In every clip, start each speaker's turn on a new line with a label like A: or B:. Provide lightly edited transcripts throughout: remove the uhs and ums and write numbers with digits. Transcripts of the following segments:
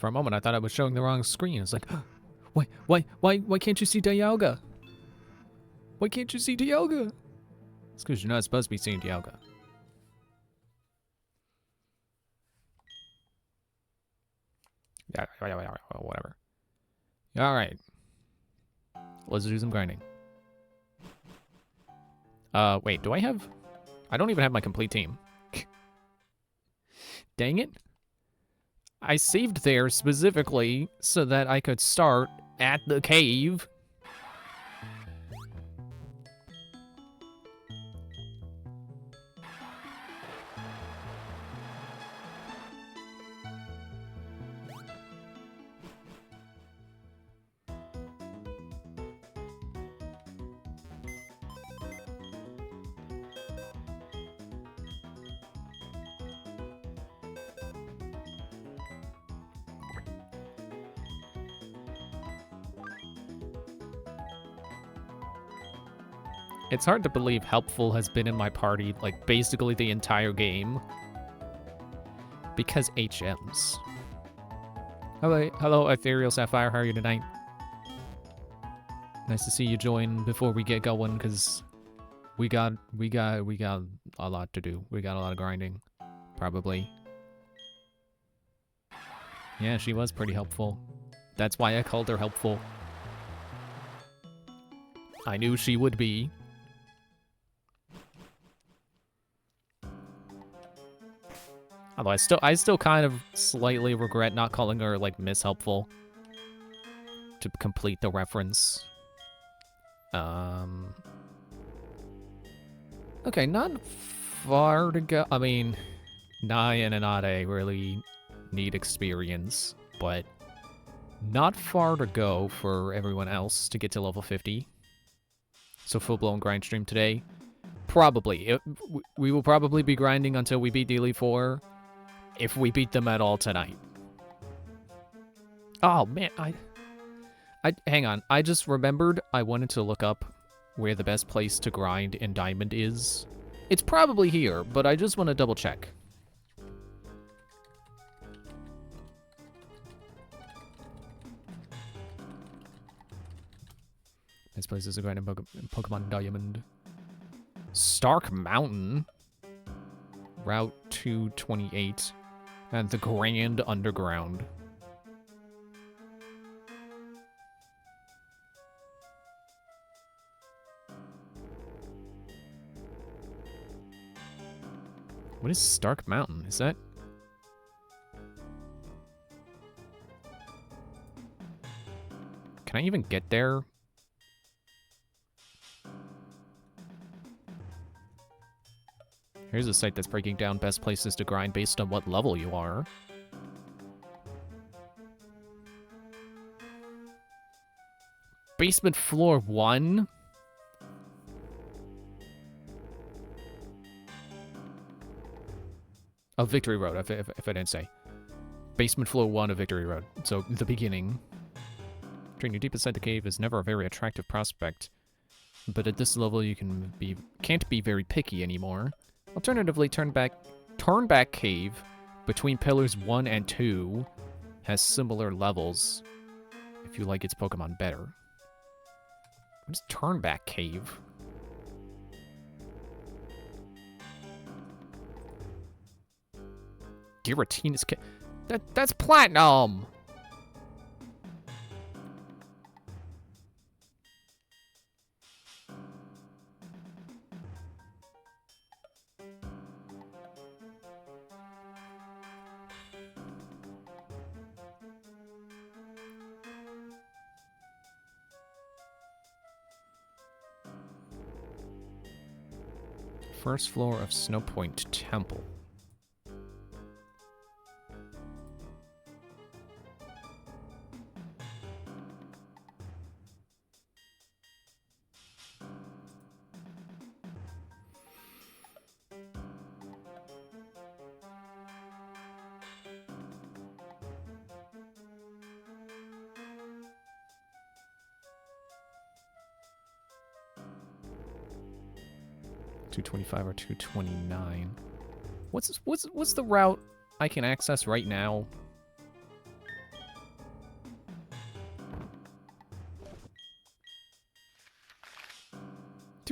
A: For a moment, I thought I was showing the wrong screen. It's like, why can't you see Dialga? Why can't you see Dialga? It's because you're not supposed to be seeing Dialga. Yeah, whatever. All right. Let's do some grinding. Wait, do I have... I don't even have my complete team. Dang it. I saved there specifically so that I could start at the cave. It's hard to believe Helpful has been in my party, like, basically the entire game. Because HMs. Hello, Ethereal Sapphire, how are you tonight? Nice to see you join before we get going, because we got a lot to do. We got a lot of grinding, probably. Yeah, she was pretty helpful. That's why I called her Helpful. I knew she would be. Although I still kind of slightly regret not calling her, like, Miss Helpful. To complete the reference. Okay, not far to go. I mean, Nai and Anade really need experience, but not far to go for everyone else to get to level 50. So full-blown grind stream today. Probably. We will probably be grinding until we beat the Elite Four. If we beat them at all tonight. Oh, man, hang on. I just remembered I wanted to look up where the best place to grind in Diamond is. It's probably here, but I just want to double check. Best places to grind in Pokemon Diamond. Stark Mountain. Route 228. And the Grand Underground. What is Stark Mountain? Is that... Can I even get there? Here's a site that's breaking down best places to grind based on what level you are. Basement floor 1? Oh, Victory Road, if I didn't say. Basement floor 1 of Victory Road. So, the beginning. Training deep inside the cave is never a very attractive prospect. But at this level, you can't be very picky anymore. Alternatively, Turnback Cave between pillars 1 and 2 has similar levels if you like its Pokemon better. What is Turnback Cave? Giratina Cave. That's Platinum! First floor of Snowpoint Temple. $225 or $229. What's the route I can access right now?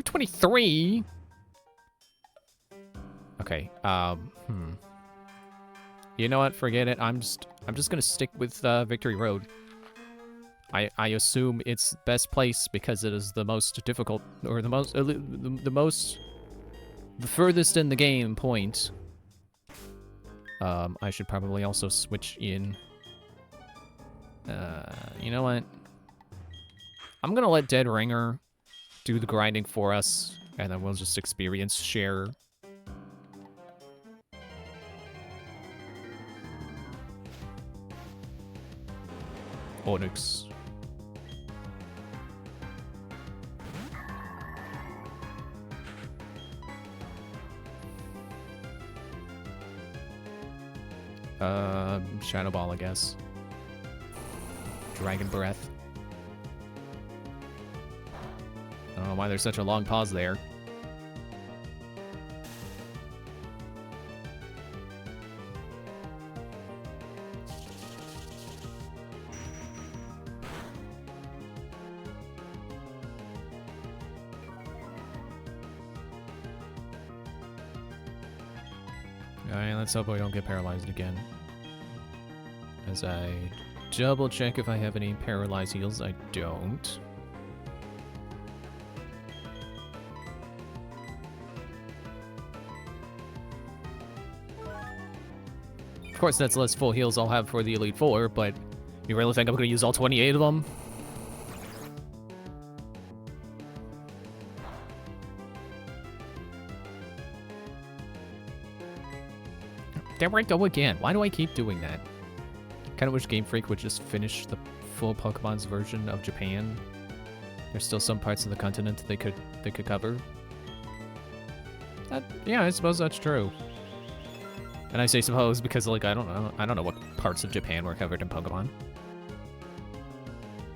A: 223? Okay, You know what? Forget it. I'm just gonna stick with Victory Road. I assume it's best place because it is the most difficult, or the furthest in the game point. I should probably also switch in. You know what? I'm gonna let Dead Ringer do the grinding for us, and then we'll just experience share. Onyx. Shadow Ball, I guess. Dragon Breath. I don't know why there's such a long pause there. Alright, let's hope I don't get paralyzed again. As I double check if I have any paralyzed heals. I don't. Of course, that's less full heals I'll have for the Elite Four, but you really think I'm going to use all 28 of them? There we go again. Why do I keep doing that? Kind of wish Game Freak would just finish the full Pokemon's version of Japan. There's still some parts of the continent they could cover. Yeah, I suppose that's true. And I say suppose because, like, I don't know what parts of Japan were covered in Pokemon.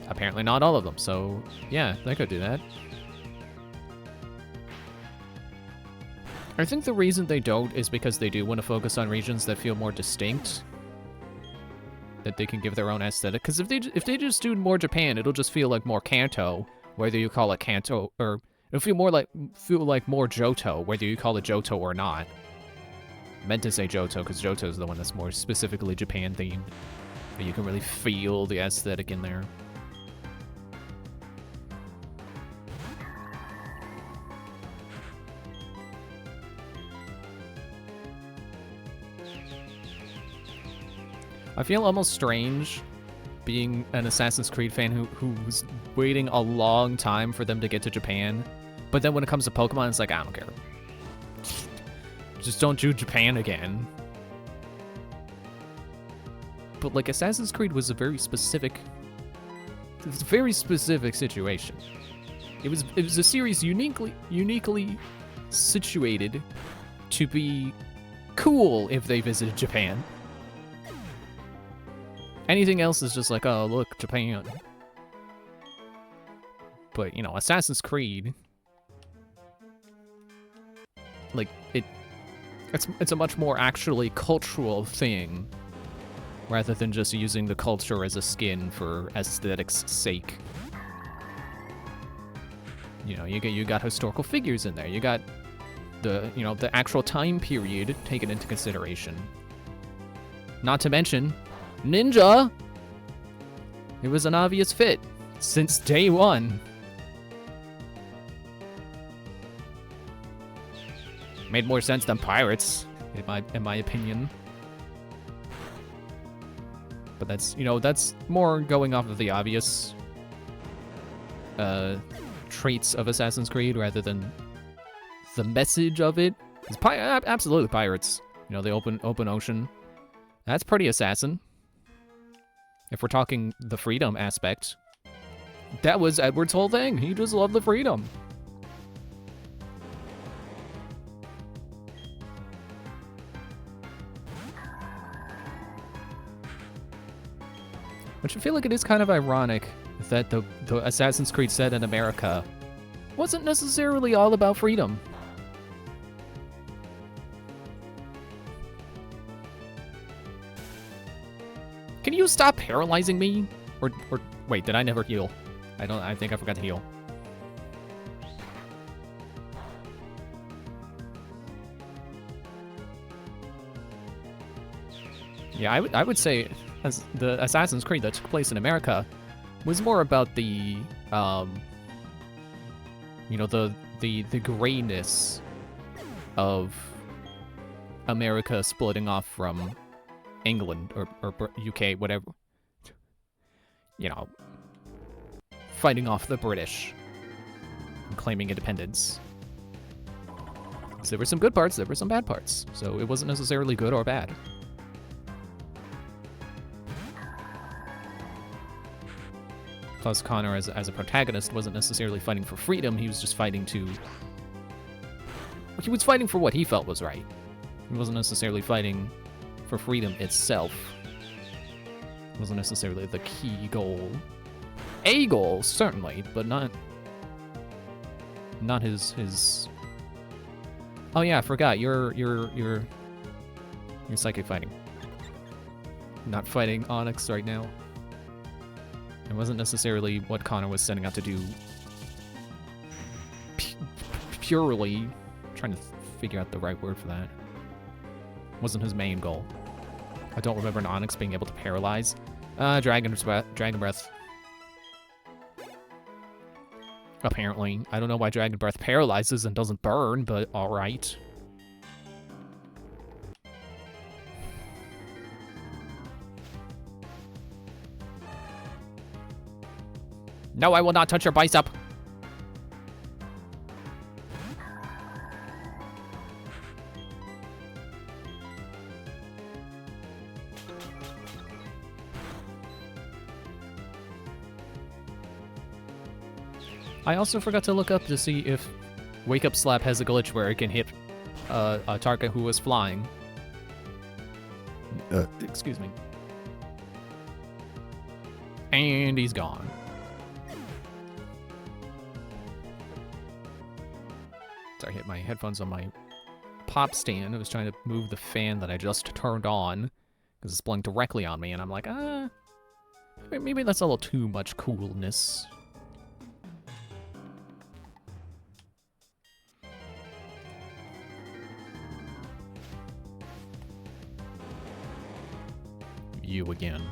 A: Apparently not all of them, so yeah, they could do that. I think the reason they don't is because they do want to focus on regions that feel more distinct, that they can give their own aesthetic. Because if they just do more Japan, it'll just feel like more Kanto, whether you call it Kanto, or it'll feel like more Johto, whether you call it Johto or not. I meant to say Johto because Johto is the one that's more specifically Japan themed, but you can really feel the aesthetic in there. I feel almost strange being an Assassin's Creed fan who's waiting a long time for them to get to Japan, but then when it comes to Pokemon, it's like, I don't care. Just don't do Japan again. But like, Assassin's Creed was a very specific situation. It was a series uniquely situated to be cool if they visited Japan. Anything else is just like, oh, look, Japan. But, you know, Assassin's Creed, like, it's a much more actually cultural thing, rather than just using the culture as a skin for aesthetics' sake. You know, you got historical figures in there. You got the actual time period taken into consideration. Not to mention Ninja. It was an obvious fit since day one. Made more sense than pirates, in my opinion. But that's more going off of the obvious traits of Assassin's Creed rather than the message of it. It's absolutely pirates. You know, the open ocean. That's pretty assassin. If we're talking the freedom aspect, that was Edward's whole thing. He just loved the freedom. Which I feel like it is kind of ironic that the Assassin's Creed set in America wasn't necessarily all about freedom. Can you stop paralyzing me? Or wait, did I never heal? I think I forgot to heal. Yeah, I would say as the Assassin's Creed that took place in America was more about the you know, the grayness of America splitting off from England or UK, whatever. You know, fighting off the British and claiming independence. So there were some good parts, there were some bad parts. So it wasn't necessarily good or bad. Plus, Connor, as a protagonist, wasn't necessarily fighting for freedom. He was just fighting to... He was fighting for what he felt was right. He wasn't necessarily fighting for freedom itself. It wasn't necessarily the key goal. A goal, certainly, but not his... Oh yeah, I forgot. You're psychic fighting. Not fighting Onyx right now. It wasn't necessarily what Connor was setting out to do purely. Trying to figure out the right word for that. Wasn't his main goal. I don't remember an Onyx being able to paralyze. Dragon Breath. Apparently. I don't know why Dragon Breath paralyzes and doesn't burn, but alright. No, I will not touch your bicep. I also forgot to look up to see if Wake Up Slap has a glitch where it can hit a target who was flying. Excuse me. And he's gone. Sorry, I hit my headphones on my pop stand. I was trying to move the fan that I just turned on because it's blowing directly on me, and I'm like, maybe that's a little too much coolness. You again.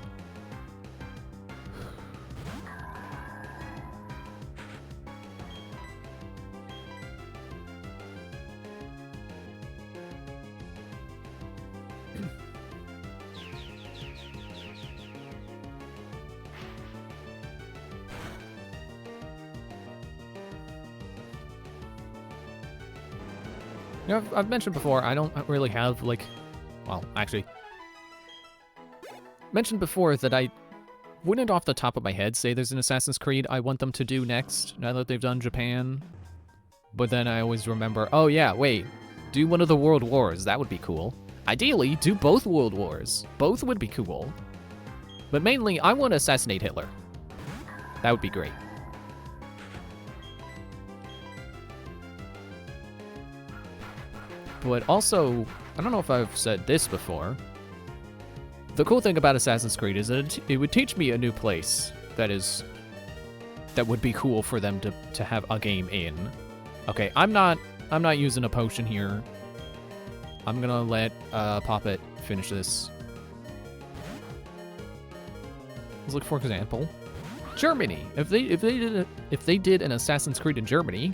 A: You know, I've mentioned before, I don't really have, like... Well, actually... Mentioned before that I wouldn't off the top of my head say there's an Assassin's Creed I want them to do next, now that they've done Japan. But then I always remember, oh yeah, wait, do one of the World Wars, that would be cool. Ideally, do both World Wars. Both would be cool. But mainly, I want to assassinate Hitler. That would be great. But also, I don't know if I've said this before, the cool thing about Assassin's Creed is that it would teach me a new place that would be cool for them to have a game in. Okay, I'm not using a potion here. I'm gonna let Poppet finish this. Let's look for example, Germany. If they did an Assassin's Creed in Germany,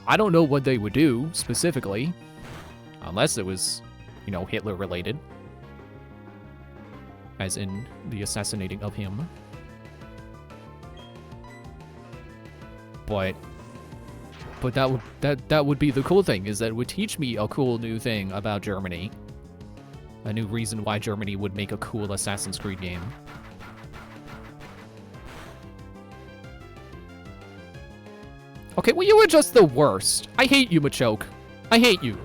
A: I don't know what they would do specifically, unless it was, you know, Hitler related. As in the assassinating of him. But that would be the cool thing, is that it would teach me a cool new thing about Germany. A new reason why Germany would make a cool Assassin's Creed game. Okay, well, you were just the worst. I hate you, Machoke. I hate you.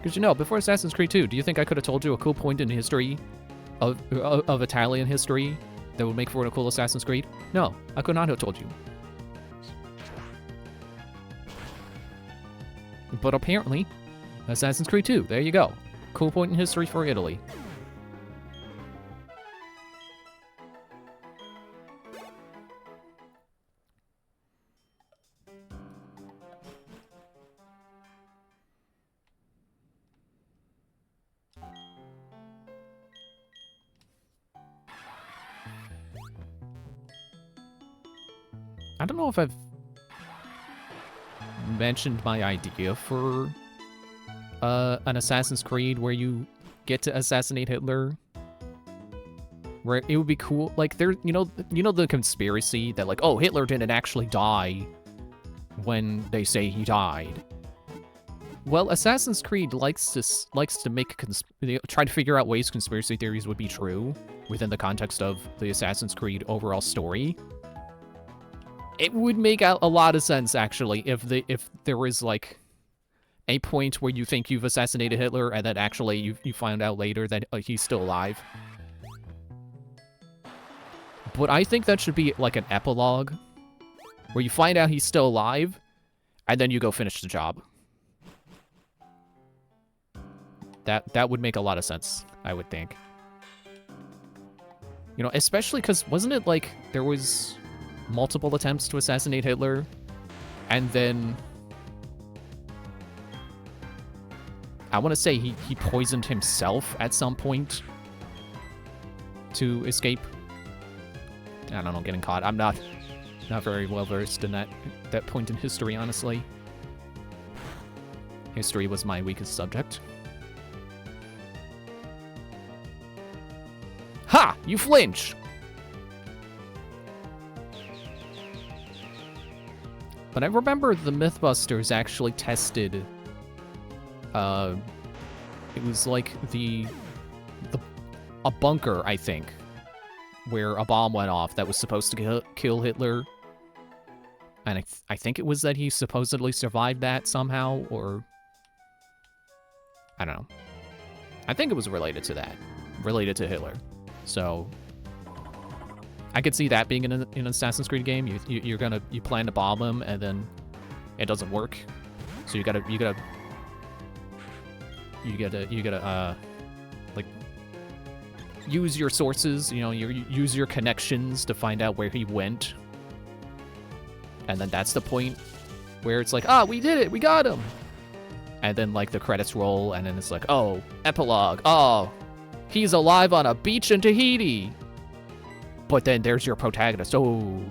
A: Because, you know, before Assassin's Creed 2, do you think I could have told you a cool point in history of Italian history that would make for a cool Assassin's Creed? No, I could not have told you. But apparently, Assassin's Creed 2, there you go. Cool point in history for Italy. I don't know if I've mentioned my idea for an Assassin's Creed where you get to assassinate Hitler. Where it would be cool, like there, you know the conspiracy that like, oh, Hitler didn't actually die when they say he died. Well, Assassin's Creed likes to make try to figure out ways conspiracy theories would be true within the context of the Assassin's Creed overall story. It would make a lot of sense actually if there was like a point where you think you've assassinated Hitler and then actually you find out later that he's still alive. But I think that should be like an epilogue where you find out he's still alive and then you go finish the job. That would make a lot of sense, I would think. You know, especially because wasn't it like there was multiple attempts to assassinate Hitler and then I want to say he poisoned himself at some point to escape. I don't know, getting caught. I'm not very well versed in that point in history, honestly. History was my weakest subject. Ha! You flinch! But I remember the Mythbusters actually tested, it was like a bunker, I think, where a bomb went off that was supposed to kill Hitler. And I think it was that he supposedly survived that somehow, or I don't know. I think it was related to that, related to Hitler. So I could see that being in an Assassin's Creed game. You plan to bomb him and then it doesn't work. So you gotta like use your sources, you know, use your connections to find out where he went. And then that's the point where it's like, ah, we did it, we got him. And then like the credits roll and then it's like, oh, epilogue, oh, he's alive on a beach in Tahiti. But then there's your protagonist. Oh,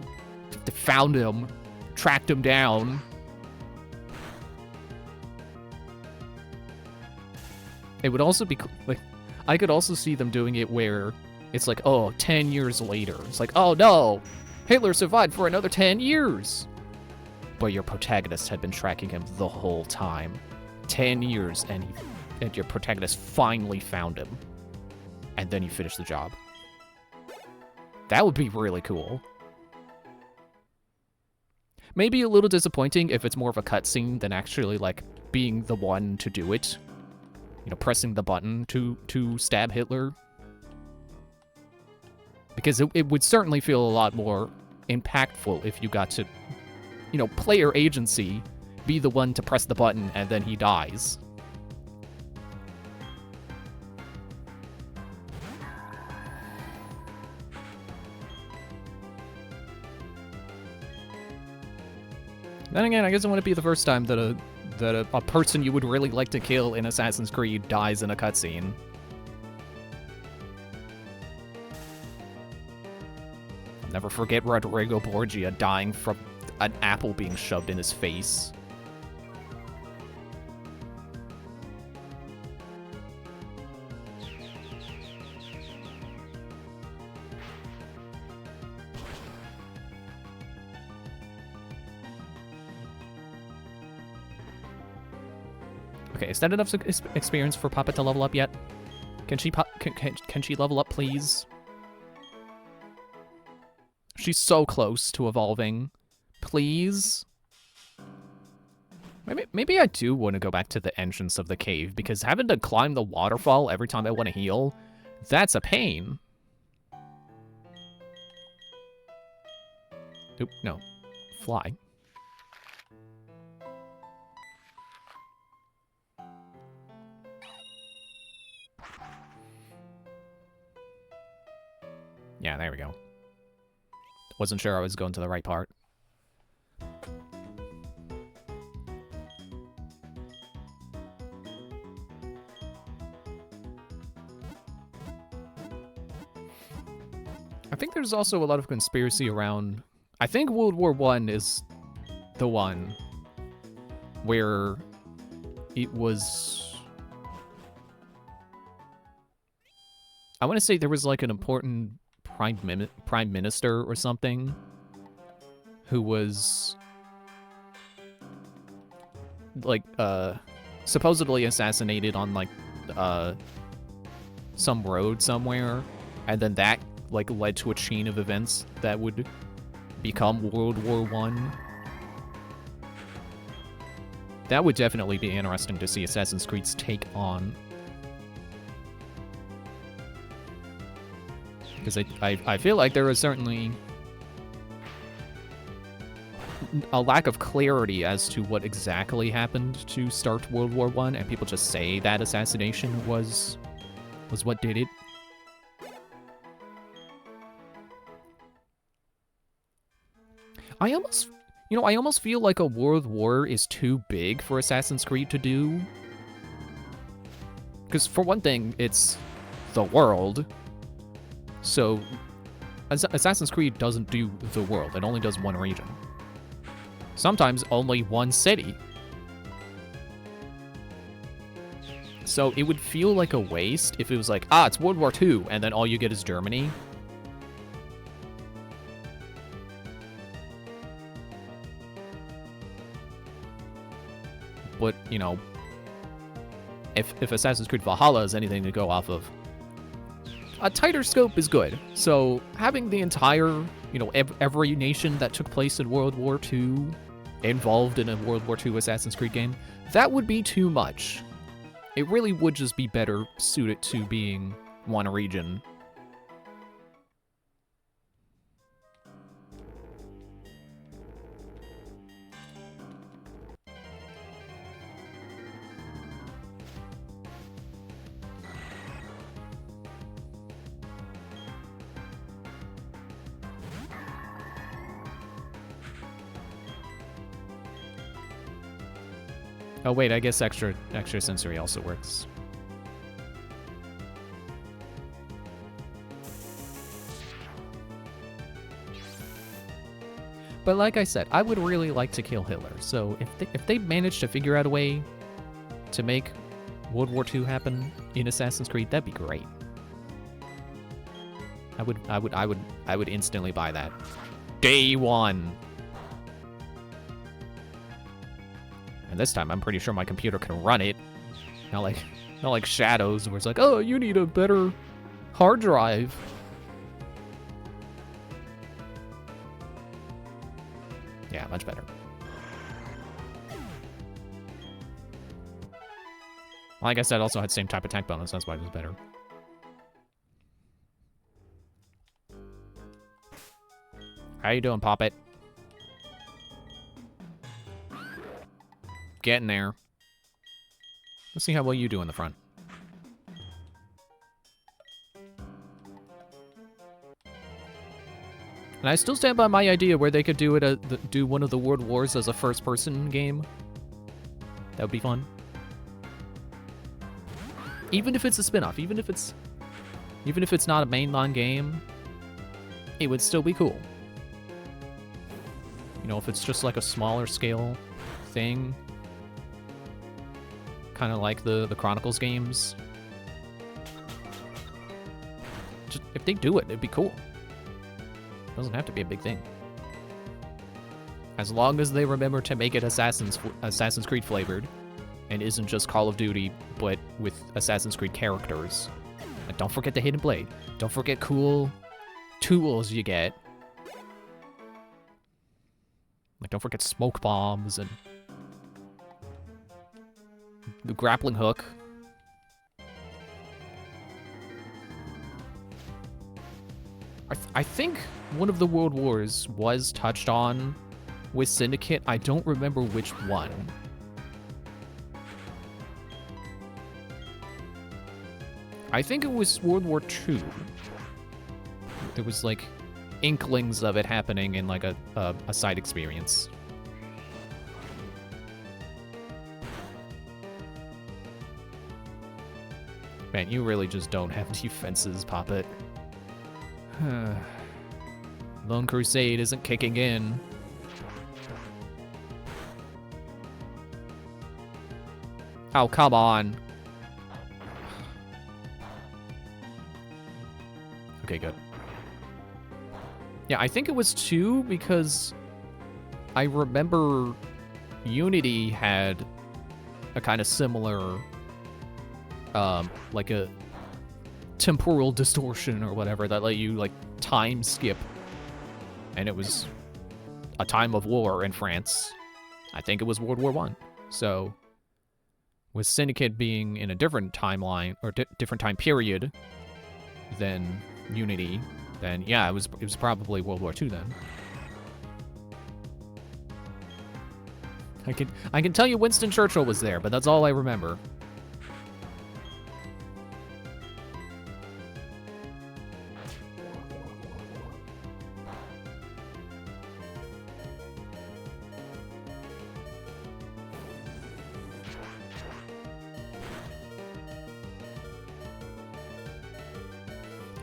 A: they found him, tracked him down. It would also be like, I could also see them doing it where it's like, oh, 10 years later. It's like, oh no, Hitler survived for another 10 years. But your protagonist had been tracking him the whole time. 10 years, and your protagonist finally found him. And then you finish the job. That would be really cool. Maybe a little disappointing if it's more of a cutscene than actually, like, being the one to do it. You know, pressing the button to stab Hitler. Because it would certainly feel a lot more impactful if you got to, you know, player agency, be the one to press the button and then he dies. Then again, I guess it wouldn't be the first time that a person you would really like to kill in Assassin's Creed dies in a cutscene. I'll never forget Rodrigo Borgia dying from an apple being shoved in his face. Okay, is that enough experience for Papa to level up yet? Can she level up, please? She's so close to evolving. Please? Maybe I do want to go back to the entrance of the cave, because having to climb the waterfall every time I want to heal, that's a pain. Oop, no. Fly. Yeah, there we go. Wasn't sure I was going to the right part. I think there's also a lot of conspiracy around I think World War One is the one where it was... I want to say there was like an important prime minister or something who was like supposedly assassinated on like some road somewhere, and then that like led to a chain of events that would become World War One. That would definitely be interesting to see Assassin's Creed's take on. Because I feel like there is certainly a lack of clarity as to what exactly happened to start World War One, and people just say that assassination was what did it. I almost feel like a world war is too big for Assassin's Creed to do. Because for one thing, it's the world. So Assassin's Creed doesn't do the world, it only does one region. Sometimes only one city. So it would feel like a waste if it was like, it's World War II, and then all you get is Germany. But, you know, if Assassin's Creed Valhalla is anything to go off of, a tighter scope is good. So having the entire, you know, every nation that took place in World War II involved in a World War II Assassin's Creed game, that would be too much. It really would just be better suited to being one region. Oh wait, I guess extra sensory also works. But like I said, I would really like to kill Hitler. So if they manage to figure out a way to make World War II happen in Assassin's Creed, that'd be great. I would instantly buy that. Day one. And this time, I'm pretty sure my computer can run it. Not like Shadows, where it's like, oh, you need a better hard drive. Yeah, much better. Like I said, also had same type attack bonus, that's why it was better. How you doing, Poppet? Getting there. Let's see how well you do in the front. And I still stand by my idea where they could do it do one of the World Wars as a first-person game. That would be fun. Even if it's a spin-off, even if it's not a mainline game, it would still be cool. You know, if it's just like a smaller scale thing. Kind of like the Chronicles games. Just, if they do it, it'd be cool. It doesn't have to be a big thing. As long as they remember to make it Assassin's Creed flavored, and isn't just Call of Duty, but with Assassin's Creed characters. And don't forget the Hidden Blade. Don't forget cool tools you get. Like, don't forget smoke bombs and the grappling hook. I think one of the World Wars was touched on with Syndicate. I don't remember which one. I think it was World War II. There was like inklings of it happening in like a side experience. Man, you really just don't have defenses, Poppet. Lone Crusade isn't kicking in. Oh, come on. Okay, good. Yeah, I think it was 2 because I remember Unity had a kind of similar, like a temporal distortion or whatever that let you, like, time skip. And it was a time of war in France. I think it was World War I. So, with Syndicate being in a different timeline, or different time period than Unity, then yeah, it was probably World War II then. I can tell you Winston Churchill was there, but that's all I remember.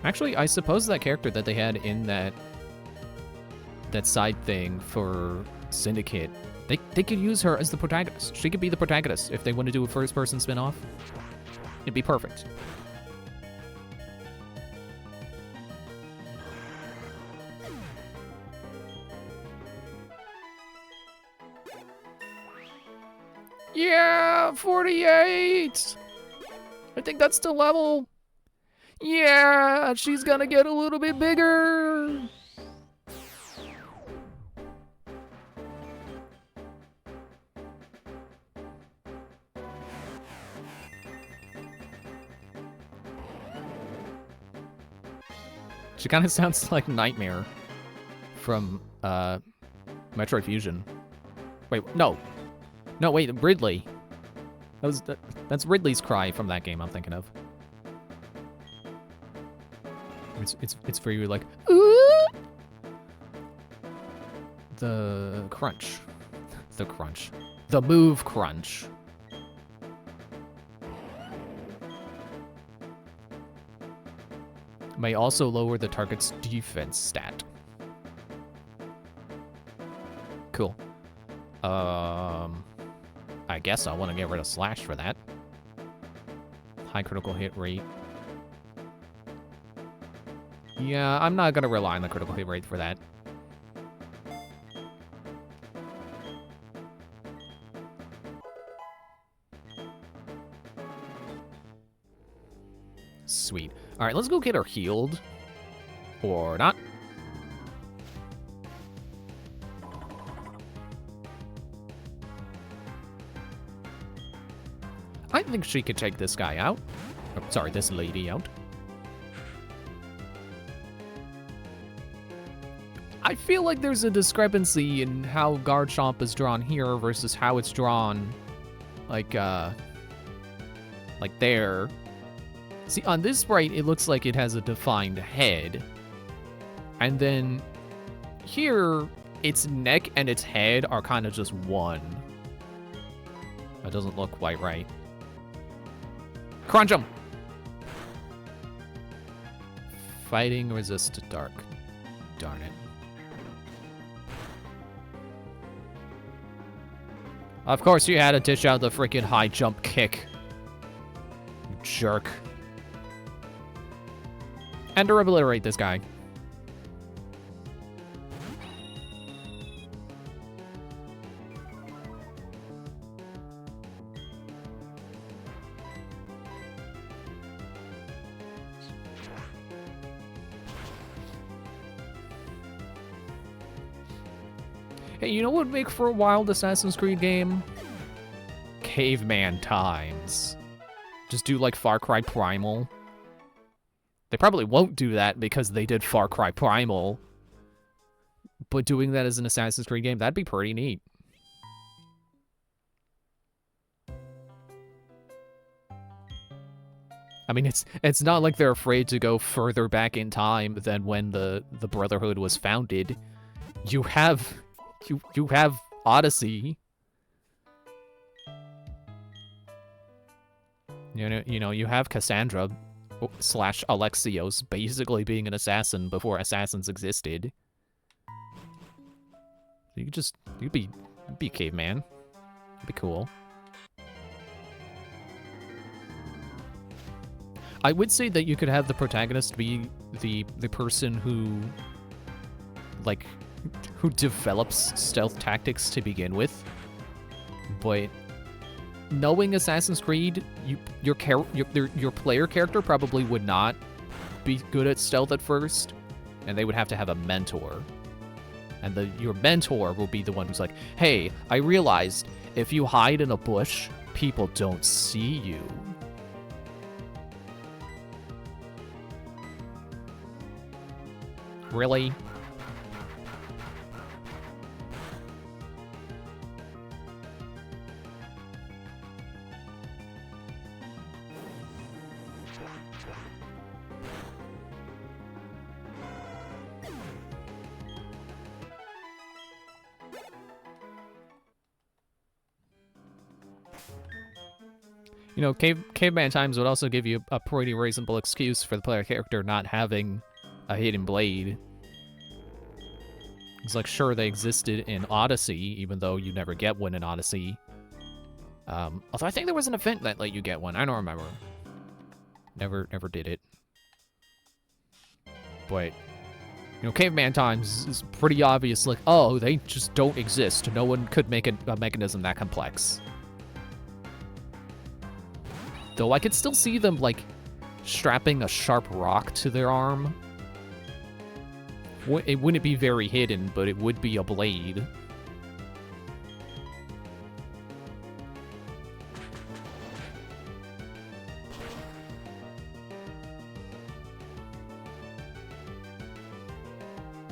A: Actually, I suppose that character that they had in that side thing for Syndicate, they could use her as the protagonist. She could be the protagonist if they want to do a first-person spin-off. It'd be perfect. Yeah, 48! I think that's the level. Yeah, she's gonna get a little bit bigger. She kind of sounds like Nightmare from Metroid Fusion. Wait, no. No, wait, Ridley. That's Ridley's cry from that game I'm thinking of. It's for you, like, ooh! The crunch. The crunch. The move crunch. May also lower the target's defense stat. Cool. I guess I want to get rid of Slash for that. High critical hit rate. Yeah, I'm not gonna rely on the critical hit rate for that. Sweet. All right, let's go get her healed. Or not. I think she could take this guy out. Oh, sorry, this lady out. I feel like there's a discrepancy in how Garchomp is drawn here versus how it's drawn, like there. See, on this sprite, it looks like it has a defined head. And then here, its neck and its head are kind of just one. That doesn't look quite right. Crunch 'em! Fighting resist dark. Darn it. Of course you had to dish out the freaking high jump kick. You jerk. And to obliterate this guy. Hey, you know what would make for a wild Assassin's Creed game? Caveman times. Just do like Far Cry Primal. They probably won't do that because they did Far Cry Primal. But doing that as an Assassin's Creed game, that'd be pretty neat. I mean, it's not like they're afraid to go further back in time than when the Brotherhood was founded. You have Odyssey. You know, you have Cassandra / Alexios basically being an assassin before assassins existed. you'd be a caveman. It'd be cool. I would say that you could have the protagonist be the person who, like, who develops stealth tactics to begin with. But knowing Assassin's Creed, your player character probably would not be good at stealth at first, and they would have to have a mentor. And your mentor will be the one who's like, hey, I realized if you hide in a bush, people don't see you. Really? You know, caveman times would also give you a pretty reasonable excuse for the player character not having a hidden blade. It's like, sure, they existed in Odyssey, even though you never get one in Odyssey. Although I think there was an event that let you get one. I don't remember. Never did it. But, you know, caveman times is pretty obvious. Like, oh, they just don't exist. No one could make a mechanism that complex. Though I could still see them, like, strapping a sharp rock to their arm. It wouldn't be very hidden, but it would be a blade.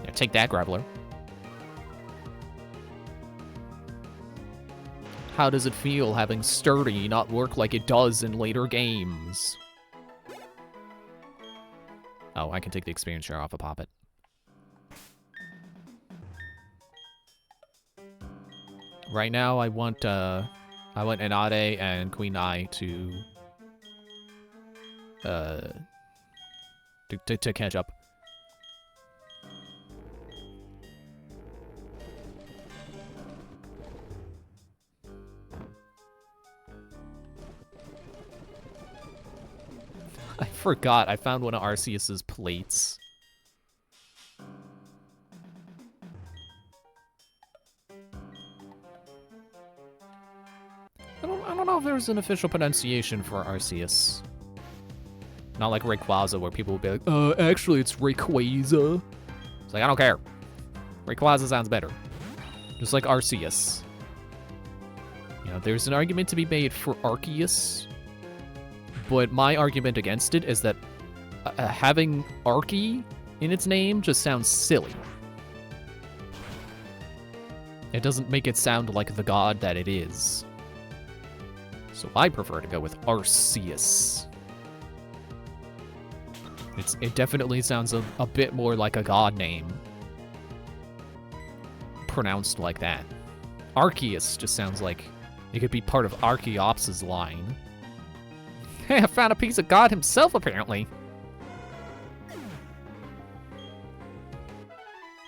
A: Yeah, take that, Graveler. How does it feel having sturdy not work like it does in later games? Oh, I can take the experience share off of Poppet. Right now, I want Enade and Queen Ai to catch up. I forgot. I found one of Arceus's plates. I don't know if there's an official pronunciation for Arceus. Not like Rayquaza, where people will be like, actually it's Rayquaza. It's like, I don't care. Rayquaza sounds better. Just like Arceus. You know, there's an argument to be made for Arceus, but my argument against it is that having Arky in its name just sounds silly. It doesn't make it sound like the god that it is. So I prefer to go with Arceus. It definitely sounds a bit more like a god name. Pronounced like that. Arceus just sounds like it could be part of Archeops' line. Hey, I found a piece of God himself, apparently.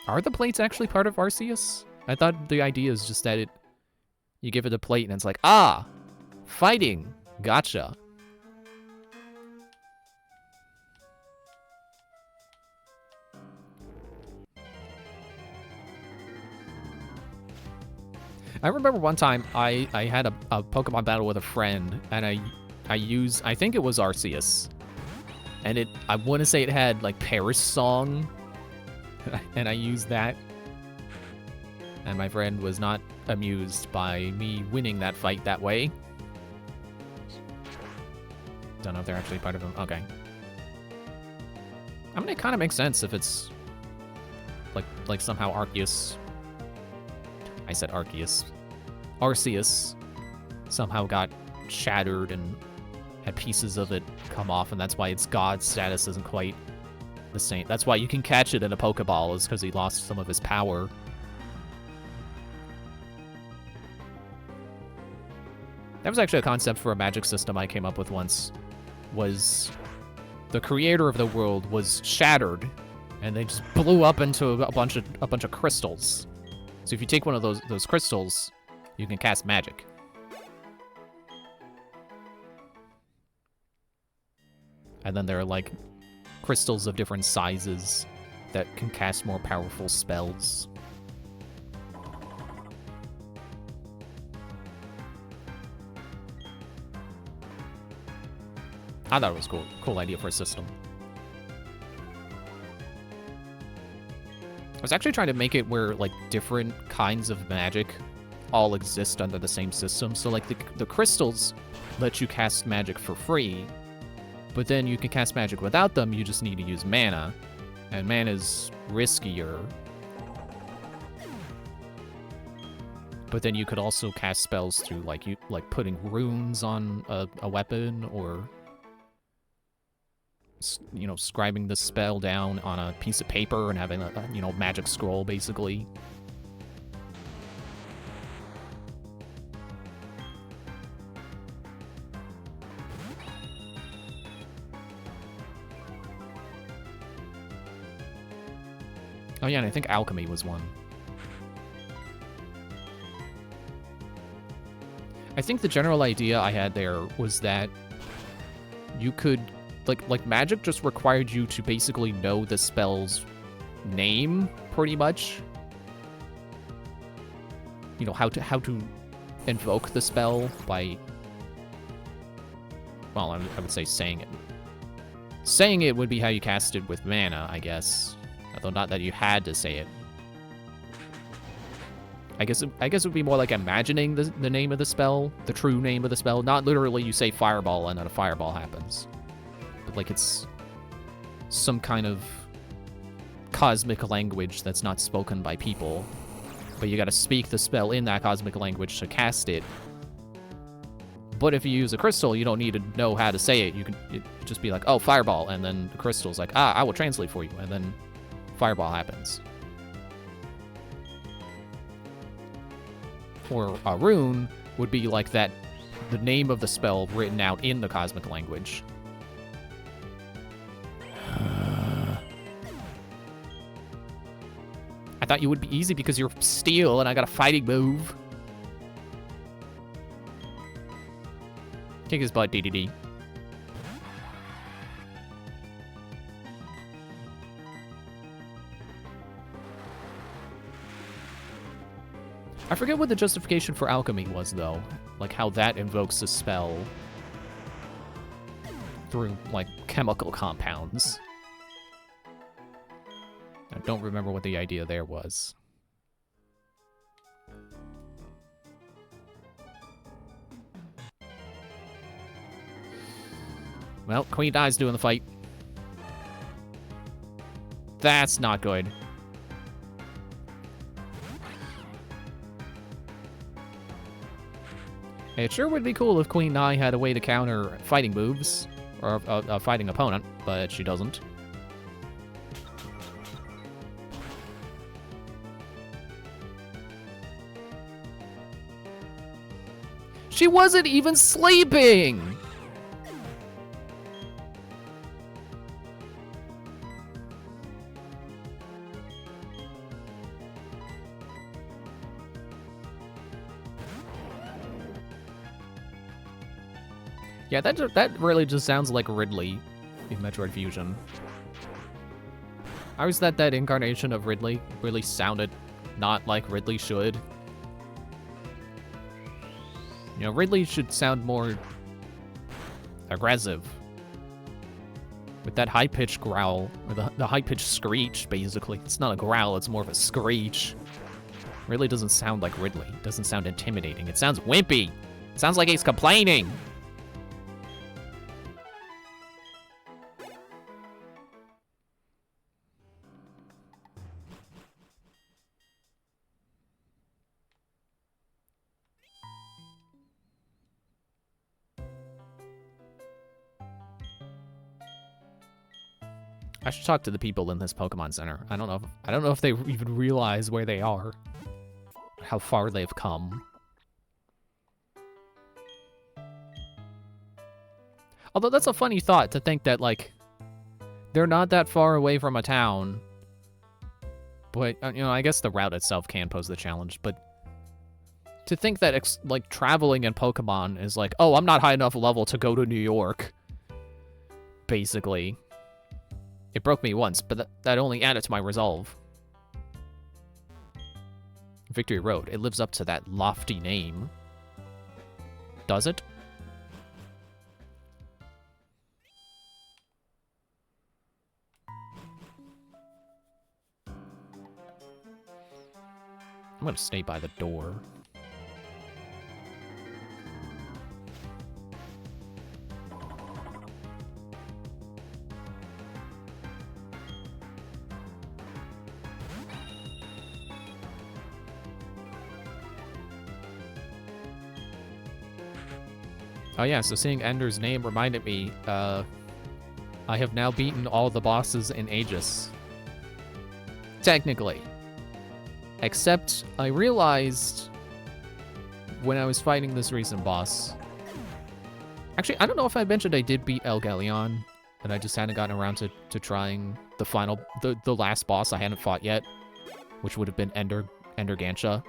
A: Are the plates actually part of Arceus? I thought the idea is just that you give it a plate and it's like, ah, fighting, gotcha. I remember one time I had a Pokemon battle with a friend, and I think it was Arceus. And I want to say it had, like, Paris Song, and I used that. And my friend was not amused by me winning that fight that way. Don't know if they're actually part of them. Okay. I mean, it kind of makes sense if it's, like somehow Arceus... I said Arceus. Arceus somehow got shattered and had pieces of it come off, and that's why its god status isn't quite the same. That's why you can catch it in a Pokeball, is because he lost some of his power. That was actually a concept for a magic system I came up with once. Was the creator of the world was shattered, and they just blew up into a bunch of crystals. So if you take one of those crystals, you can cast magic. And then there are, like, crystals of different sizes that can cast more powerful spells. I thought it was cool. Cool idea for a system. I was actually trying to make it where, like, different kinds of magic all exist under the same system. So, like, the crystals let you cast magic for free, but then you can cast magic without them, you just need to use mana. And mana's riskier. But then you could also cast spells through, like, putting runes on a weapon, or, you know, scribing the spell down on a piece of paper and having a you know, magic scroll, basically. Oh yeah, and I think alchemy was one. I think the general idea I had there was that you could, like magic just required you to basically know the spell's name, pretty much. You know, how to invoke the spell by, well, I would say saying it. Saying it would be how you cast it with mana, I guess. Although not that you had to say it. I guess it would be more like imagining the name of the spell, the true name of the spell. Not literally you say fireball and then a fireball happens. But like it's some kind of cosmic language that's not spoken by people. But you gotta speak the spell in that cosmic language to cast it. But if you use a crystal, you don't need to know how to say it. You can just be like, oh, fireball, and then the crystal's like, I will translate for you, and then fireball happens. Or a rune would be like that, the name of the spell written out in the cosmic language. I thought you would be easy because you're steel and I got a fighting move. Kick his butt, DDD. I forget what the justification for alchemy was, though. Like, how that invokes a spell through, like, chemical compounds. I don't remember what the idea there was. Well, Queen Dai's doing the fight. That's not good. It sure would be cool if Queen Dai had a way to counter fighting moves, or a fighting opponent, but she doesn't. She wasn't even sleeping! Yeah, that really just sounds like Ridley in Metroid Fusion. I always thought that incarnation of Ridley really sounded not like Ridley should. You know, Ridley should sound more aggressive. With that high-pitched growl, or the high-pitched screech, basically. It's not a growl, it's more of a screech. Ridley doesn't sound like Ridley. It doesn't sound intimidating. It sounds wimpy. It sounds like he's complaining. I should talk to the people in this Pokemon Center. I don't know if they even realize where they are, how far they've come. Although that's a funny thought to think that, like, they're not that far away from a town, But, you know, I guess the route itself can pose the challenge, but to think that, like, traveling in Pokemon is like, oh, I'm not high enough level to go to New York, basically. It broke me once, but that only added to my resolve. Victory Road. It lives up to that lofty name. Does it? I'm gonna stay by the door. Oh yeah, so seeing Ender's name reminded me, I have now beaten all the bosses in Aegis. Technically. Except, I realized when I was fighting this recent boss... Actually, I don't know if I mentioned I did beat Elgaleon, and I just hadn't gotten around to trying the last boss I hadn't fought yet, which would have been Ender Gansha.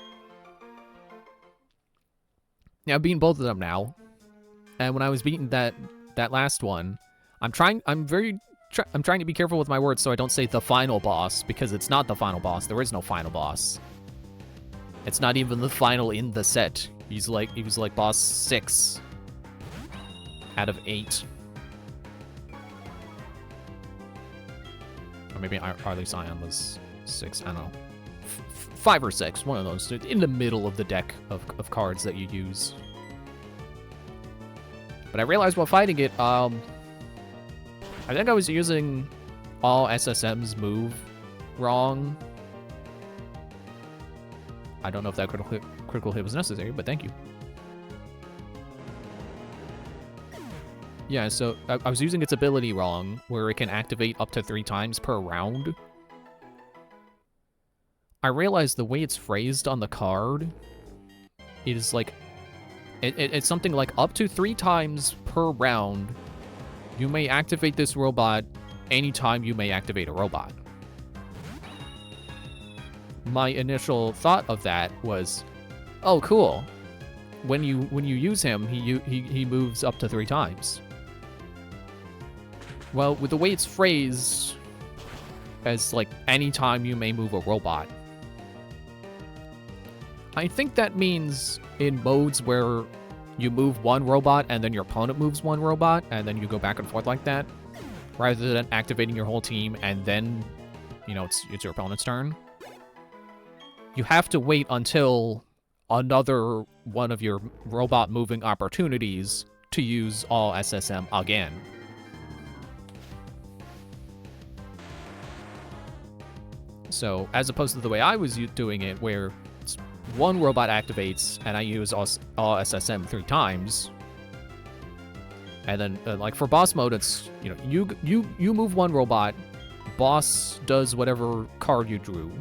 A: Yeah, I've beaten both of them now. And when I was beating that last one, I'm trying to be careful with my words so I don't say the final boss, because it's not the final boss. There is no final boss. It's not even the final in the set. He was like boss 6 out of 8. Or maybe Arlie Scion was 6, I don't know. 5 or 6, one of those. In the middle of the deck of cards that you use. But I realized while fighting it, I think I was using all SSM's move wrong. I don't know if that critical hit was necessary, but thank you. Yeah, so I was using its ability wrong, where it can activate up to 3 times per round. I realized the way it's phrased on the card is like... It's something like up to 3 times per round, you may activate this robot anytime you may activate a robot. My initial thought of that was, oh, cool. When you use him, he moves up to 3 times. Well, with the way it's phrased as like anytime you may move a robot, I think that means in modes where you move one robot and then your opponent moves one robot and then you go back and forth like that, rather than activating your whole team and then, you know, it's your opponent's turn. You have to wait until another one of your robot moving opportunities to use all SSM again. So, as opposed to the way I was doing it, where one robot activates, and I use all SSM 3 times. And then, like for boss mode, it's, you know, you move one robot, boss does whatever card you drew,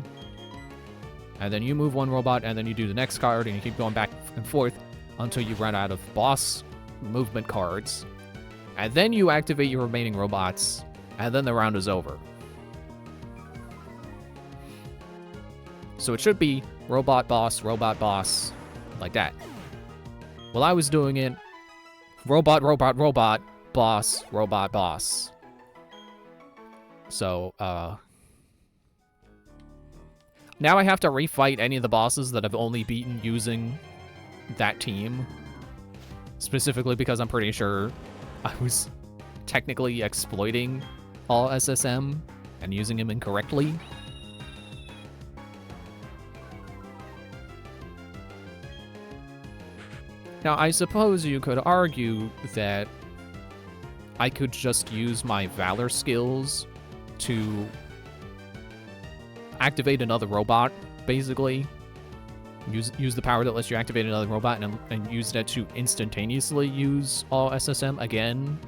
A: and then you move one robot, and then you do the next card, and you keep going back and forth until you run out of boss movement cards, and then you activate your remaining robots, and then the round is over. So it should be robot, boss, like that. Well, I was doing it robot, boss, robot, boss. So, now I have to refight any of the bosses that I've only beaten using that team. Specifically because I'm pretty sure I was technically exploiting all SSM and using him incorrectly. Now, I suppose you could argue that I could just use my Valor skills to activate another robot, basically. Use the power that lets you activate another robot and use that to instantaneously use all SSM again.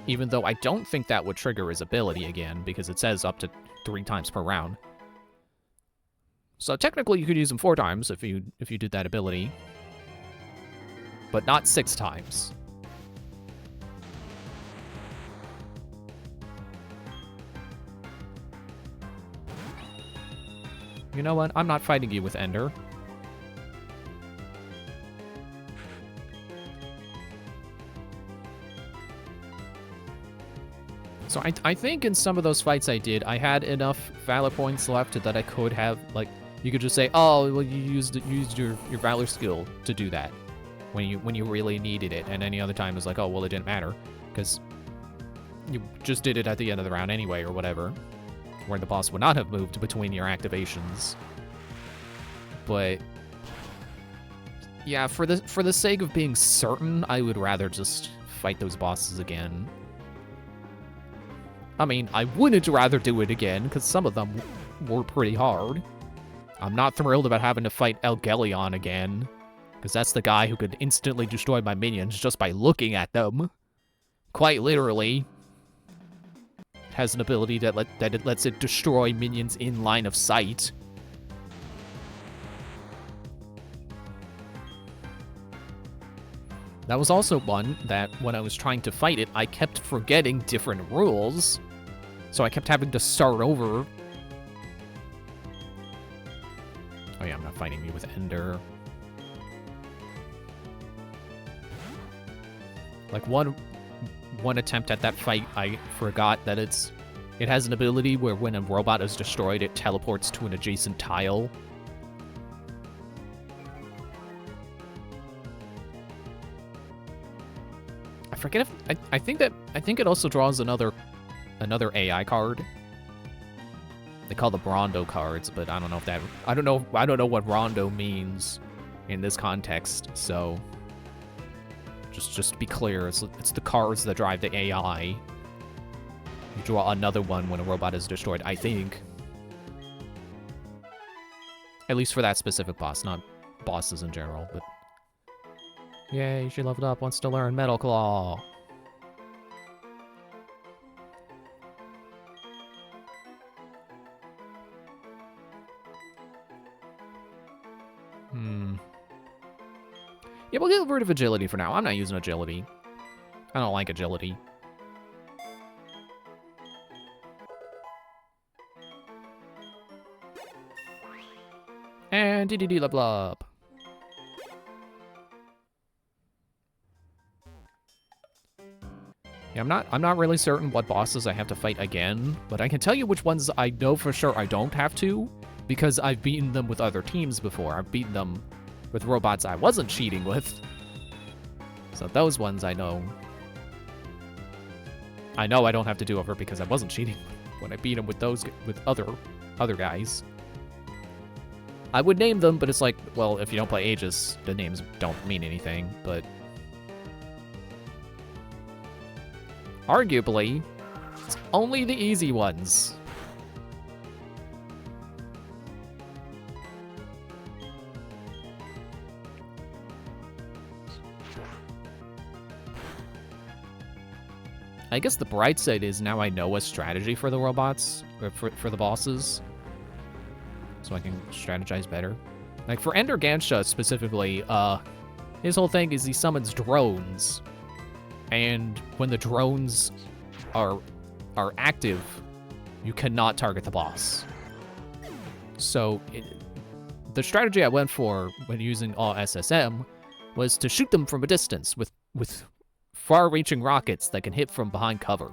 A: Even though I don't think that would trigger his ability again, because it says up to 3 times per round. So technically you could use him 4 times if you did that ability. But not 6 times. You know what? I'm not fighting you with Ender. So I think in some of those fights I did, I had enough Valor points left that I could have, like, you could just say, oh, well, you used your Valor skill to do that when you really needed it, and any other time it's like, oh, well, it didn't matter, because you just did it at the end of the round anyway, or whatever, where the boss would not have moved between your activations. But yeah, for the sake of being certain, I would rather just fight those bosses again. I mean, I wouldn't rather do it again, because some of them were pretty hard. I'm not thrilled about having to fight Elgelion again, because that's the guy who could instantly destroy my minions just by looking at them. Quite literally. It has an ability that it lets it destroy minions in line of sight. That was also one that, when I was trying to fight it, I kept forgetting different rules, so I kept having to start over. Oh yeah, I'm not fighting you with Ender. Like, one attempt at that fight, I forgot that it has an ability where when a robot is destroyed, it teleports to an adjacent tile. I forget if I think it also draws another AI card. They call the Brondo cards, but I don't know if that I don't know what Rondo means in this context. So just to be clear, it's the cards that drive the AI. You draw another one when a robot is destroyed, I think. At least for that specific boss, not bosses in general, but yay, she leveled up, wants to learn Metal Claw. Yeah, we'll get rid of agility for now. I'm not using agility. I don't like agility. And DDD level up. Yeah, I'm not really certain what bosses I have to fight again, but I can tell you which ones I know for sure I don't have to, because I've beaten them with other teams before. I've beaten them with robots I wasn't cheating with. So those ones I know. I know I don't have to do over because I wasn't cheating when I beat them with other guys. I would name them, but it's like, well, if you don't play Aegis, the names don't mean anything, but arguably, it's only the easy ones. I guess the bright side is now I know a strategy for the robots, or for the bosses, so I can strategize better. Like, for Ender Gansha specifically, his whole thing is he summons drones, and when the drones are active, you cannot target the boss. So, the strategy I went for when using all SSM was to shoot them from a distance with far-reaching rockets that can hit from behind cover.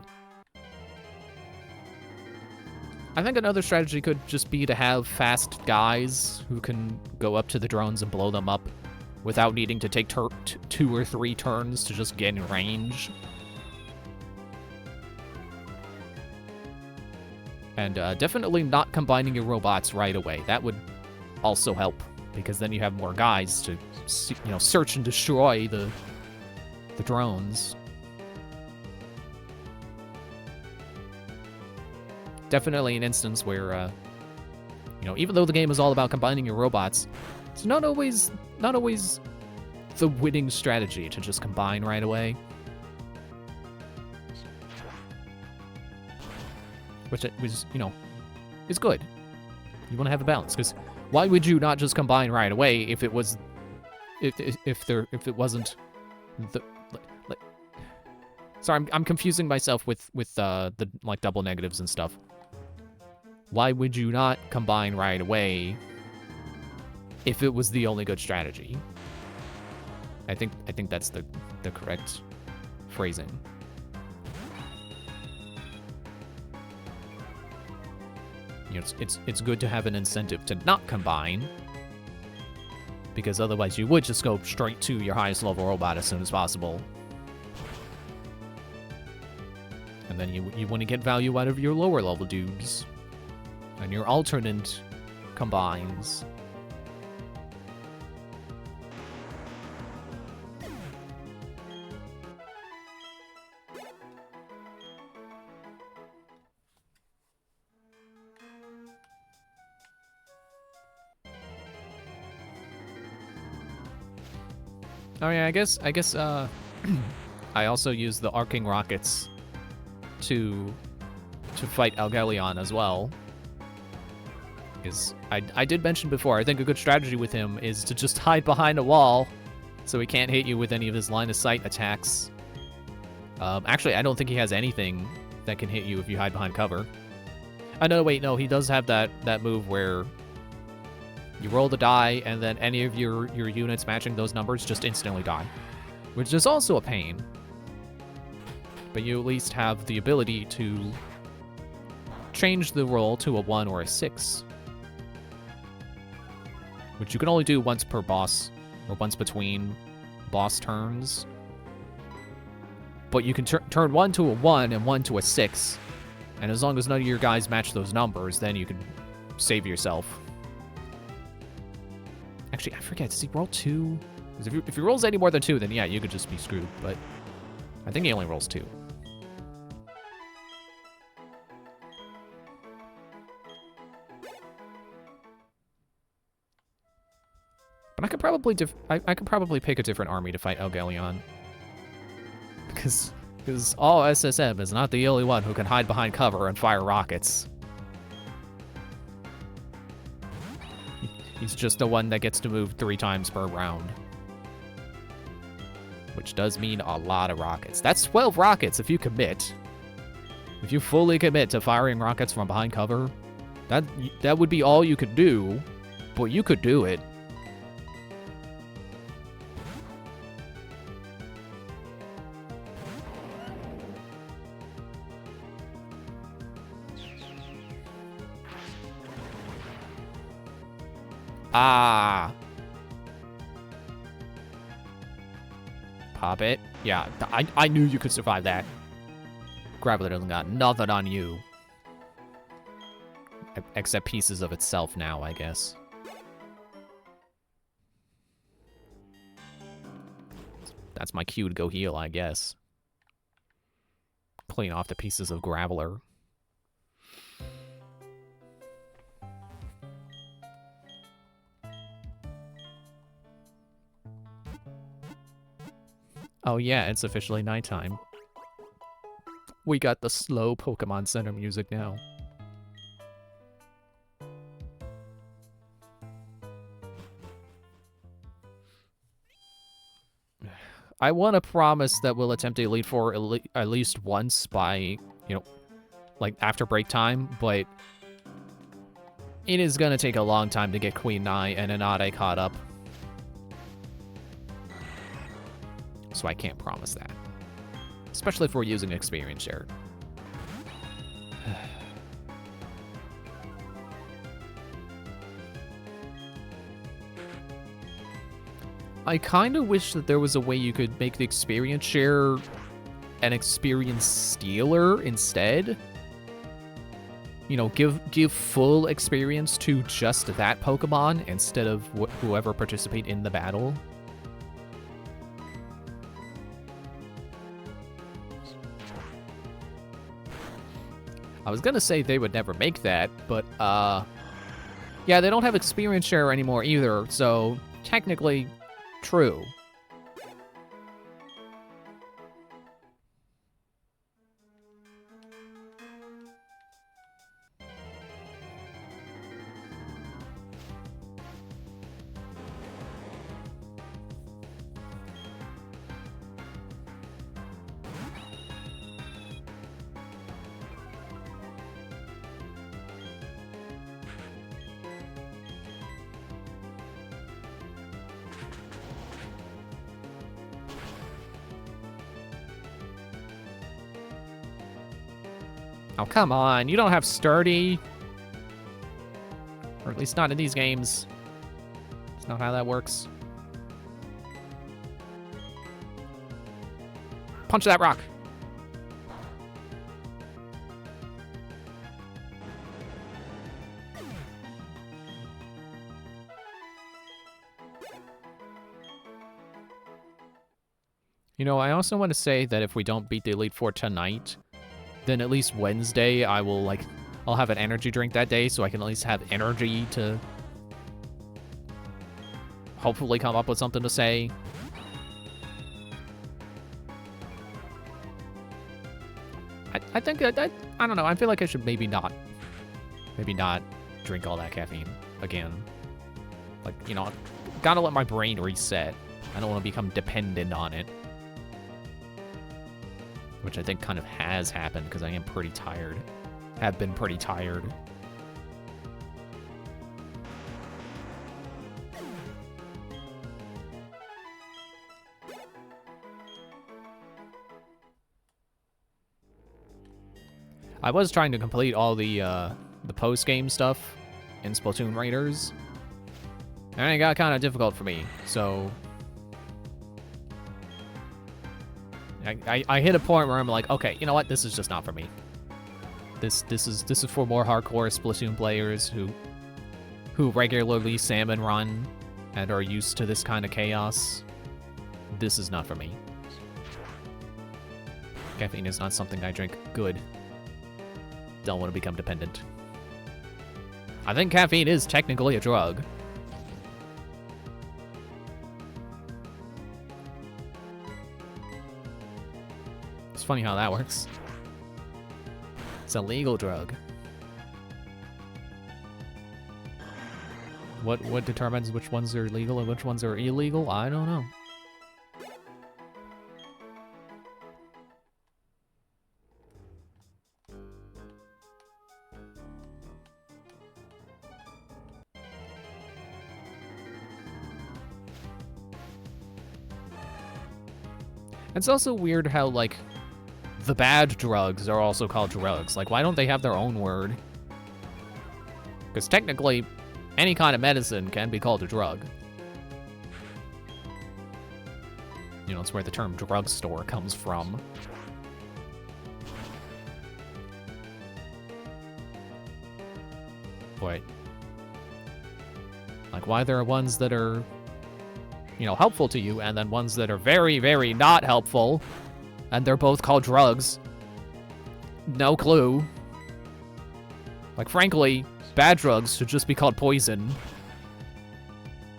A: I think another strategy could just be to have fast guys who can go up to the drones and blow them up without needing to take 2 or 3 turns to just get in range. And definitely not combining your robots right away. That would also help, because then you have more guys to, search and destroy the drones. Definitely an instance where, even though the game is all about combining your robots, it's not always the winning strategy to just combine right away. Which was, is good. You want to have a balance, because why would you not just combine right away if it was, if it wasn't the. Sorry, I'm confusing myself with the double negatives and stuff. why would you not combine right away if it was the only good strategy? I think that's the correct phrasing. You know, it's good to have an incentive to not combine, because otherwise you would just go straight to your highest level robot as soon as possible. And then you want to get value out of your lower level dudes and your alternate combines. Oh yeah, I guess I also use the arcing rockets to fight Algelion as well. Because I did mention before, I think a good strategy with him is to just hide behind a wall so he can't hit you with any of his line of sight attacks. Actually, I don't think he has anything that can hit you if you hide behind cover. Oh no, wait, no, he does have that move where you roll the die, and then any of your units matching those numbers just instantly die, which is also a pain. But you at least have the ability to change the roll to a 1 or a 6, which you can only do once per boss, or once between boss turns. But you can turn 1 to a 1 and 1 to a 6, and as long as none of your guys match those numbers, then you can save yourself. Actually, I forget, does he roll 2? Because if he rolls any more than 2, then yeah, you could just be screwed, but I think he only rolls 2. But I could probably pick a different army to fight Algelion. Because all SSM is not the only one who can hide behind cover and fire rockets. He's just the one that gets to move 3 times per round. Which does mean a lot of rockets. That's 12 rockets if you commit. If you fully commit to firing rockets from behind cover, that would be all you could do, but you could do it. Ah. Pop it. Yeah, I knew you could survive that. Graveler doesn't got nothing on you. Except pieces of itself now, I guess. That's my cue to go heal, I guess. Clean off the pieces of Graveler. Oh yeah, it's officially nighttime. We got the slow Pokemon Center music now. I want to promise that we'll attempt Elite Four at least once by, you know, like after break time, but it is going to take a long time to get Queen Nai and Anade caught up. So I can't promise that. Especially if we're using experience share. I kind of wish that there was a way you could make the experience share an experience stealer instead. You know, give full experience to just that Pokemon instead of whoever participate in the battle. I was gonna say they would never make that, but, yeah, they don't have experience share anymore either, so technically true. Oh, come on. You don't have sturdy. Or at least not in these games. That's not how that works. Punch that rock. You know, I also want to say that if we don't beat the Elite Four tonight, then at least Wednesday I will, like, I'll have an energy drink that day so I can at least have energy to hopefully come up with something to say. I think, I don't know, I feel like I should maybe not drink all that caffeine again. Like, you know, gotta let my brain reset. I don't want to become dependent on it. Which I think kind of has happened because I am pretty tired. Have been pretty tired. I was trying to complete all the post-game stuff in Splatoon Raiders. And it got kind of difficult for me, so... I hit a point where I'm like, okay, you know what? This is just not for me. This is for more hardcore Splatoon players who regularly salmon run and are used to this kind of chaos. This is not for me. Caffeine is not something I drink. Good. Don't want to become dependent. I think caffeine is technically a drug. It's funny how that works. It's a legal drug. What determines which ones are legal and which ones are illegal? I don't know. It's also weird how, like, the bad drugs are also called drugs. Like, why don't they have their own word? Because technically, any kind of medicine can be called a drug. You know, it's where the term drugstore comes from. Wait. Like, why there are ones that are, you know, helpful to you, and then ones that are very, very not helpful, and they're both called drugs. No clue. Like, frankly, bad drugs should just be called poison.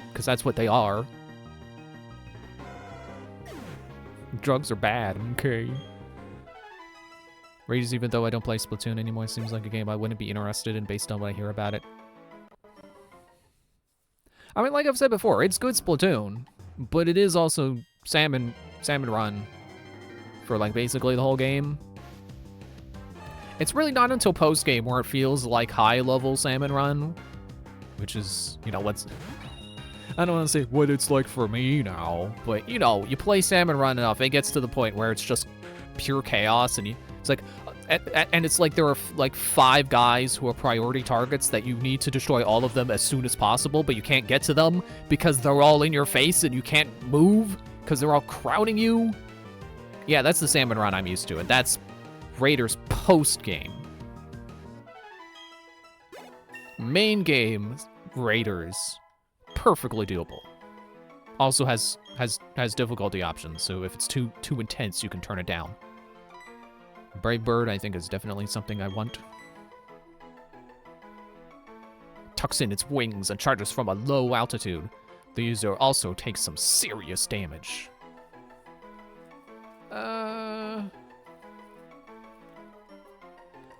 A: Because that's what they are. Drugs are bad, okay. Raiders, even though I don't play Splatoon anymore, seems like a game I wouldn't be interested in based on what I hear about it. I mean, like I've said before, it's good Splatoon, but it is also salmon run for, like, basically the whole game. It's really not until post-game where it feels like high-level salmon run, which is, you know, what's... I don't want to say what it's like for me now, but, you know, you play salmon run enough, it gets to the point where it's just pure chaos, and it's like... And it's like there are, like, 5 guys who are priority targets that you need to destroy all of them as soon as possible, but you can't get to them because they're all in your face and you can't move because they're all crowding you. Yeah, that's the salmon run I'm used to, and that's Raiders post-game. Main game, Raiders, perfectly doable. Also has difficulty options, so if it's too intense, you can turn it down. Brave Bird, I think, is definitely something I want. Tucks in its wings and charges from a low altitude. The user also takes some serious damage.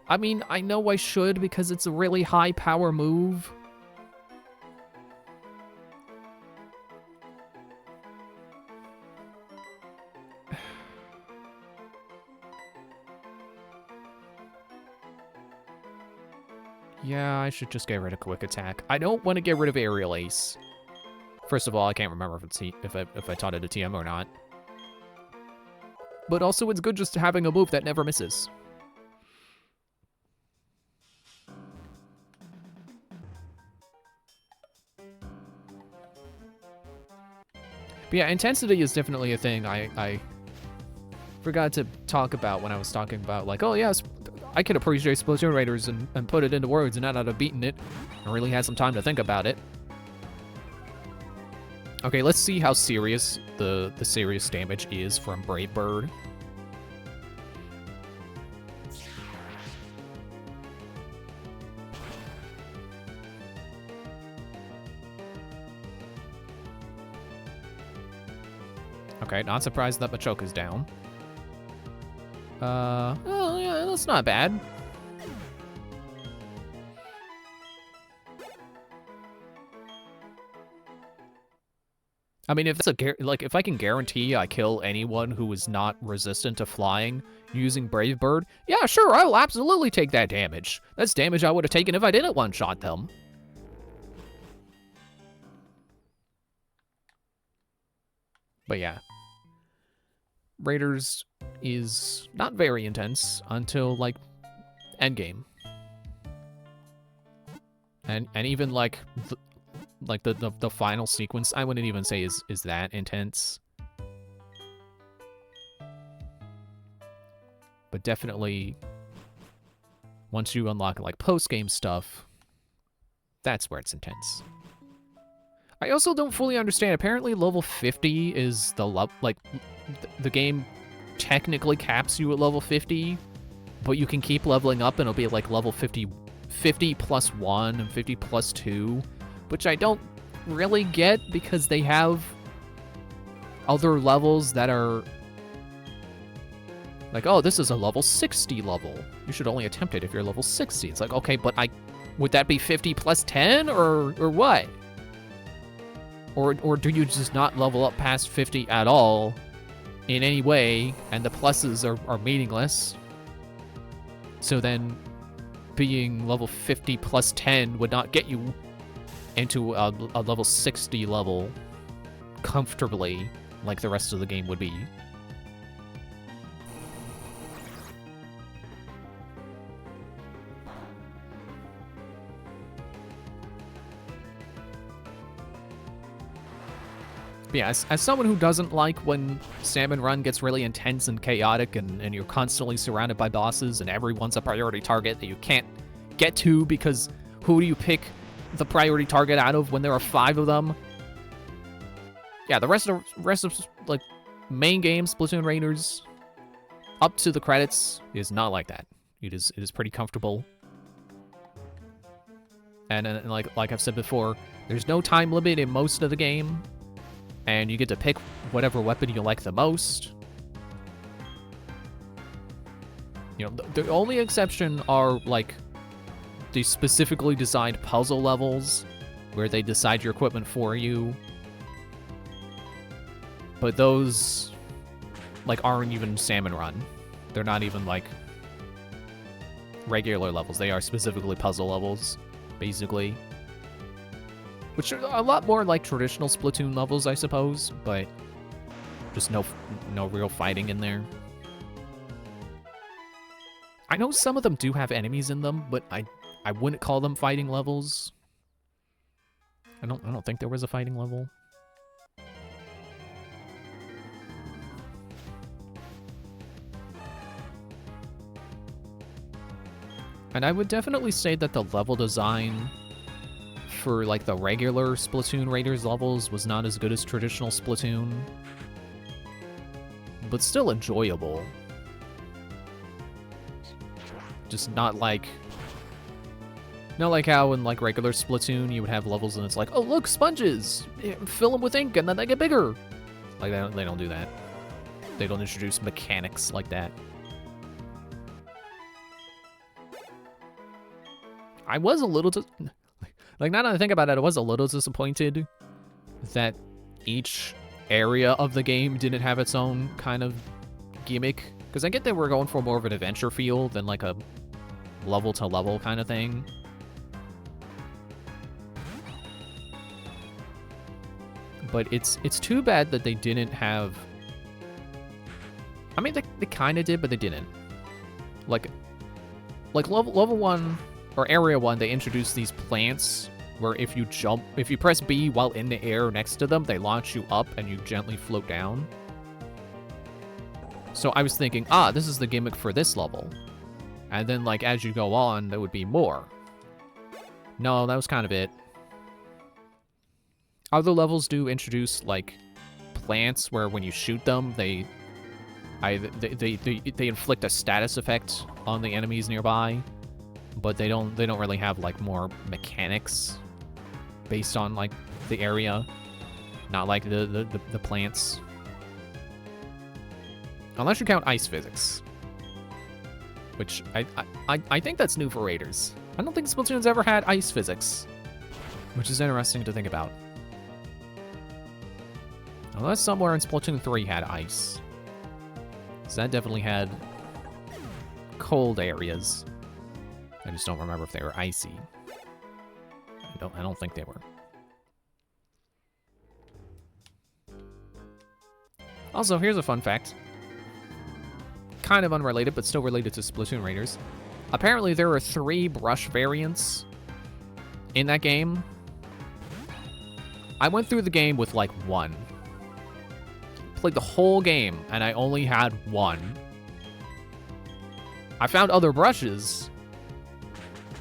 A: I mean, I know I should because it's a really high power move. Yeah, I should just get rid of Quick Attack. I don't want to get rid of Aerial Ace. First of all, I can't remember if I taught it a TM or not. But also, it's good just having a move that never misses. But yeah, intensity is definitely a thing I forgot to talk about when I was talking about, like, oh yes, I can appreciate Splatoon Raiders and put it into words and not have beaten it and really had some time to think about it. Okay, let's see how serious the serious damage is from Brave Bird. Okay, not surprised that Machoka's down. Oh yeah, that's not bad. I mean, if that's if I can guarantee I kill anyone who is not resistant to flying using Brave Bird, yeah, sure, I'll absolutely take that damage. That's damage I would have taken if I didn't one-shot them. But yeah. Raiders is not very intense until, like, endgame. And even, like, the final sequence, I wouldn't even say is that intense. But definitely, once you unlock, like, post-game stuff, that's where it's intense. I also don't fully understand. Apparently, level 50 is the game technically caps you at level 50, but you can keep leveling up and it'll be like level 50 plus 1 and 50 plus 2, which I don't really get because they have other levels that are like, oh, this is a level 60 level. You should only attempt it if you're level 60. It's like, okay, but would that be 50 plus 10 or what? Or do you just not level up past 50 at all in any way, and the pluses are meaningless? So then being level 50 plus 10 would not get you into a level 60 level comfortably like the rest of the game would be. But yeah, as someone who doesn't like when Salmon Run gets really intense and chaotic and you're constantly surrounded by bosses and everyone's a priority target that you can't get to because who do you pick the priority target out of when there are 5 of them? Yeah, the rest of like main game Splatoon Raiders up to the credits is not like that. It is pretty comfortable. And like I've said before, there's no time limit in most of the game. And you get to pick whatever weapon you like the most. You know, the only exception are, like, the specifically designed puzzle levels, where they decide your equipment for you. But those, like, aren't even Salmon Run. They're not even, like, regular levels. They are specifically puzzle levels, basically. Which are a lot more like traditional Splatoon levels, I suppose, but just no real fighting in there. I know some of them do have enemies in them, but I wouldn't call them fighting levels. I don't think there was a fighting level. And I would definitely say that the level design for, like, the regular Splatoon Raiders levels was not as good as traditional Splatoon, but still enjoyable. Just not like how in, like, regular Splatoon you would have levels and it's like, oh look, sponges! Fill them with ink and then they get bigger! Like, they don't do that. They don't introduce mechanics like that. I was a little like, now that I think about it, I was a little disappointed that each area of the game didn't have its own kind of gimmick. Because I get that we're going for more of an adventure feel than, like, a level-to-level kind of thing. But it's too bad that they didn't have... I mean, they kind of did, but they didn't. Like level 1... or Area 1, they introduced these plants where if you press B while in the air next to them, they launch you up and you gently float down. So I was thinking, this is the gimmick for this level. And then, like, as you go on, there would be more. No, that was kind of it. Other levels do introduce, like, plants where when you shoot them, they inflict a status effect on the enemies nearby, but they don't really have, like, more mechanics based on, like, the area, not like the plants. Unless you count ice physics, which I think that's new for Raiders. I don't think Splatoon's ever had ice physics, which is interesting to think about. Unless somewhere in Splatoon 3 had ice. So that definitely had cold areas. I just don't remember if they were icy. I don't think they were. Also, here's a fun fact. Kind of unrelated, but still related to Splatoon Raiders. Apparently, there are 3 brush variants in that game. I went through the game with, like, 1. Played the whole game, and I only had 1. I found other brushes,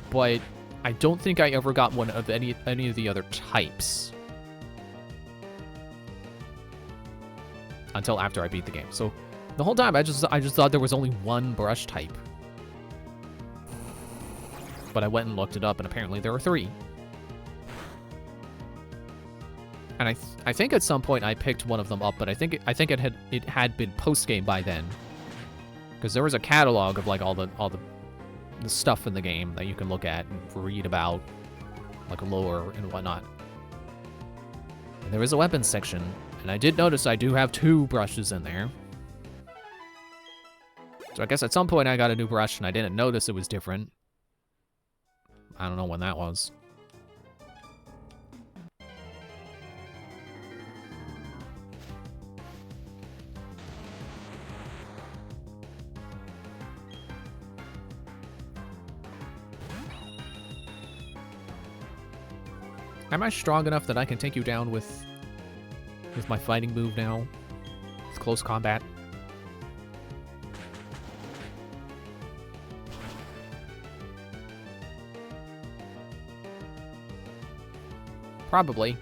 A: but I don't think I ever got one of any of the other types. Until after I beat the game. So the whole time, I just thought there was only 1 brush type. But I went and looked it up, and apparently there are 3. And I think at some point I picked one of them up, but I think it had been post game by then, because there was a catalog of like all the stuff in the game that you can look at and read about, like lore and whatnot. And there is a weapons section, and I did notice I do have 2 brushes in there. So I guess at some point I got a new brush and I didn't notice it was different. I don't know when that was. Am I strong enough that I can take you down with my fighting move now? With close combat? Probably.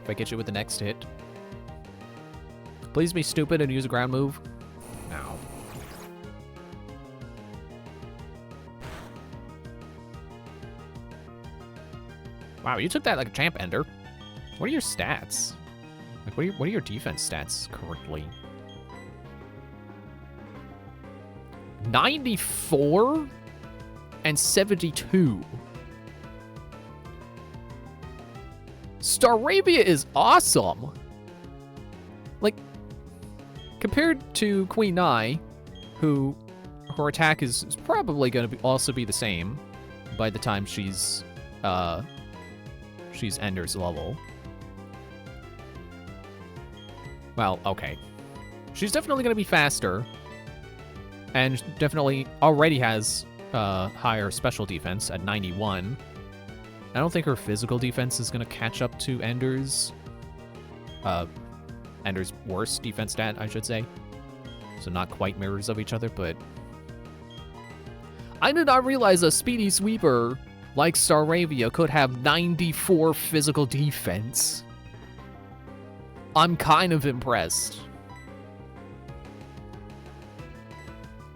A: If I get you with the next hit. Please be stupid and use a ground move. No. Wow, you took that like a champ, Ender. What are your stats? Like, what are your defense stats currently? 94 and 72. Staravia is awesome. Like, compared to Queen Nai, who her attack is probably going to also be the same by the time she's Ender's level. Well, okay. She's definitely going to be faster, and definitely already has higher special defense at 91. I don't think her physical defense is going to catch up to Ender's worst defense stat, I should say. So not quite mirrors of each other, but I did not realize a speedy sweeper like Staravia could have 94 physical defense. I'm kind of impressed.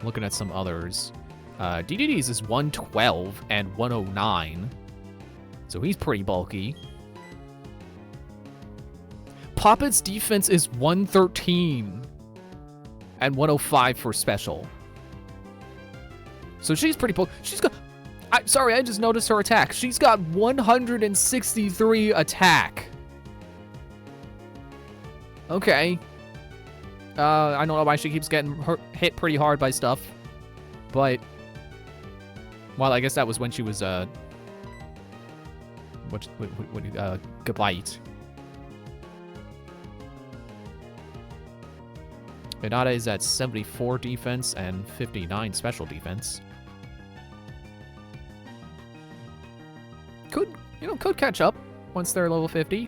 A: Looking at some others. DDD's is 112 and 109. So he's pretty bulky. Poppet's defense is 113 and 105 for special. So she's pretty bulky. She's got... Sorry, I just noticed her attack. She's got 163 attack. Okay. I don't know why she keeps getting hit pretty hard by stuff. But... well, I guess that was when she was, Gabite. Hinata is at 74 defense and 59 special defense. you know, could catch up once they're level 50.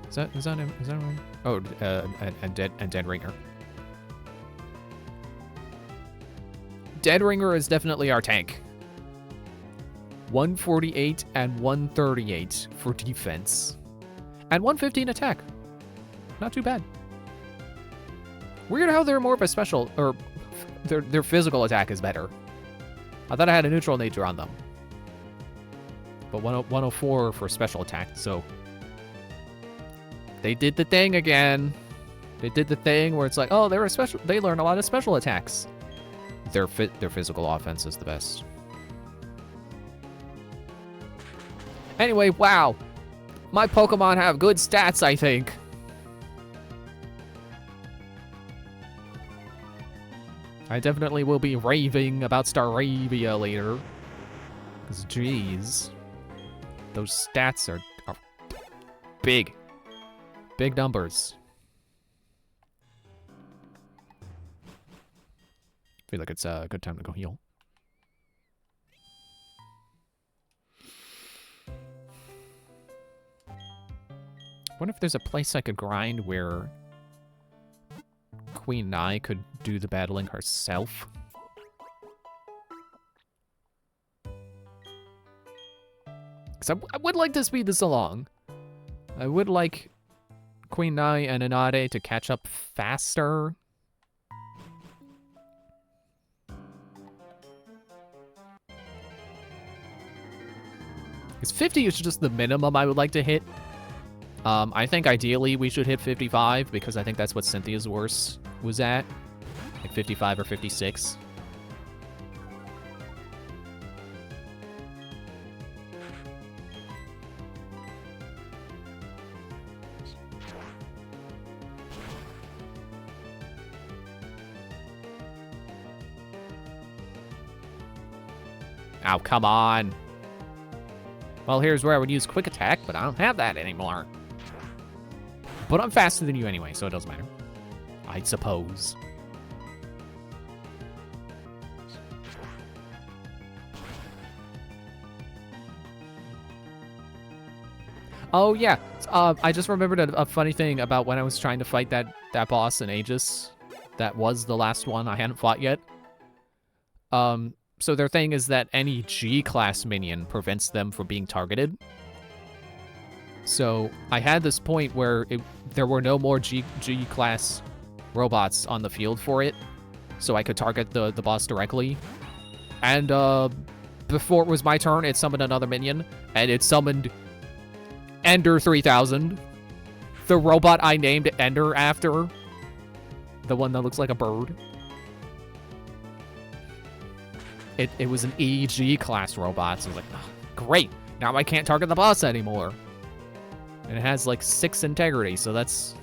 A: Is that right? Oh, and Dead Ringer. Dead Ringer is definitely our tank. 148 and 138 for defense. And 115 attack. Not too bad. Weird how they're more of a special, or their physical attack is better. I thought I had a neutral nature on them. But 104 for special attack, so... They did the thing again. They did the thing where it's like, oh, they learn a lot of special attacks. Their physical offense is the best. Anyway, wow. My Pokemon have good stats, I think. I definitely will be raving about Staravia later. Because, jeez. Those stats are big. Big numbers. Feel like it's a good time to go heal. Wonder if there's a place I could grind where Queen Nai could do the battling herself. Because I would like to speed this along. I would like Queen Nai and Inade to catch up faster. Because 50 is just the minimum I would like to hit. I think ideally we should hit 55 because I think that's what Cynthia's worst was at. Like 55 or 56. Oh, come on. Well, here's where I would use Quick Attack, but I don't have that anymore. But I'm faster than you anyway, so it doesn't matter. I suppose. Oh, yeah. I just remembered a funny thing about when I was trying to fight that boss in Aegis. That was the last one I hadn't fought yet. So their thing is that any G-class minion prevents them from being targeted. So I had this point where there were no more G-class robots on the field for it, so I could target the boss directly. And before it was my turn, it summoned another minion, and it summoned Ender 3000, the robot I named Ender after, the one that looks like a bird. It was an EG class robot, so I was like, oh, great, now I can't target the boss anymore. And it has like 6 integrity, so that's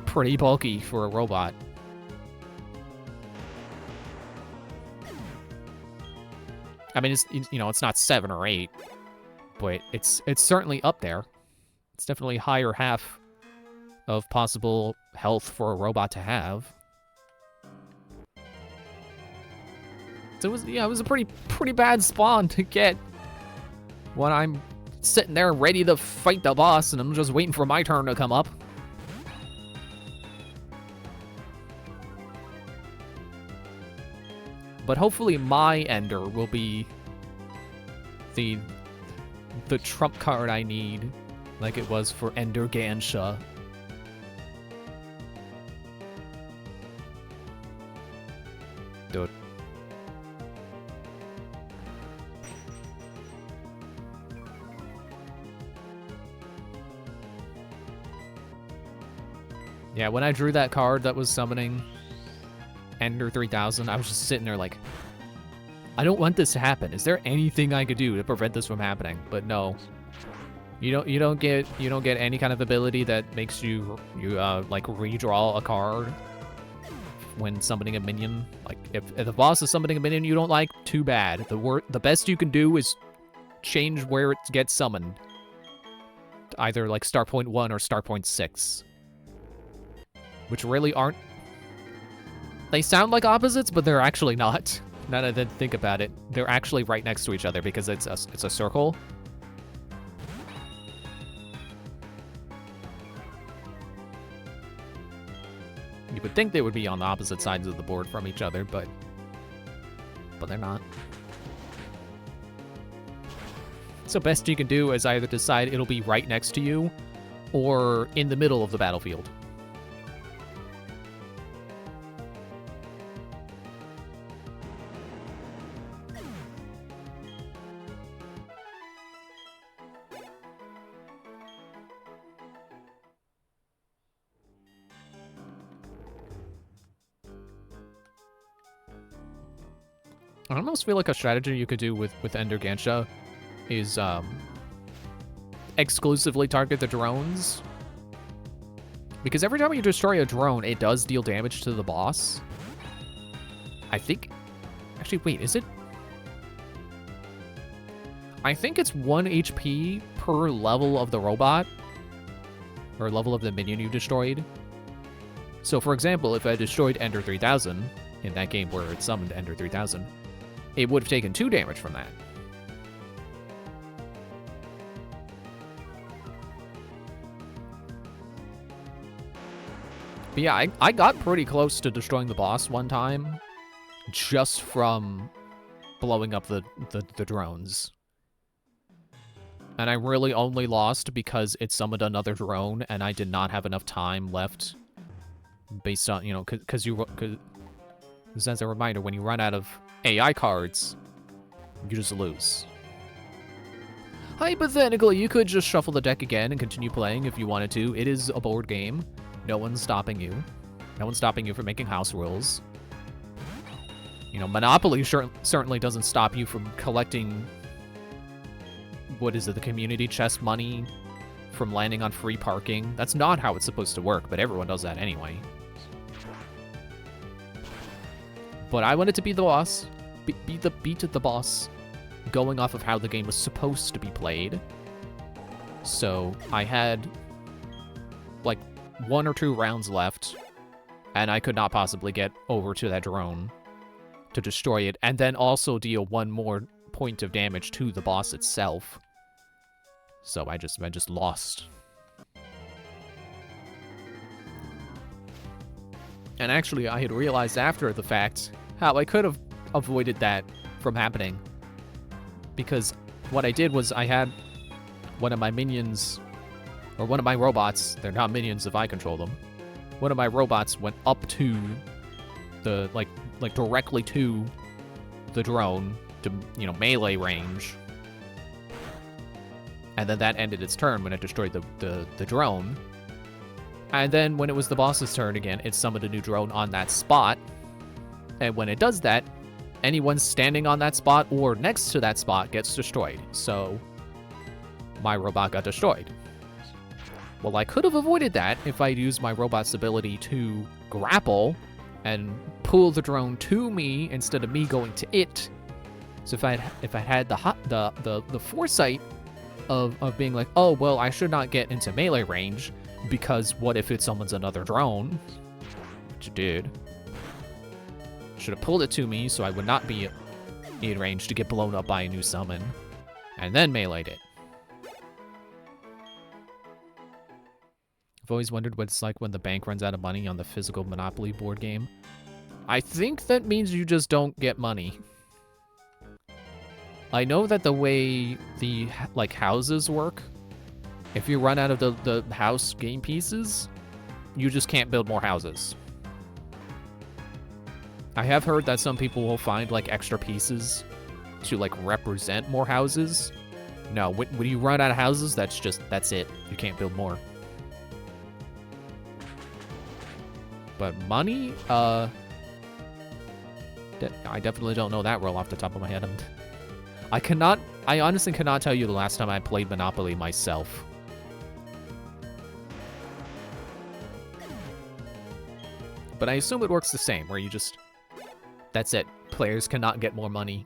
A: pretty bulky for a robot. I mean, it's not 7 or 8, but it's certainly up there. It's definitely higher half of possible health for a robot to have. So it was a pretty bad spawn to get when I'm sitting there ready to fight the boss and I'm just waiting for my turn to come up. But hopefully my Ender will be the trump card I need, like it was for Ender Gansha. Dude. Yeah, when I drew that card that was summoning Ender 3000, I was just sitting there like, I don't want this to happen. Is there anything I could do to prevent this from happening? But no. You don't get any kind of ability that makes you like redraw a card when summoning a minion. Like if the boss is summoning a minion you don't like, too bad. The best you can do is change where it gets summoned. Either like Star Point 1 or Star Point 6. Which really aren't... They sound like opposites, but they're actually not. Now that I think about it, they're actually right next to each other because it's a circle. You would think they would be on the opposite sides of the board from each other, but they're not. So best you can do is either decide it'll be right next to you or in the middle of the battlefield. I almost feel like a strategy you could do with Ender Gansha is exclusively target the drones. Because every time you destroy a drone, it does deal damage to the boss. I think... Actually, wait, is it? I think it's 1 HP per level of the robot. Or level of the minion you destroyed. So, for example, if I destroyed Ender 3000, in that game where it summoned Ender 3000, it would have taken 2 damage from that. But yeah, I got pretty close to destroying the boss one time, just from blowing up the drones. And I really only lost because it summoned another drone, and I did not have enough time left, based on, you know, because as a reminder, when you run out of AI cards, you just lose. Hypothetically, you could just shuffle the deck again and continue playing if you wanted to. It is a board game. No one's stopping you. No one's stopping you from making house rules. You know, Monopoly certainly doesn't stop you from collecting... What is it, the community chest money from landing on free parking? That's not how it's supposed to work, but everyone does that anyway. But I wanted to be the boss. Beat the boss. Going off of how the game was supposed to be played. So I had... like 1 or 2 rounds left, and I could not possibly get over to that drone to destroy it, and then also deal 1 more point of damage to the boss itself. So I just lost. And actually, I had realized after the fact how I could have avoided that from happening. Because what I did was I had one of my minions... or one of my robots, they're not minions if I control them. One of my robots went up to the, like directly to the drone to, you know, melee range. And then that ended its turn when it destroyed the drone. And then when it was the boss's turn again, it summoned a new drone on that spot. And when it does that, anyone standing on that spot or next to that spot gets destroyed. So my robot got destroyed. Well, I could have avoided that if I'd used my robot's ability to grapple and pull the drone to me instead of me going to it. So if I had the foresight of being like, oh well, I should not get into melee range because what if it summons another drone, which it did. Should have pulled it to me so I would not be in range to get blown up by a new summon, and then meleeed it. I've always wondered what it's like when the bank runs out of money on the physical Monopoly board game. I think that means you just don't get money. I know that the way the, like, houses work, if you run out of the house game pieces, you just can't build more houses. I have heard that some people will find, like, extra pieces to, like, represent more houses. No, when you run out of houses, that's it. You can't build more. But money, I definitely don't know that rule off the top of my head. I honestly cannot tell you the last time I played Monopoly myself. But I assume it works the same, where you just... That's it. Players cannot get more money.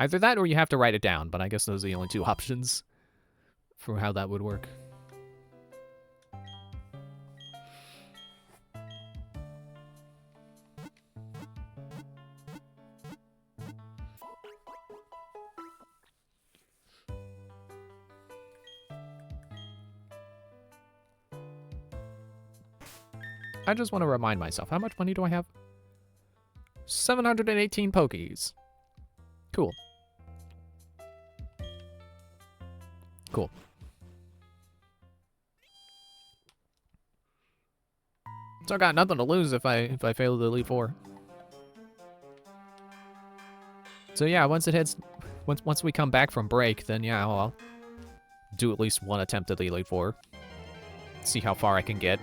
A: Either that or you have to write it down, but I guess those are the only 2 options for how that would work. I just want to remind myself, how much money do I have? 718 Pokies. Cool. Cool. So I got nothing to lose if I fail the Elite Four. So yeah, once we come back from break, then yeah, I'll do at least one attempt at the Elite Four. See how far I can get.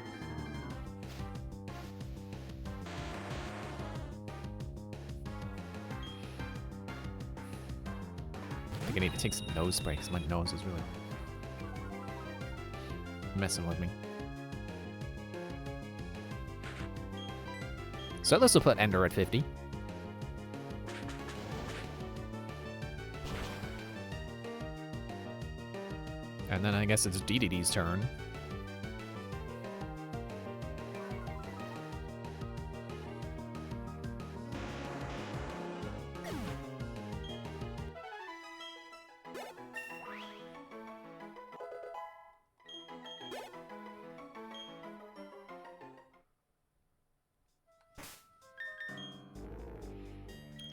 A: I think I need to take some nose spray because my nose is really messing with me. So this will put Ender at 50. And then I guess it's DDD's turn.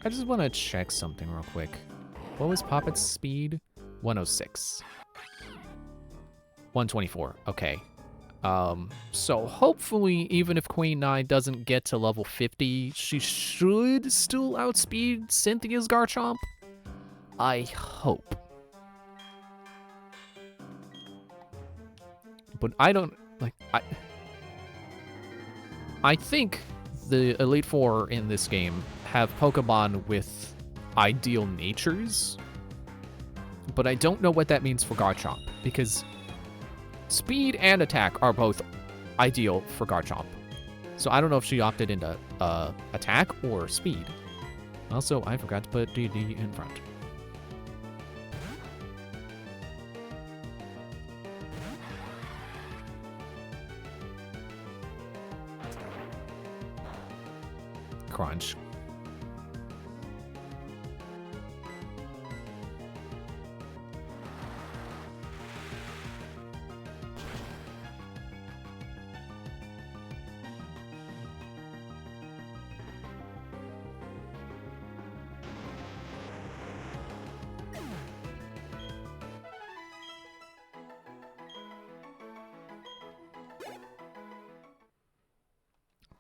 A: I just want to check something real quick. What was Poppet's speed? 106. 124. Okay. So hopefully, even if Queen Nai doesn't get to level 50, she should still outspeed Cynthia's Garchomp. I hope. But I don't, like, I think the Elite Four in this game have Pokemon with ideal natures, but I don't know what that means for Garchomp, because speed and attack are both ideal for Garchomp. So I don't know if she opted into attack or speed. Also, I forgot to put DD in front. Crunch.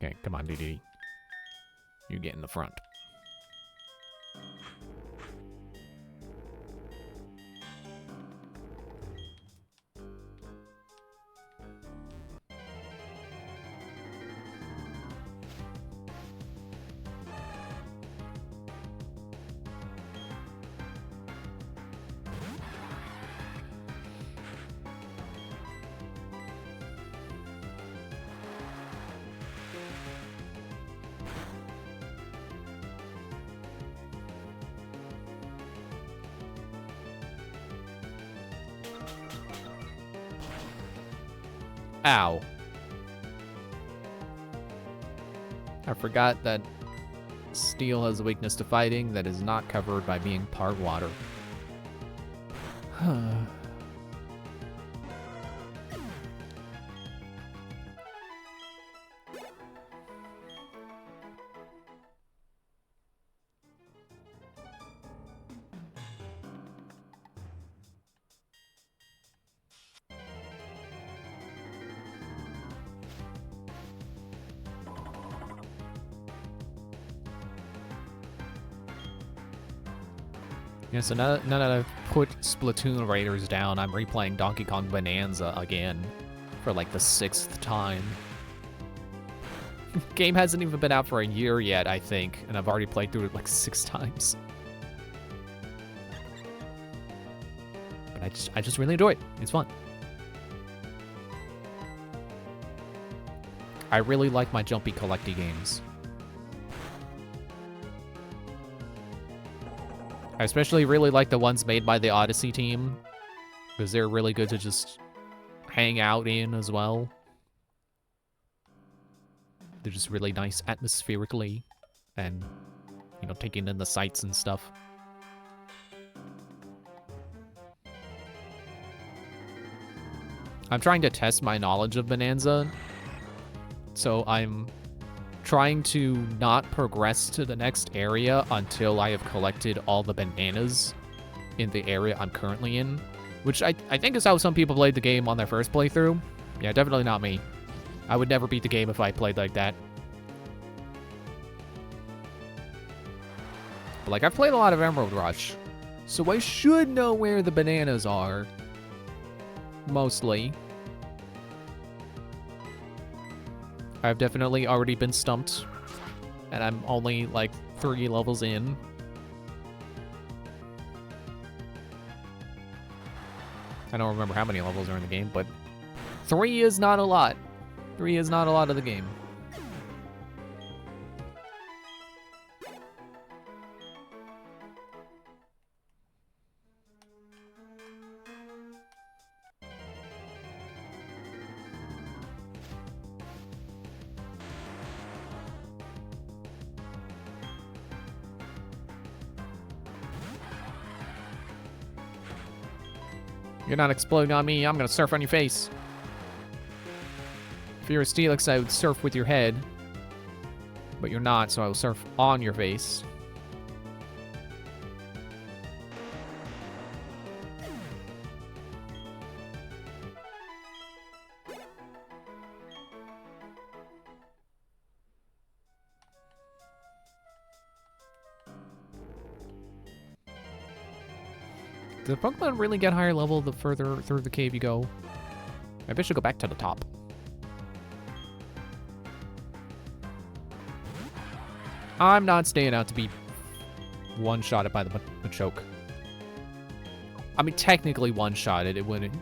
A: Okay, come on, DD. You get in the front. Ow. I forgot that Steel has a weakness to fighting that is not covered by being part water. Yeah, so now that I've put Splatoon Raiders down, I'm replaying Donkey Kong Bonanza again for like the 6th time. Game hasn't even been out for a year yet, I think, and I've already played through it like 6 times. But I just really enjoy it. It's fun. I really like my jumpy collecty games. I especially really like the ones made by the Odyssey team, because they're really good to just hang out in as well. They're just really nice atmospherically, and, you know, taking in the sights and stuff. I'm trying to test my knowledge of Bonanza, So I'm trying to not progress to the next area until I have collected all the bananas in the area I'm currently in, which I think is how some people played the game on their first playthrough. Yeah, definitely not me. I would never beat the game if I played like that. But, like, I've played a lot of Emerald Rush, so I should know where the bananas are. Mostly. I've definitely already been stumped, and I'm only, like, 3 levels in. I don't remember how many levels are in the game, but 3 is not a lot. 3 is not a lot of the game. You're not exploding on me, I'm gonna surf on your face. If you're a Steelix, I would surf with your head. But you're not, so I will surf on your face. Do the Pokemon really get higher level the further through the cave you go? Maybe I should go back to the top. I'm not staying out to be one-shotted by the choke. I mean, technically one-shotted, it wouldn't.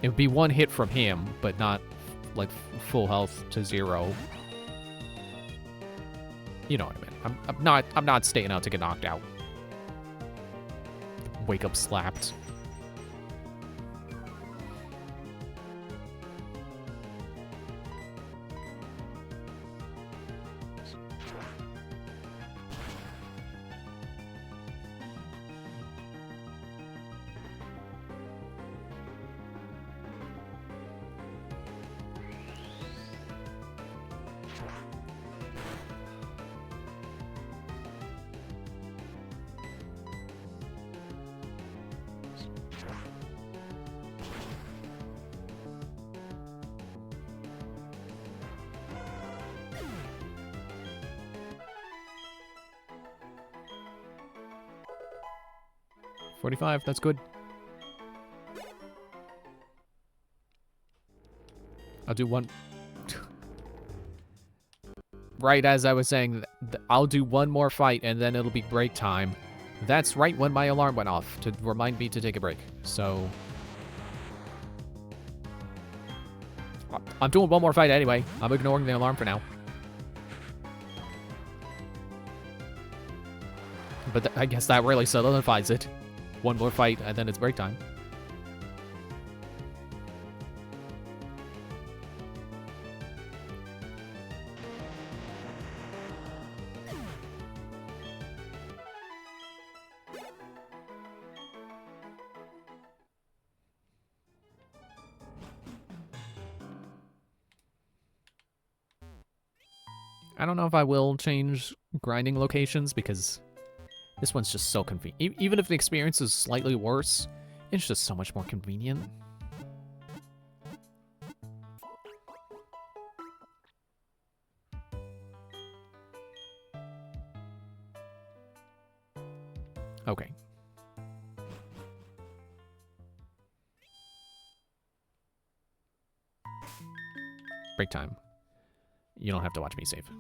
A: It would be one hit from him, but not, like, full health to 0. You know what I mean. I'm not staying out to get knocked out. Wake up slapped. .45, that's good. I'll do one... Right as I was saying, I'll do one more fight and then it'll be break time. That's right when my alarm went off to remind me to take a break. So... I'm doing one more fight anyway. I'm ignoring the alarm for now. But I guess that really solidifies it. One more fight, and then it's break time. I don't know if I will change grinding locations, because this one's just so convenient. Even if the experience is slightly worse, it's just so much more convenient. Okay. Break time. You don't have to watch me save.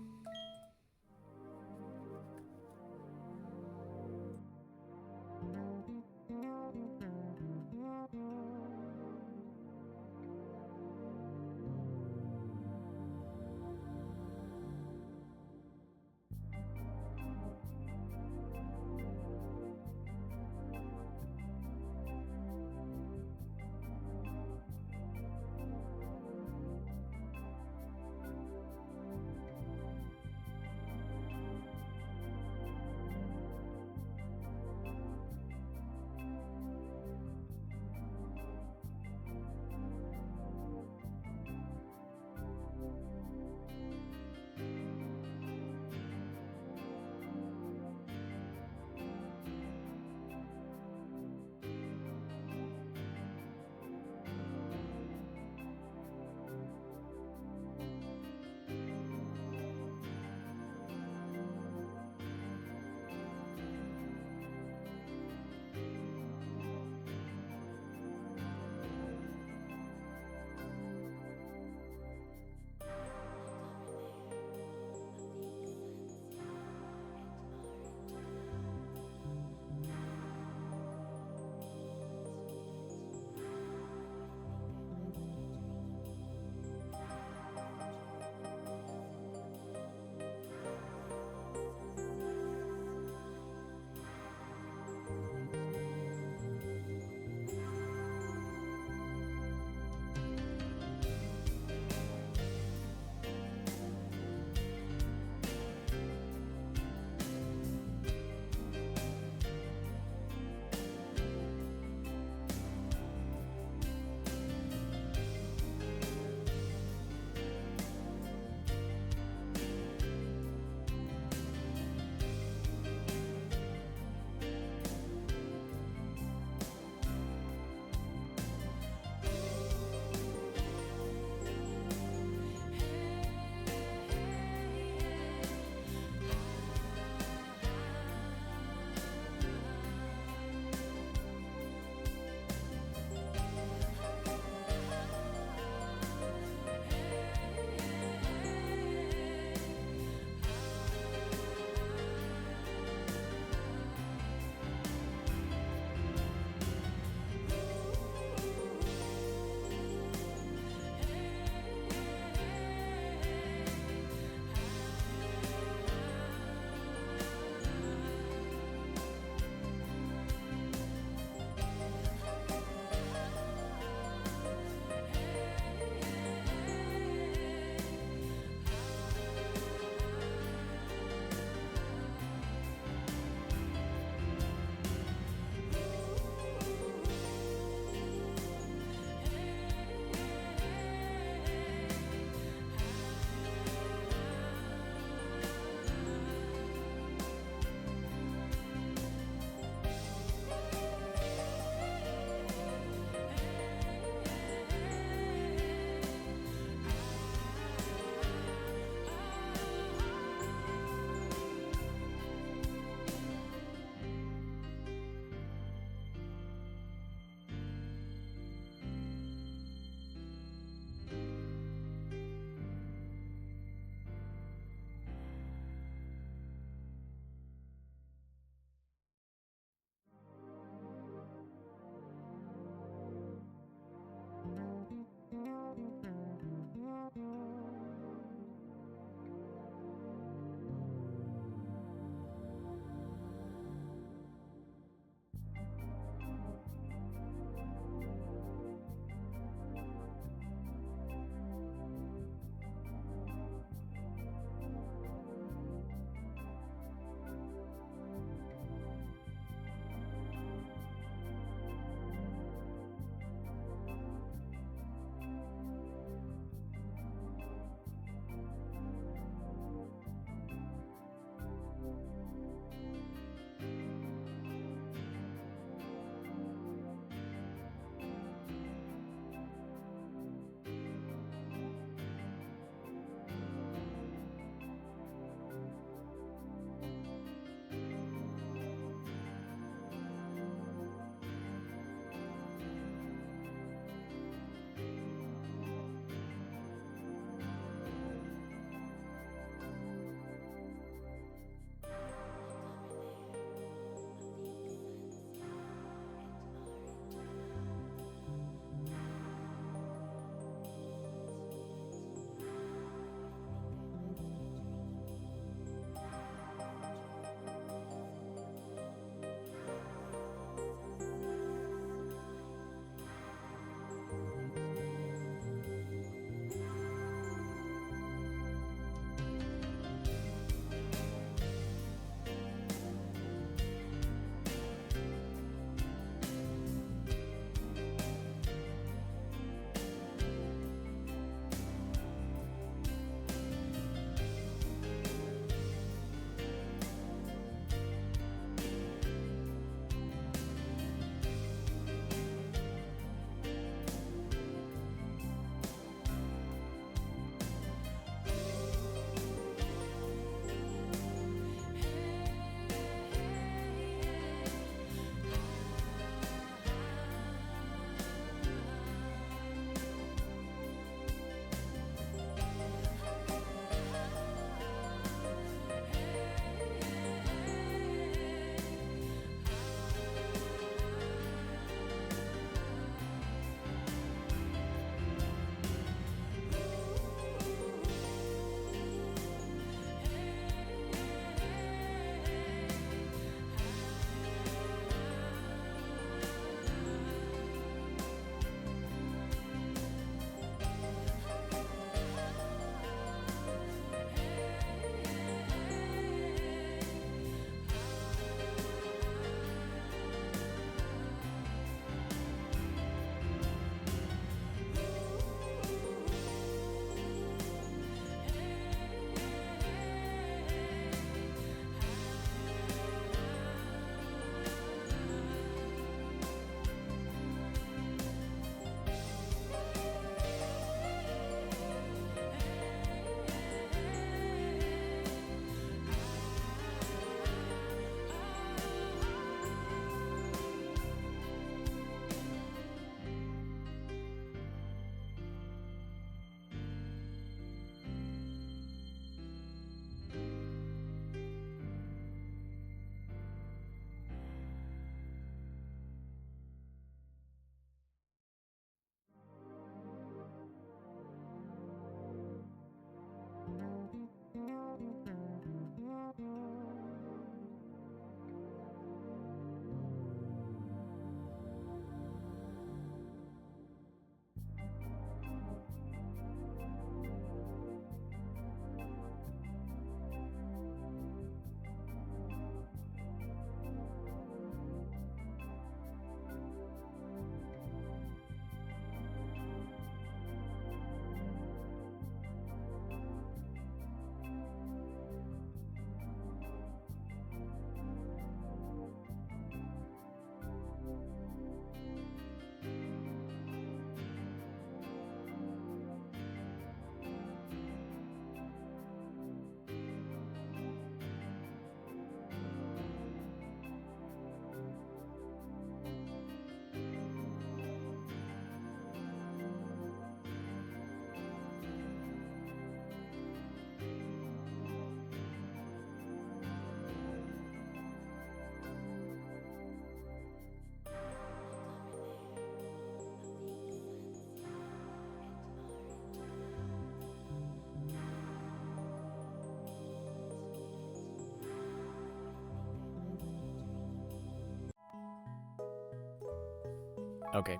A: Okay.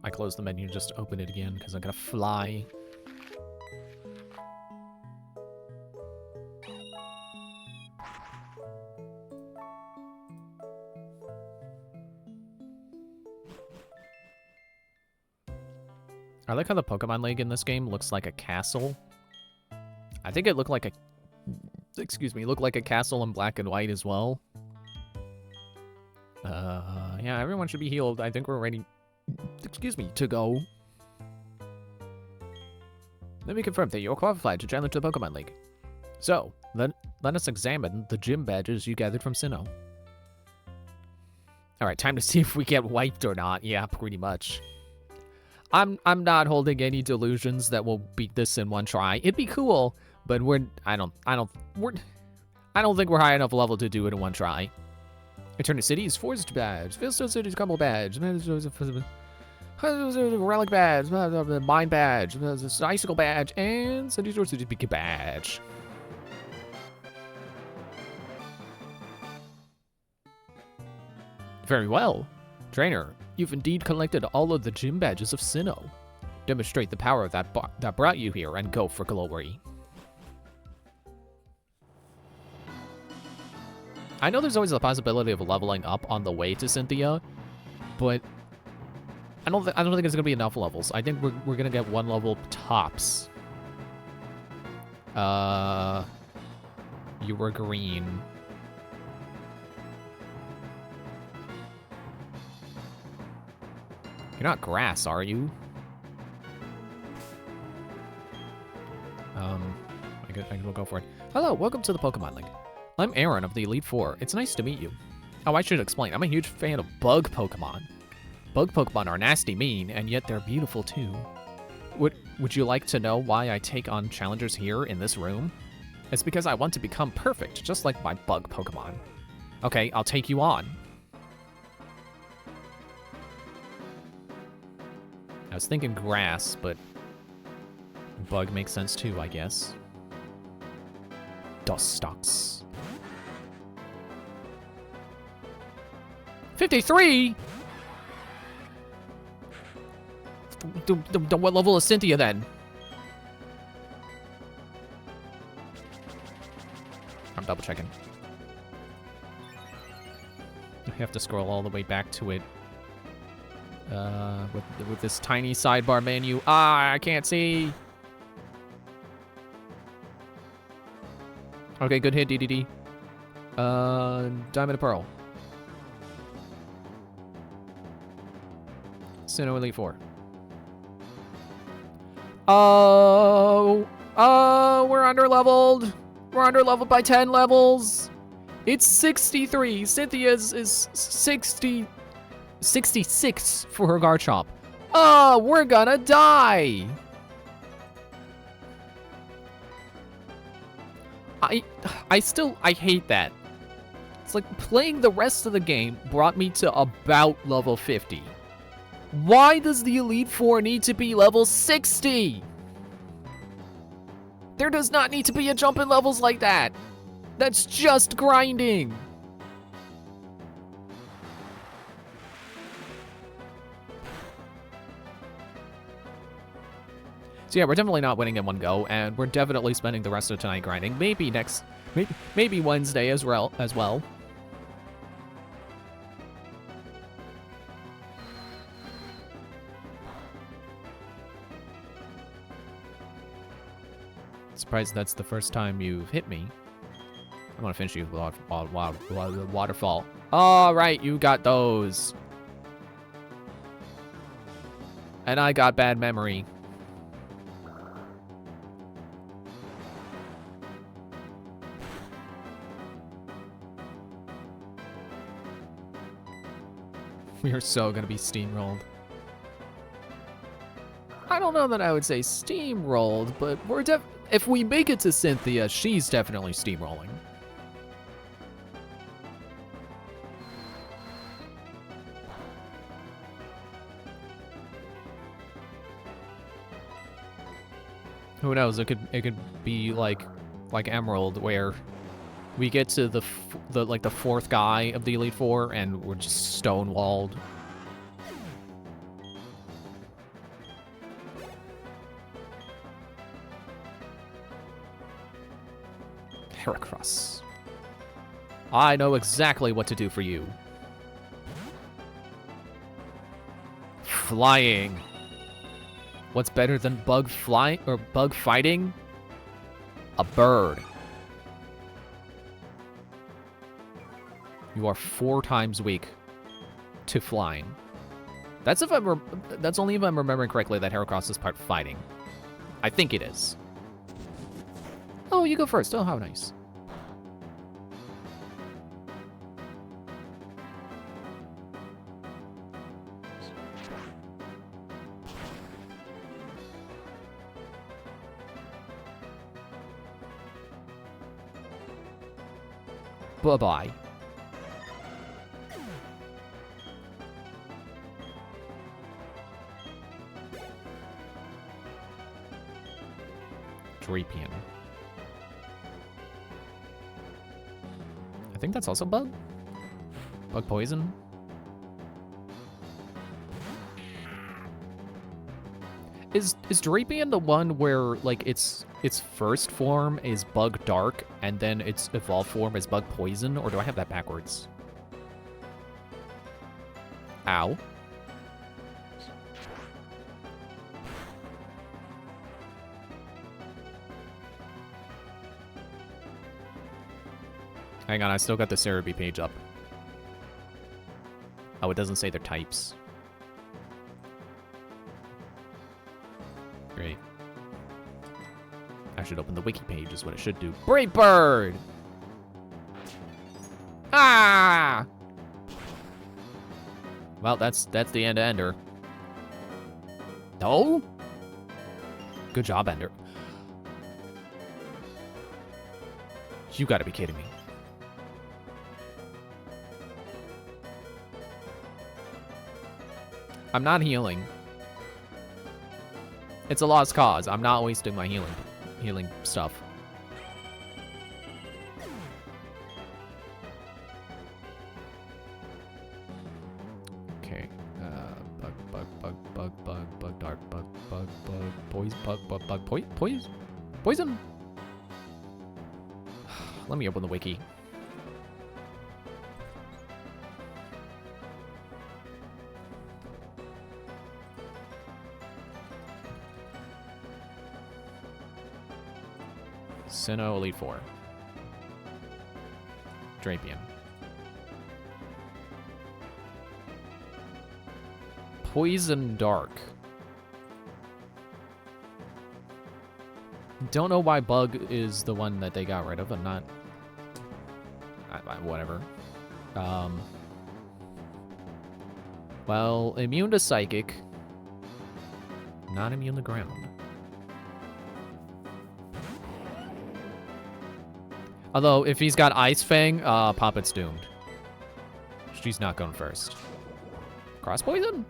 A: I closed the menu just to open it again because I'm gonna fly. I like how the Pokemon League in this game looks like a castle. I think it looked like a... Excuse me, looked like a castle in black and white as well. Yeah, everyone should be healed. I think we're ready, excuse me, to go. Let me confirm that you're qualified to challenge the Pokemon League. So, let us examine the gym badges you gathered from Sinnoh. Alright, time to see if we get wiped or not. Yeah, pretty much. I'm not holding any delusions that we'll beat this in one try. It'd be cool, but I don't think we're high enough level to do it in one try. Eternity City's Forest Badge, Vilstone City's Crumble Badge, Relic Badge, Mine Badge, Icicle Badge, and Sunny Shore City's Beacon Badge. Very well. Trainer, you've indeed collected all of the gym badges of Sinnoh. Demonstrate the power that brought you here and go for glory. I know there's always the possibility of leveling up on the way to Cynthia, but I don't think it's gonna be enough levels. I think we're gonna get one level tops. You were green. You're not grass, are you? I will go for it. Hello, welcome to the Pokemon League. I'm Aaron of the Elite Four. It's nice to meet you. Oh, I should explain. I'm a huge fan of bug Pokemon. Bug Pokemon are nasty mean, and yet they're beautiful too. Would you like to know why I take on challengers here in this room? It's because I want to become perfect, just like my bug Pokemon. Okay, I'll take you on. I was thinking grass, but bug makes sense too, I guess. Dustox. 53? What level is Cynthia then? I'm double checking. I have to scroll all the way back to it. With this tiny sidebar menu. Ah, I can't see. Okay, good hit, DDD. Diamond and Pearl. Sinnoh Elite Four. Oh, we're under-leveled. We're under-leveled by 10 levels. It's 63. Cynthia's is 66 for her Garchomp. Oh, we're gonna die. I hate that. It's like playing the rest of the game brought me to about level 50. Why does the Elite Four need to be level 60? There does not need to be a jump in levels like that. That's just grinding. So yeah, we're definitely not winning in one go, and we're definitely spending the rest of tonight grinding. Maybe maybe Wednesday as well. Surprised that's the first time you've hit me. I'm gonna finish you with waterfall. All right, you got those. And I got bad memory. We are so gonna be steamrolled. I don't know that I would say steamrolled, but if we make it to Cynthia, she's definitely steamrolling. Who knows? It could be like Emerald, where We get to the fourth guy of the Elite Four, and we're just stonewalled. Heracross. I know exactly what to do for you. Flying. What's better than bug fighting? A bird. You are 4 times weak to flying. That's only if I'm remembering correctly that Heracross is part fighting. I think it is. Oh, you go first. Oh, how nice. Bye-bye. Drapion. I think that's also bug. Bug poison. Is Drapion the one where like its first form is Bug Dark and then its evolved form is Bug Poison, or do I have that backwards? Ow. Hang on, I still got the Cerebi page up. Oh, it doesn't say their types. Great. I should open the wiki page is what it should do. Brave Bird! Ah! Well, that's the end of Ender. No? Good job, Ender. You gotta be kidding me. I'm not healing. It's a lost cause. I'm not wasting my healing stuff. Okay. Bug, dark, poison? Let me open the wiki. Sinnoh Elite Four. Drapion. Poison Dark. Don't know why Bug is the one that they got rid of. I'm not... whatever. Well, immune to Psychic. Not immune to Ground. Although, if he's got Ice Fang, Poppet's doomed. She's not going first. Cross Poison?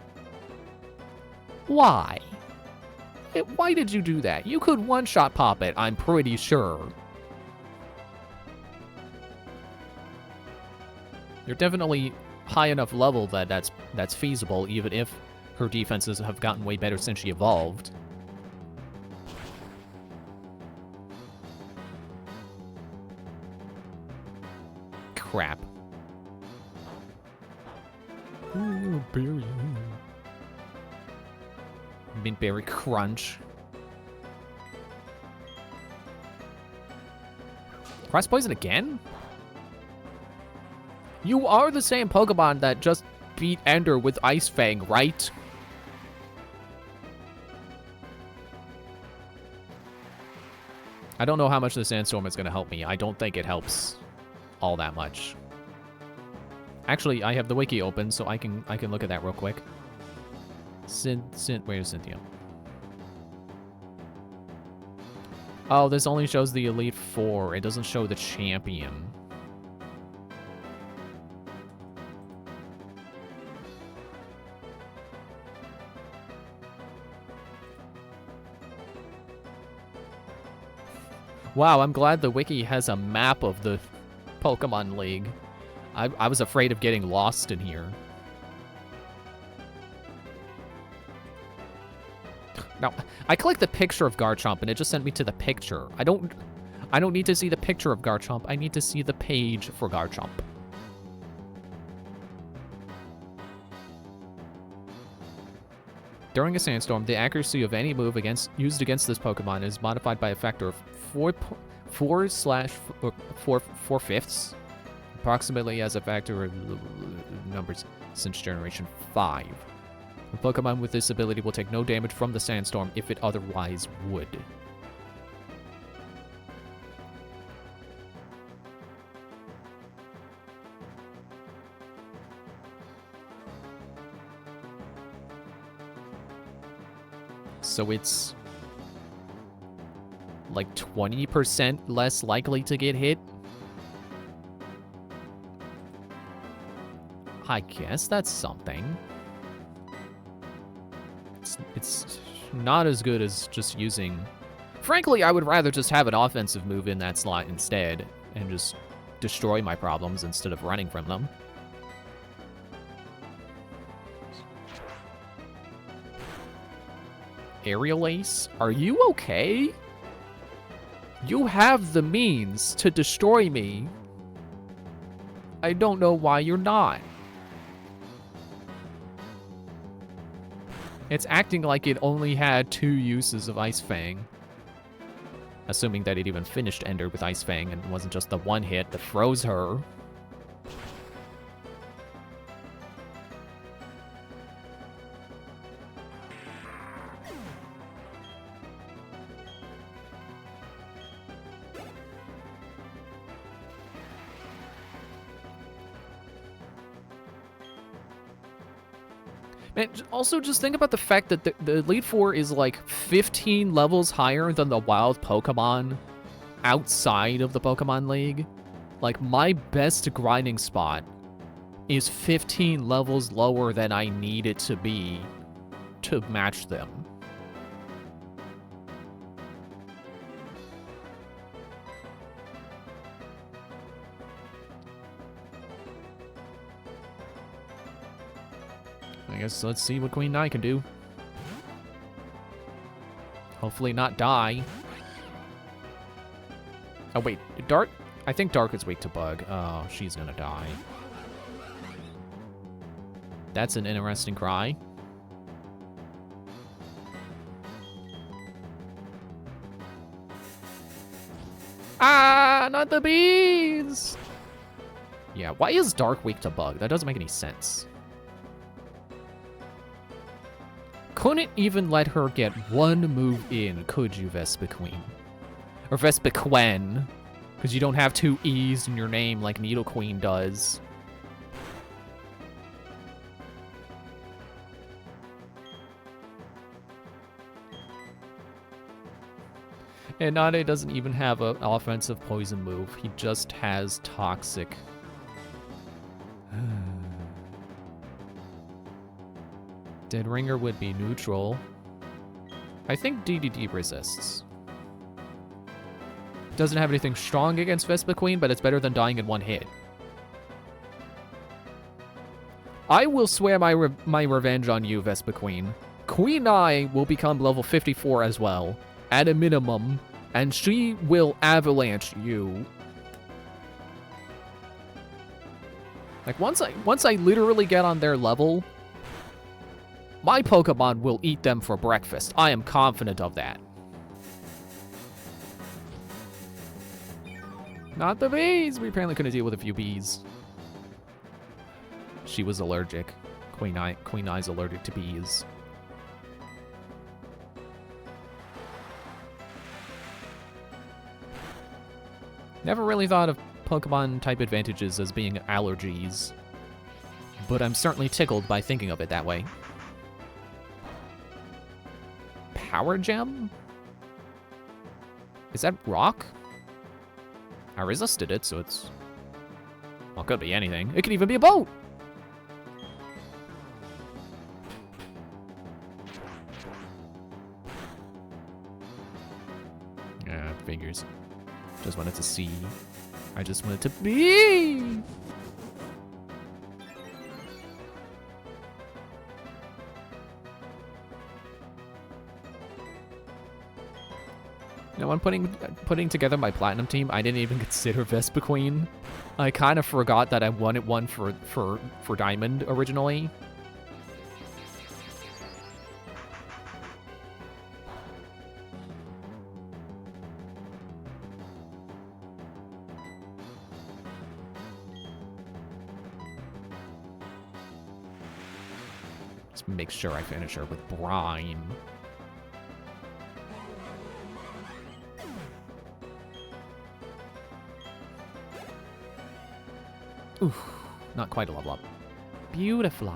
A: Why? Why did you do that? You could one-shot Poppet, I'm pretty sure. You're definitely high enough level that that's feasible, even if her defenses have gotten way better since she evolved. Crap. Ooh, berry. Mint Berry Crunch. Cross Poison again? You are the same Pokemon that just beat Ender with Ice Fang, right? I don't know how much the Sandstorm is going to help me. I don't think it helps all that much. Actually, I have the wiki open, so I can look at that real quick. Where's Cynthia? Oh, this only shows the Elite Four. It doesn't show the champion. Wow, I'm glad the wiki has a map of the Pokemon League. I was afraid of getting lost in here. Now, I clicked the picture of Garchomp and it just sent me to the picture. I don't need to see the picture of Garchomp. I need to see the page for Garchomp. During a sandstorm, the accuracy of any move used against this Pokemon is modified by a factor of 4/4, approximately as a factor of numbers since Generation 5. A Pokemon with this ability will take no damage from the sandstorm if it otherwise would. So it's like 20% less likely to get hit? I guess that's something. It's not as good as just using... Frankly, I would rather just have an offensive move in that slot instead and just destroy my problems instead of running from them. Aerial Ace, are you okay? You have the means to destroy me. I don't know why you're not. It's acting like it only had 2 uses of Ice Fang. Assuming that it even finished Ender with Ice Fang and wasn't just the one hit that froze her. And also, just think about the fact that the Elite Four is like 15 levels higher than the wild Pokemon outside of the Pokemon League. Like, my best grinding spot is 15 levels lower than I need it to be to match them. I guess let's see what Queen Nai can do. Hopefully not die. Oh, wait. Dark? I think Dark is weak to Bug. Oh, she's gonna die. That's an interesting cry. Ah, not the bees! Yeah, why is Dark weak to Bug? That doesn't make any sense. Couldn't even let her get one move in, could you, Vespiquen? Or Vespiquen, because you don't have 2 E's in your name like Nidoqueen does. And Nade doesn't even have an offensive poison move. He just has toxic. Dead Ringer would be neutral. I think DDD resists. Doesn't have anything strong against Vespiquen, but it's better than dying in 1 hit. I will swear my revenge on you, Vespiquen. Queen Nai will become level 54 as well, at a minimum, and she will avalanche you. Like, once I literally get on their level, my Pokemon will eat them for breakfast. I am confident of that. Not the bees! We apparently couldn't deal with a few bees. She was allergic. Queen Nai's allergic to bees. Never really thought of Pokemon type advantages as being allergies, but I'm certainly tickled by thinking of it that way. Power Gem? Is that rock? I resisted it, so it's... Well, it could be anything. It could even be a boat! Yeah, figures. Just wanted to see I just want it to be. You know, when putting together my platinum team, I didn't even consider Vespiquen. I kind of forgot that I wanted one for Diamond originally. Just make sure I finish her with Brine. Oof, not quite a level up. Beautifly.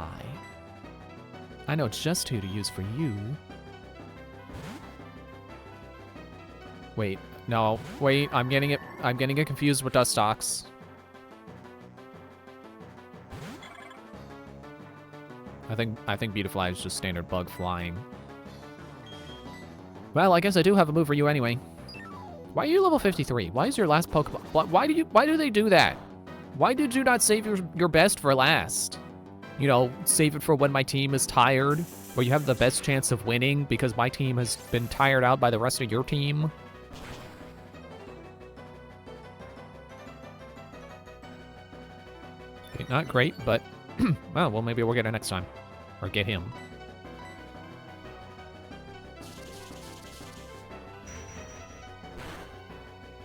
A: I know just who to use for you. Wait, no, wait, I'm getting it confused with Dustox. I think Beautifly is just standard bug flying. Well, I guess I do have a move for you anyway. Why are you level 53? Why is your last Pokemon? Why do they do that? Why did you not save your best for last? You know, save it for when my team is tired, where you have the best chance of winning because my team has been tired out by the rest of your team. Okay, not great, but well, maybe we'll get it next time. Or get him.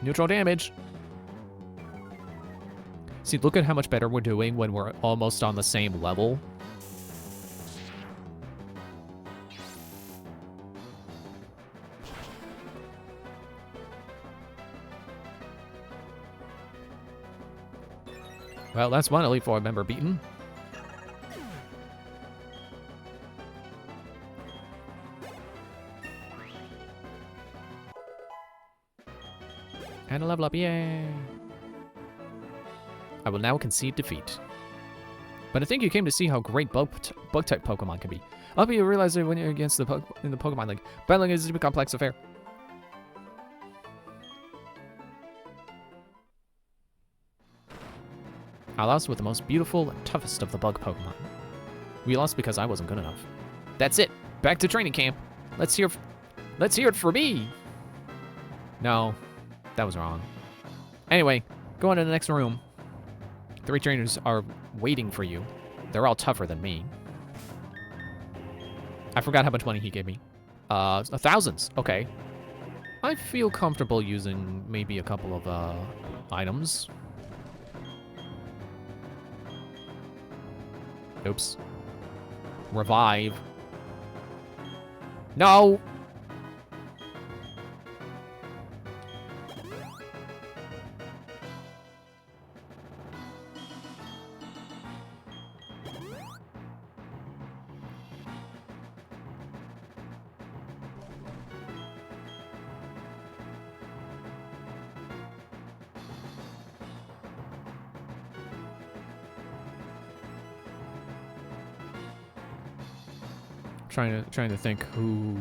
A: Neutral damage. See, look at how much better we're doing when we're almost on the same level. Well, that's one Elite Four member beaten. And a level up, yay! I will now concede defeat. But I think you came to see how great bug-type Pokemon can be. I hope you realize that when you're against in the Pokemon League, battling is a complex affair. I lost with the most beautiful and toughest of the bug Pokemon. We lost because I wasn't good enough. That's it. Back to training camp. Let's hear it for me. No, that was wrong. Anyway, go on to the next room. 3 trainers are waiting for you. They're all tougher than me. I forgot how much money he gave me. Thousands. Okay. I feel comfortable using maybe a couple of items. Oops. Revive. No! Trying to think who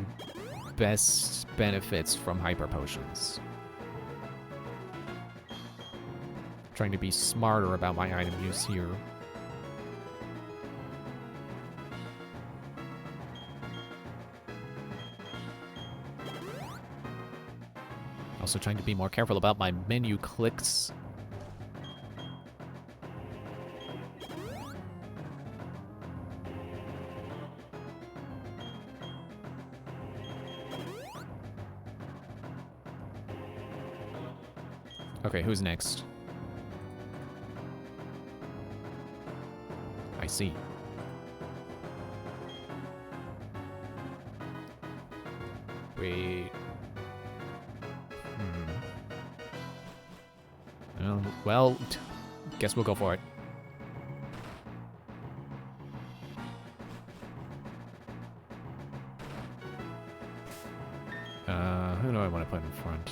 A: best benefits from hyper potions. Trying to be smarter about my item use here. Also trying to be more careful about my menu clicks. Okay, who's next? I see. Wait. Well, guess we'll go for it. Who do I want to put in front?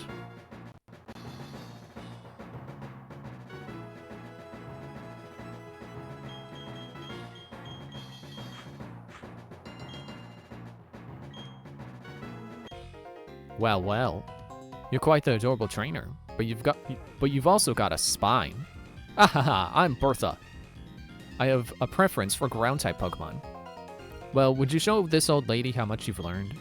A: Well, well. You're quite the adorable trainer. But you've also got a spine. Ahaha, I'm Bertha. I have a preference for ground-type Pokemon. Well, would you show this old lady how much you've learned?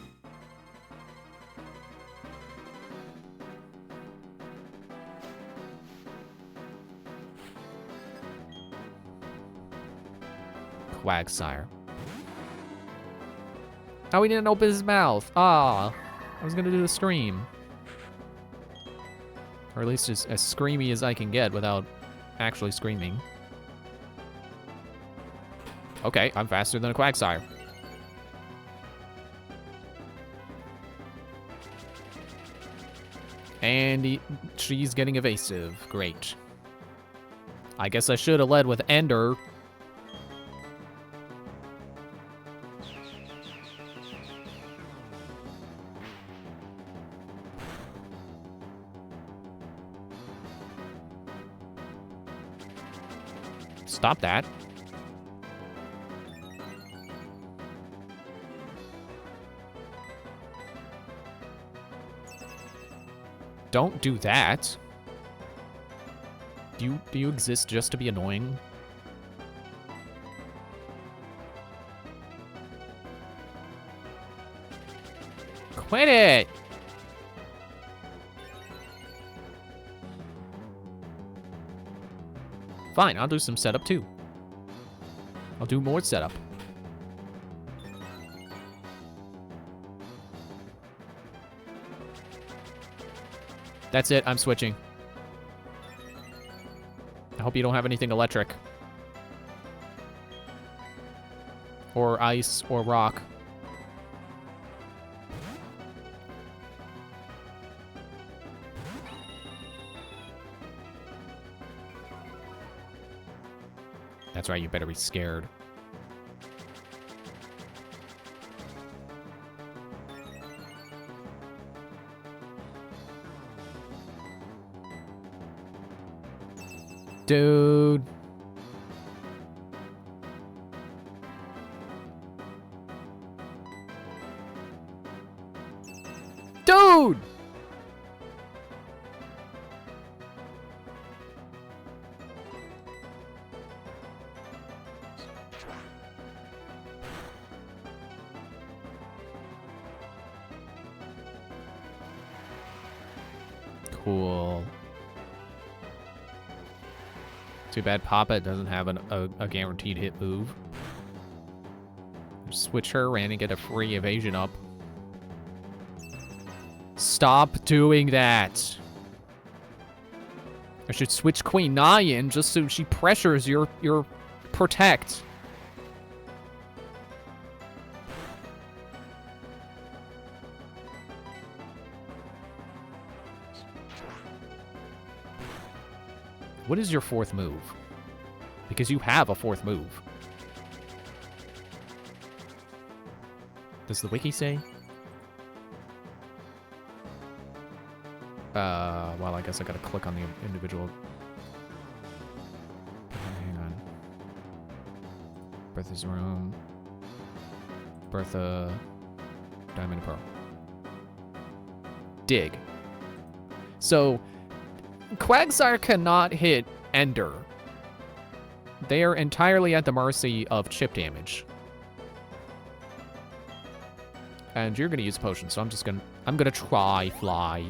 A: Quagsire. Oh, he didn't open his mouth. Ah, I was gonna do a scream. Or at least as screamy as I can get without actually screaming. Okay, I'm faster than a Quagsire. And she's getting evasive. Great. I guess I should have led with Ender. Stop that. Don't do that. Do you exist just to be annoying? Quit it! Fine, I'll do some setup too. I'll do more setup. That's it, I'm switching. I hope you don't have anything electric. Or ice, or rock. That's right, you better be scared. Dude. Dude! Cool. Too bad Papa doesn't have a guaranteed hit move. Switch her in and get a free evasion up. Stop doing that. I should switch Queen Nyan just so she pressures your protect. What is your fourth move? Because you have a fourth move. Does the wiki say? Well, I guess I gotta click on the individual. Hang on. Bertha's room. Bertha. Diamond and Pearl. Dig. So, Quagsire cannot hit Ender. They are entirely at the mercy of chip damage. And you're gonna use a potion, so I'm gonna try fly.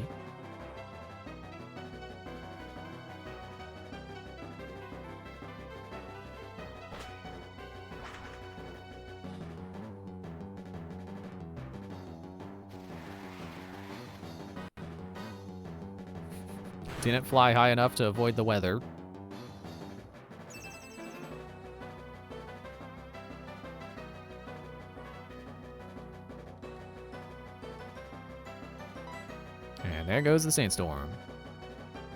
A: Didn't fly high enough to avoid the weather. And there goes the sandstorm.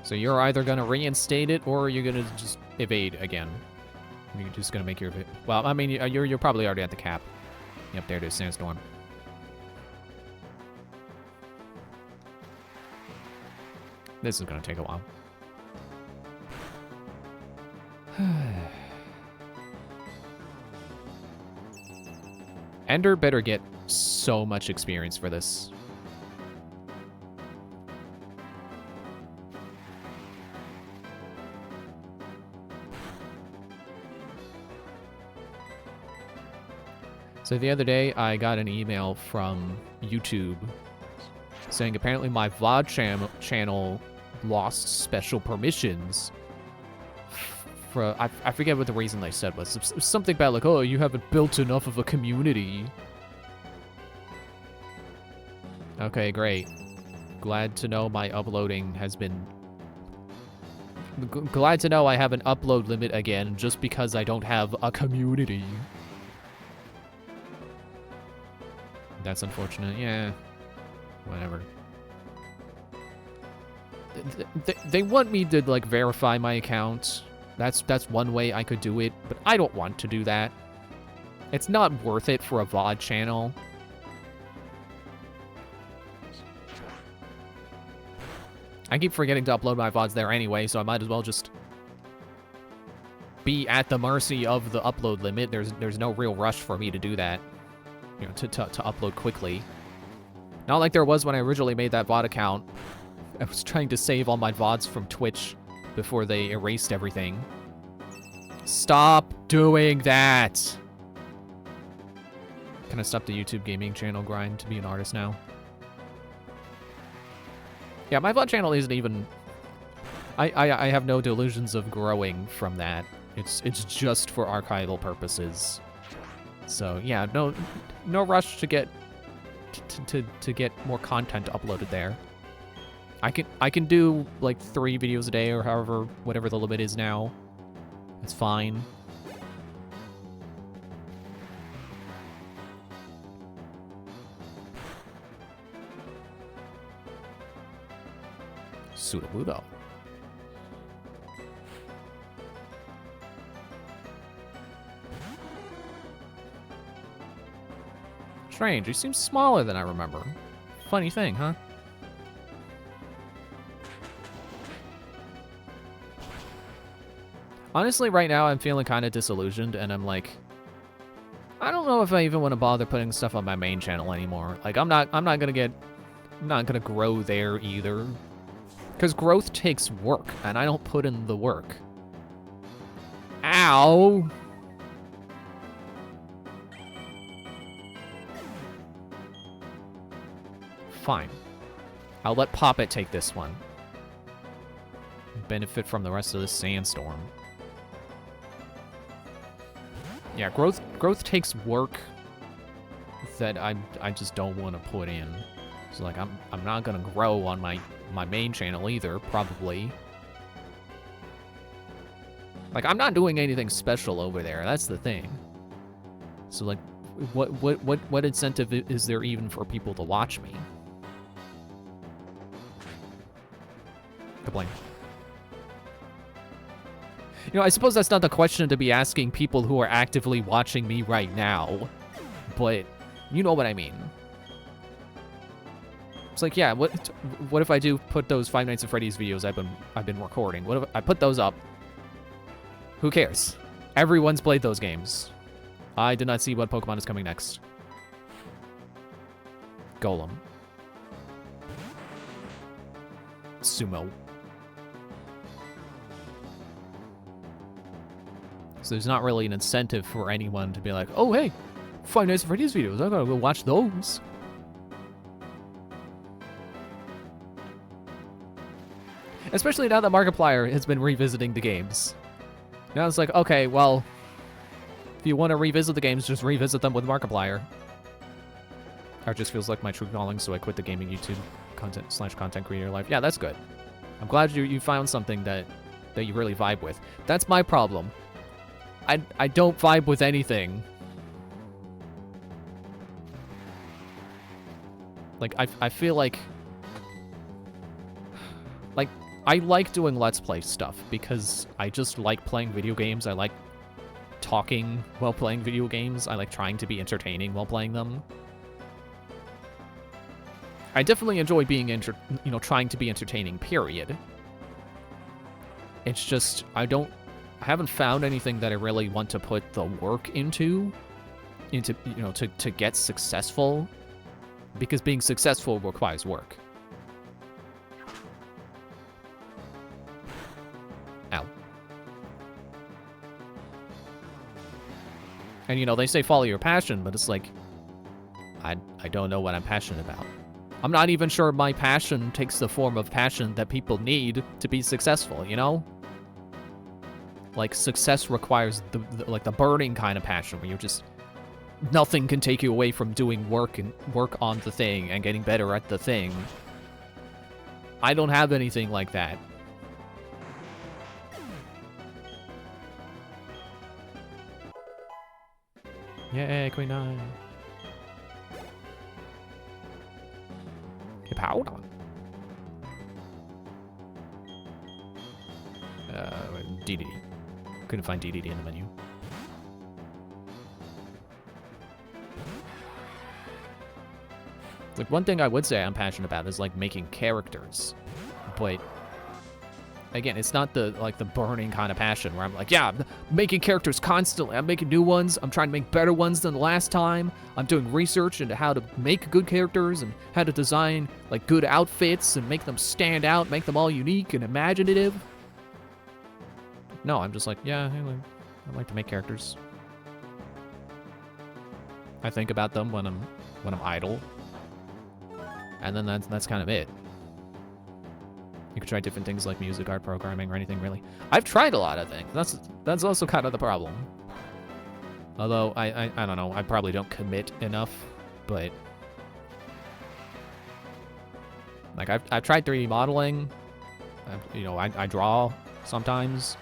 A: So you're either gonna reinstate it or you're gonna just evade again. You're just gonna make your well, I mean, you're probably already at the cap. Yep, there it is, sandstorm. This is gonna take a while. Ender better get so much experience for this. So the other day, I got an email from YouTube saying apparently my VOD channel lost special permissions. For I forget what the reason they said was. It was something about like, oh, you haven't built enough of a community. Okay, great. Glad to know my uploading has been... Glad to know I have an upload limit again just because I don't have a community. That's unfortunate. Yeah. Whatever. They want me to, like, verify my account. That's one way I could do it, but I don't want to do that. It's not worth it for a VOD channel. I keep forgetting to upload my VODs there anyway, so I might as well just be at the mercy of the upload limit. There's no real rush for me to do that, you know, to upload quickly. Not like there was when I originally made that VOD account. I was trying to save all my VODs from Twitch before they erased everything. Stop doing that! Can I stop the YouTube gaming channel grind to be an artist now? Yeah, my VOD channel isn't even... I have no delusions of growing from that. It's just for archival purposes. So yeah, no rush to get to get more content uploaded there. I can do like 3 videos a day or however, whatever the limit is now. It's fine. Sudowoodo. Strange, he seems smaller than I remember. Funny thing, huh? Honestly, right now I'm feeling kind of disillusioned, and I'm like, I don't know if I even want to bother putting stuff on my main channel anymore. Like, I'm not gonna grow there either. Because growth takes work, and I don't put in the work. Ow! Fine. I'll let Poppet take this one. Benefit from the rest of this sandstorm. Yeah, growth takes work that I just don't want to put in. So like I'm not gonna grow on my main channel either, probably. Like I'm not doing anything special over there. That's the thing. So like, what incentive is there even for people to watch me? Complain. You know, I suppose that's not the question to be asking people who are actively watching me right now, but you know what I mean. It's like, yeah, what if I do put those Five Nights at Freddy's videos I've been recording? What if I put those up? Who cares? Everyone's played those games. I did not see what Pokemon is coming next. Golem. Sumo. So there's not really an incentive for anyone to be like, oh, hey, Five Nights at Freddy's videos. I gotta go watch those. Especially now that Markiplier has been revisiting the games. Now it's like, okay, well, if you want to revisit the games, just revisit them with Markiplier. Or it just feels like my true calling, so I quit the gaming YouTube content creator life. Yeah, that's good. I'm glad you found something that you really vibe with. That's my problem. I don't vibe with anything. Like, I feel like I like doing Let's Play stuff because I just like playing video games. I like talking while playing video games. I like trying to be entertaining while playing them. I definitely enjoy being trying to be entertaining, period. It's just, I haven't found anything that I really want to put the work into to get successful, because being successful requires work. Ow. And, you know, they say follow your passion, but it's like, I don't know what I'm passionate about. I'm not even sure my passion takes the form of passion that people need to be successful, you know? Like, success requires the burning kind of passion where you're just... Nothing can take you away from doing work on the thing and getting better at the thing. I don't have anything like that. Yay, Queen 9. Okay, hold on. DDD. Couldn't find DDD in the menu. Like, one thing I would say I'm passionate about is, like, making characters. But, again, it's not the burning kind of passion where I'm like, yeah, I'm making characters constantly. I'm making new ones. I'm trying to make better ones than the last time. I'm doing research into how to make good characters and how to design, like, good outfits and make them stand out, make them all unique and imaginative. No, I'm just like, yeah, I like to make characters. I think about them when I'm idle. And then that's kind of it. You could try different things like music, art, programming, or anything really. I've tried a lot of things. That's also kind of the problem. Although I don't know, I probably don't commit enough, but like I've tried 3D modeling. You know, I draw sometimes.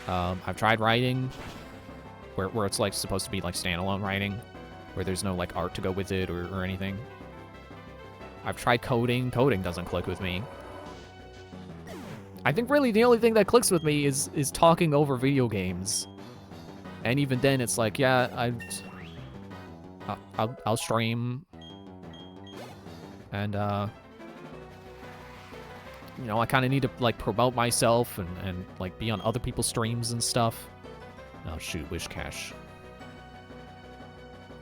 A: I've tried writing, where it's like supposed to be like standalone writing, where there's no like art to go with it or anything. I've tried coding. Coding doesn't click with me. I think really the only thing that clicks with me is talking over video games. And even then, it's like, yeah, I'll stream. And, you know, I kind of need to, like, promote myself and, like, be on other people's streams and stuff. Oh, shoot, Wishcash.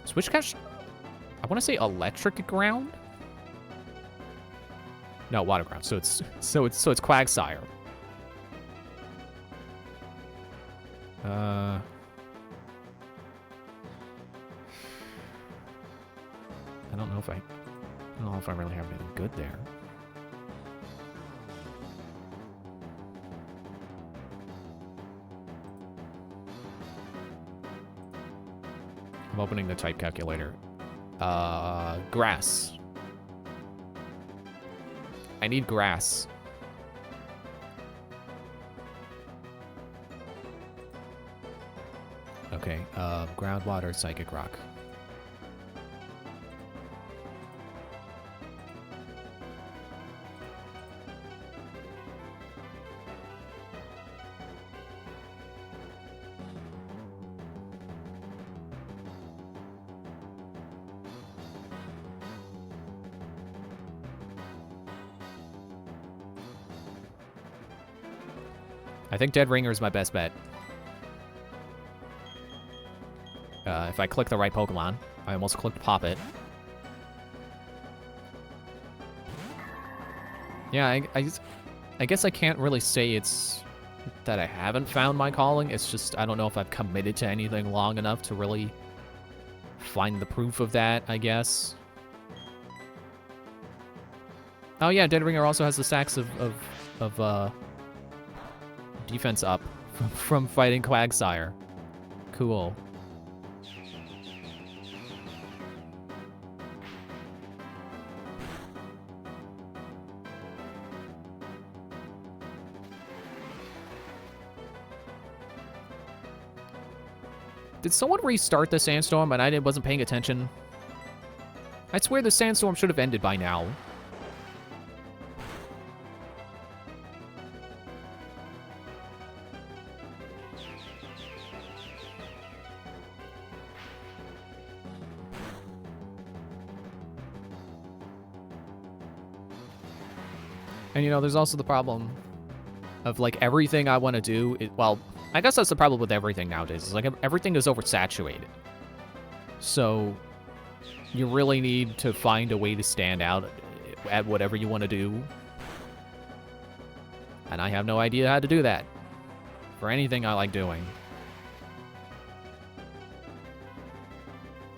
A: Is Wishcash... I want to say electric ground? No, water ground. So it's Quagsire. I don't know if I really have anything good there. I'm opening the type calculator. Grass. I need grass. Okay, groundwater, psychic rock. I think Dead Ringer is my best bet. If I click the right Pokemon. I almost clicked Poppet. Yeah, I guess I can't really say it's that I haven't found my calling. It's just I don't know if I've committed to anything long enough to really find the proof of that, I guess. Oh yeah, Dead Ringer also has the stacks of defense up from fighting Quagsire. Cool. Did someone restart the sandstorm and I wasn't paying attention? I swear the sandstorm should have ended by now. And, you know, there's also the problem of, like, everything I want to do, well, I guess that's the problem with everything nowadays. It's like everything is oversaturated. So you really need to find a way to stand out at whatever you want to do. And I have no idea how to do that for anything I like doing.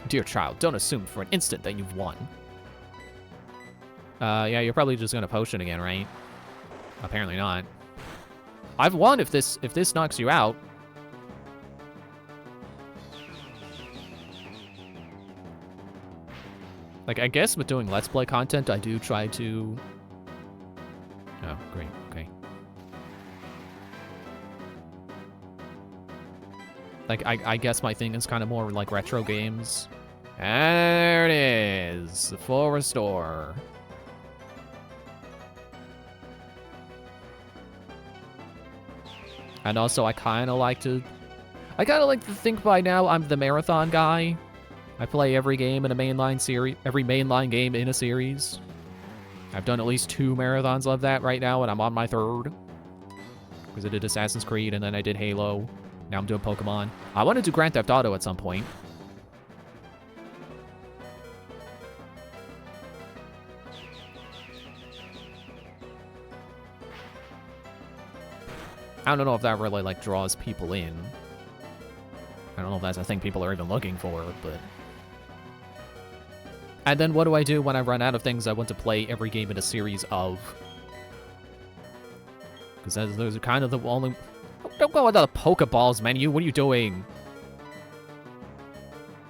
A: Dear child, don't assume for an instant that you've won. Yeah, you're probably just gonna potion again, right? Apparently not. I've won if this knocks you out. Like, I guess with doing Let's Play content, I do try to... Oh, great, okay. Like, I guess my thing is kind of more like retro games. And there it is, full restore. And also, I kind of like to think by now I'm the marathon guy. I play every game in a mainline series, every mainline game in a series. I've done at least 2 marathons of that right now, and I'm on my 3rd. Because I did Assassin's Creed, and then I did Halo. Now I'm doing Pokemon. I want to do Grand Theft Auto at some point. I don't know if that really, like, draws people in. I don't know if that's a thing people are even looking for, but... And then what do I do when I run out of things I want to play every game in a series of? Because those are kind of the only... Don't go with the Pokeballs menu, what are you doing?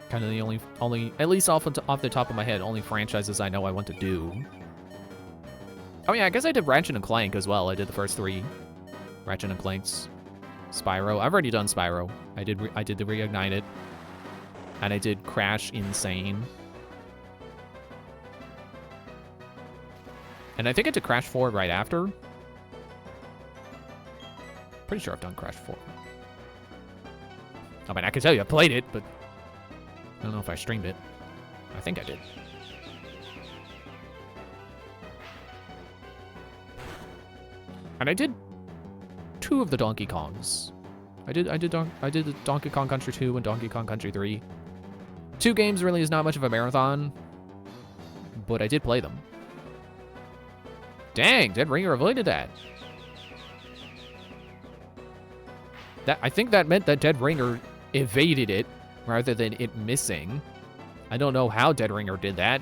A: Kind of the only, at least off the top of my head, only franchises I know I want to do. Oh yeah, I guess I did Ratchet and Clank as well. I did the first 3 Ratchet and Clanks. Spyro, I've already done Spyro. I did the Reignited. And I did Crash Insane. And I think I did Crash 4 right after. Pretty sure I've done Crash 4. I mean, I can tell you I played it, but I don't know if I streamed it. I think I did. And I did 2 of the Donkey Kongs. I did the Donkey Kong Country 2 and Donkey Kong Country 3. 2 games really is not much of a marathon, but I did play them. Dang, Dead Ringer avoided that. I think that meant that Dead Ringer evaded it rather than it missing. I don't know how Dead Ringer did that.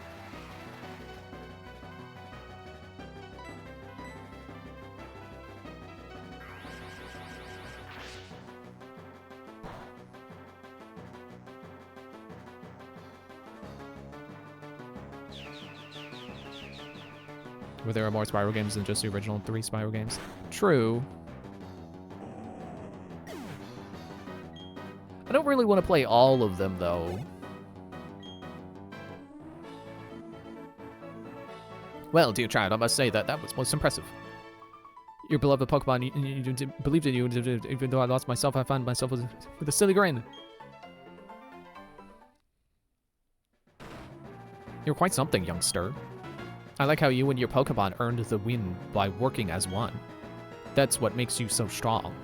A: Where there are more Spyro games than just the original 3 Spyro games. True. I don't really want to play all of them, though. Well, dear child, I must say that was most impressive. Your beloved Pokemon you believed in you, even though I lost myself, I found myself with a silly grin. You're quite something, youngster. I like how you and your Pokemon earned the win by working as one. That's what makes you so strong.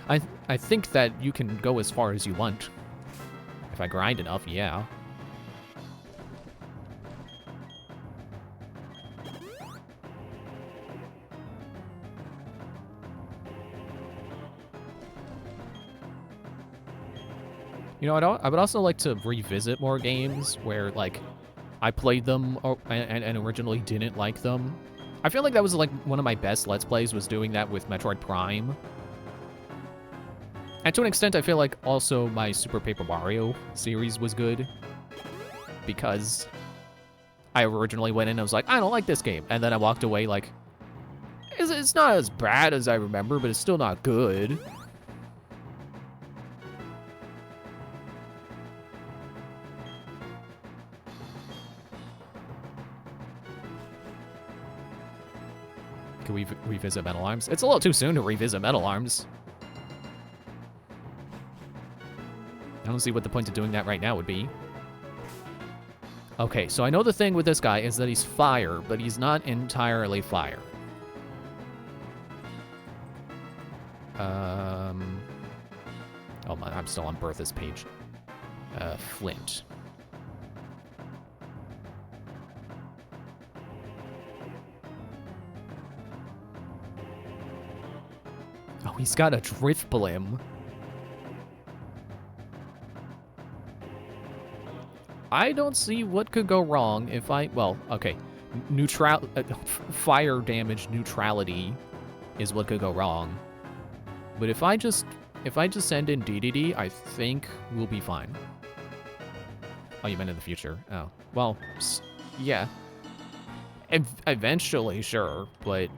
A: I think that you can go as far as you want. If I grind enough, yeah. You know, I would also like to revisit more games where, like, I played them and originally didn't like them. I feel like that was, like, one of my best Let's Plays was doing that with Metroid Prime. And to an extent, I feel like also my Super Paper Mario series was good. Because I originally went in and I was like, I don't like this game. And then I walked away like, it's not as bad as I remember, but it's still not good. Can we revisit Metal Arms? It's a little too soon to revisit Metal Arms. I don't see what the point of doing that right now would be. Okay, so I know the thing with this guy is that he's fire, but he's not entirely fire. Oh, I'm still on Bertha's page. Flint. Oh, he's got a Drifblim. I don't see what could go wrong if I... Well, okay. Fire damage neutrality is what could go wrong. But if I just send in DDD, I think we'll be fine. Oh, you meant in the future. Oh. Well, yeah. Eventually, sure, but...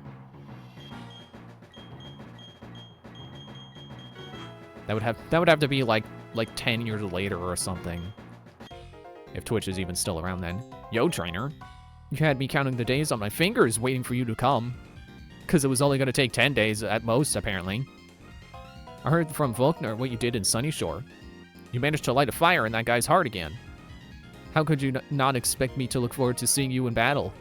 A: That would have to be like 10 years later or something. If Twitch is even still around then. Yo, trainer. You had me counting the days on my fingers waiting for you to come. Because it was only going to take 10 days at most, apparently. I heard from Volkner what you did in Sunyshore. You managed to light a fire in that guy's heart again. How could you not expect me to look forward to seeing you in battle?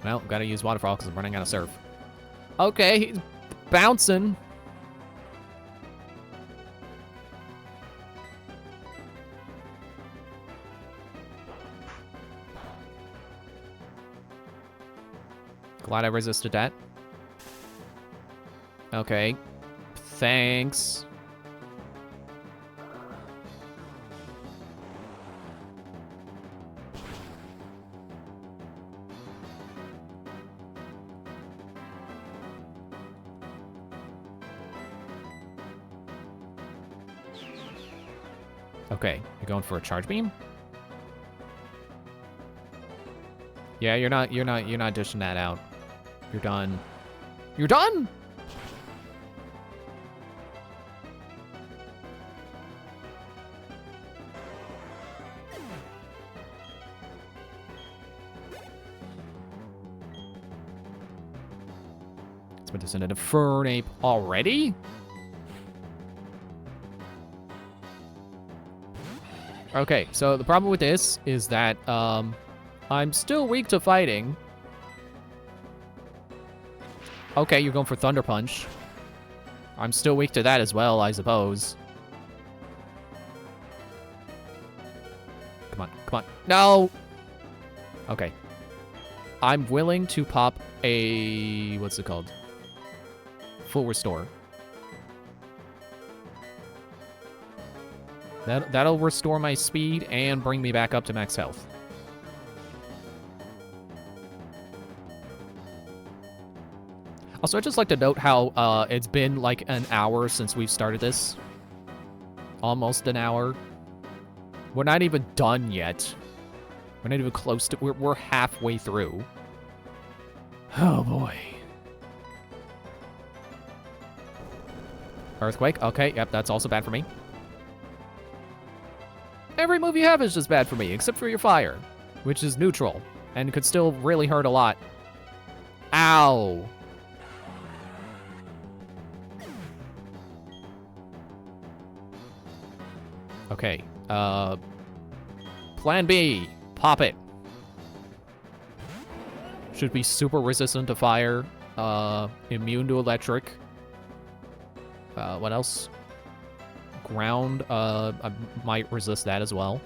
A: Well, gotta use waterfall because I'm running out of surf. Okay, he's bouncing. Glad I resisted that. Okay. Thanks. Okay, you're going for a charge beam? Yeah, you're not dishing that out. You're done. You're done? It's been descended to Fernape already? Okay, so the problem with this is that, I'm still weak to fighting. Okay, you're going for Thunder Punch. I'm still weak to that as well, I suppose. Come on, come on. No! Okay. I'm willing to pop a... what's it called? Full Restore. That'll restore my speed and bring me back up to max health. Also, I'd just like to note how it's been like an hour since we've started this. Almost an hour. We're not even done yet. We're not even close to... We're halfway through. Oh, boy. Earthquake. Okay, yep, that's also bad for me. Every move you have is just bad for me, except for your fire, which is neutral, and could still really hurt a lot. Ow! Okay, Plan B. Pop it. Should be super resistant to fire, immune to electric. What else? Ground, I might resist that as well.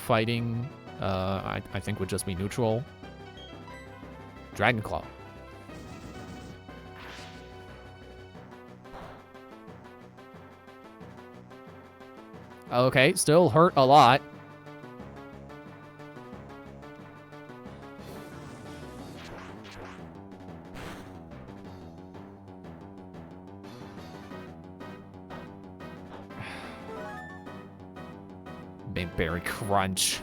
A: Fighting, I think would just be neutral. Dragon Claw. Okay, still hurt a lot. Berry Crunch.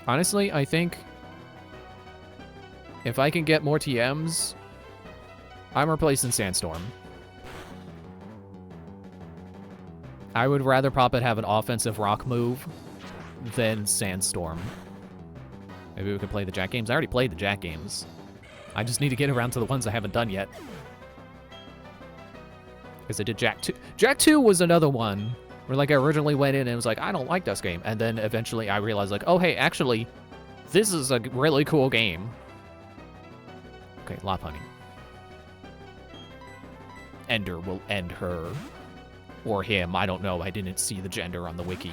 A: Honestly, I think if I can get more TMs, I'm replacing Sandstorm. I would rather Pop It have an offensive rock move than Sandstorm. Maybe we could play the Jack games. I already played the Jack games. I just need to get around to the ones I haven't done yet. Because I did Jak 2. Jak 2 was another one where, like, I originally went in and was like, I don't like this game. And then eventually I realized, like, oh, hey, actually, this is a really cool game. Okay, Lopunny. Ender will end her. Or him, I don't know. I didn't see the gender on the wiki.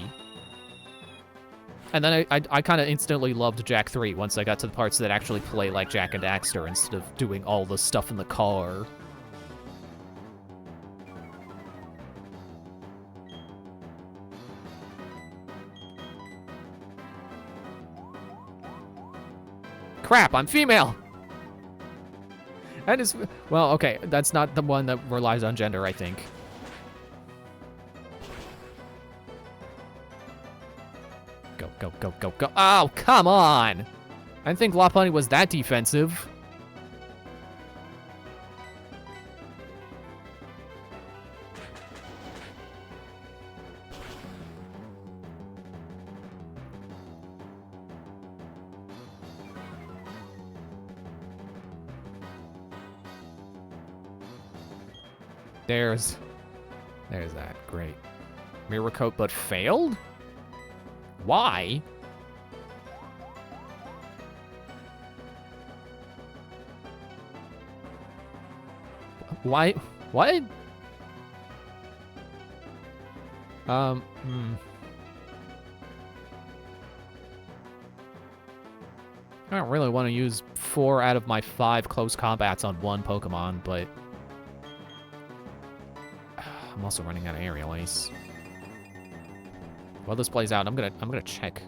A: And then I kind of instantly loved Jak 3 once I got to the parts that actually play like Jak and Daxter instead of doing all the stuff in the car. Crap, I'm female! That is... Well, okay, that's not the one that relies on gender, I think. Go, go, go, go, go. Oh, come on! I didn't think Lopunny was that defensive. There's that. Great. Mirror coat, but failed? Why? Why? What? I don't really want to use 4 out of my 5 close combats on one Pokemon, but I'm also running out of aerial ace. While this plays out, I'm gonna check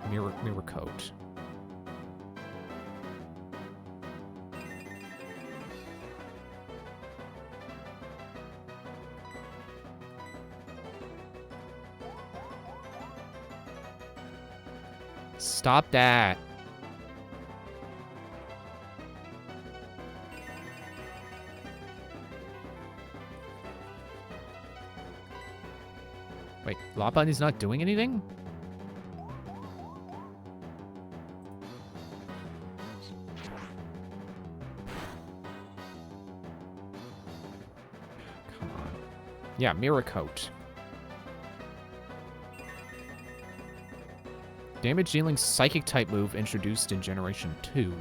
A: mirror coat. Stop that. Wait, Lopunny's not doing anything? Come on. Yeah, Mirror Coat. Damage dealing Psychic type move introduced in Generation 2.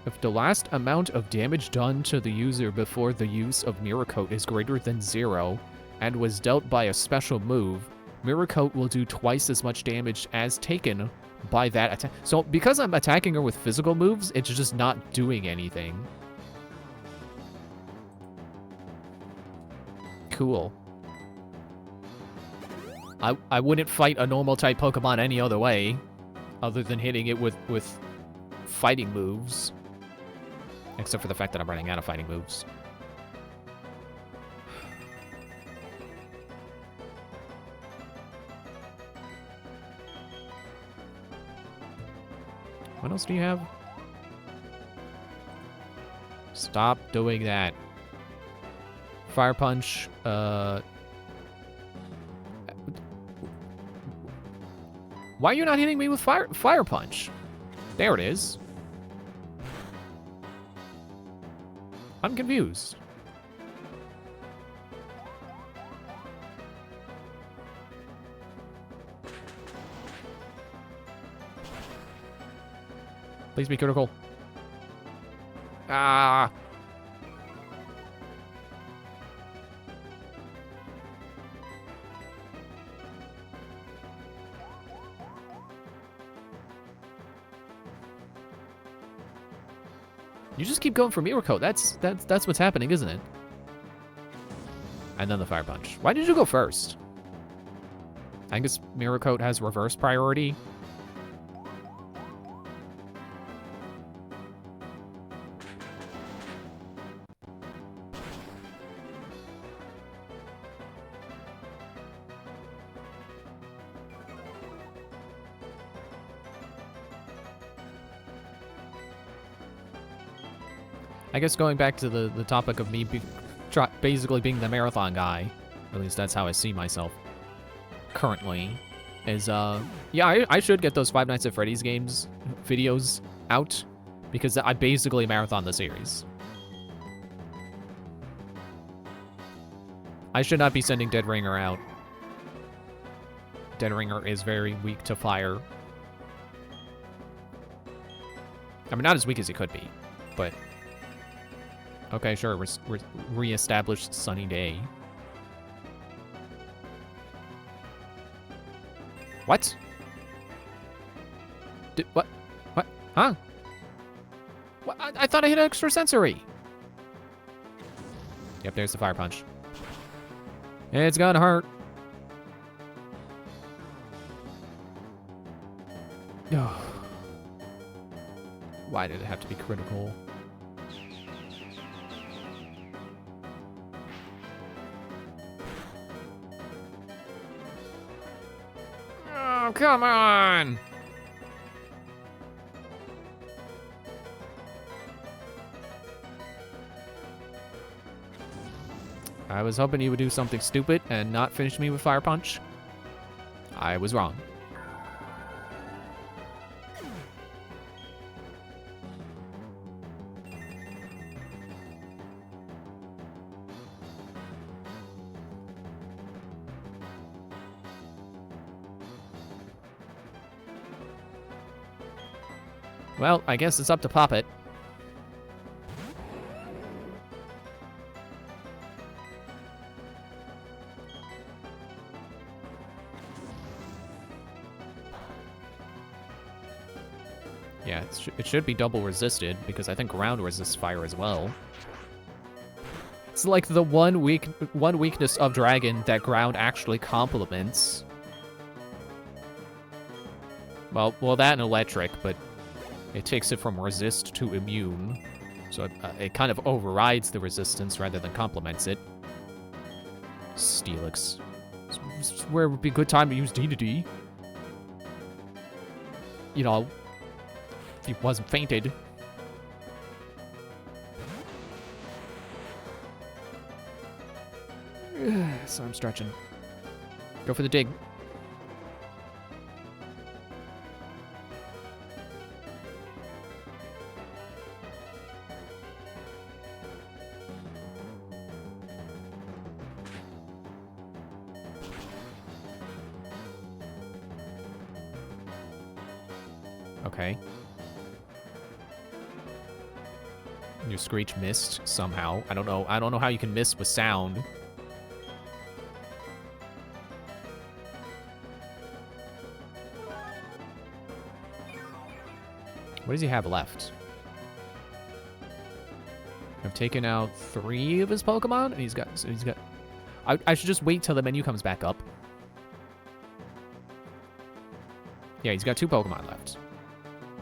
A: If the last amount of damage done to the user before the use of Mirror Coat is greater than 0 and was dealt by a special move, Mirror Coat will do twice as much damage as taken by that attack. So because I'm attacking her with physical moves, it's just not doing anything. Cool. I wouldn't fight a normal type Pokemon any other way, other than hitting it with fighting moves. Except for the fact that I'm running out of fighting moves. What else do you have? Stop doing that. Fire Punch, Why are you not hitting me with Fire Punch? There it is. I'm confused. Please be critical. Ah. You just keep going for Mirror Coat. That's what's happening, isn't it? And then the Fire Punch. Why did you go first? I guess Mirror Coat has reverse priority. I guess going back to the topic of me basically being the marathon guy, at least that's how I see myself currently. is, yeah, I should get those Five Nights at Freddy's games videos out, because I basically marathon the series. I should not be sending Dead Ringer out. Dead Ringer is very weak to fire. I mean, not as weak as he could be, but... Okay, sure, re-established Sunny Day. What? What? What? Huh? What? I thought I hit extrasensory. Yep, there's the fire punch. It's gonna hurt. Oh. Why did it have to be critical? Oh, come on! I was hoping you would do something stupid and not finish me with Fire Punch. I was wrong. Well, I guess it's up to Poppet. Yeah, it should be double resisted, because I think ground resists fire as well. It's like the one weakness of Dragon that ground actually complements. Well, that and electric, but it takes it from resist to immune, so it kind of overrides the resistance rather than complements it. Steelix. This is where it would be a good time to use D. You know, if he wasn't fainted. So I'm stretching. Go for the dig. Okay. Your Screech missed somehow. I don't know how you can miss with sound. What does he have left? I've taken out 3 of his Pokemon, and he's got. I should just wait till the menu comes back up. Yeah, he's got 2 Pokemon left.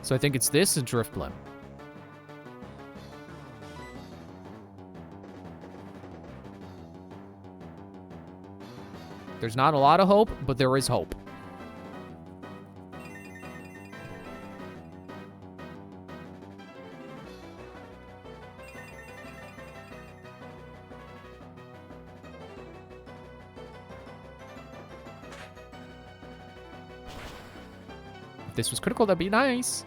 A: So I think it's this and Drifblim. There's not a lot of hope, but there is hope. If this was critical, that'd be nice.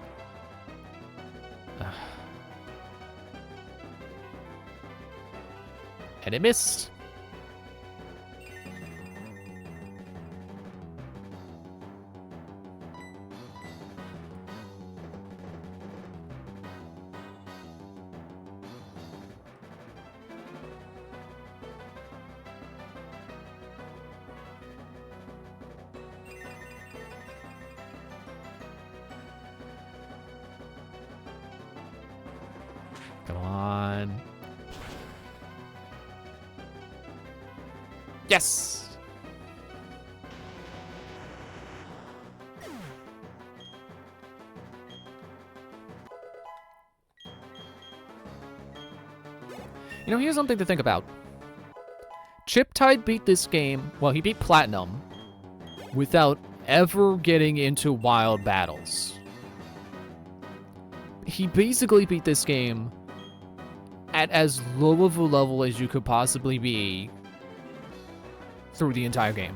A: And it missed. Come on. Yes! You know, here's something to think about. Chiptide beat this game, well, he beat Platinum without ever getting into wild battles. He basically beat this game at as low of a level as you could possibly be through the entire game.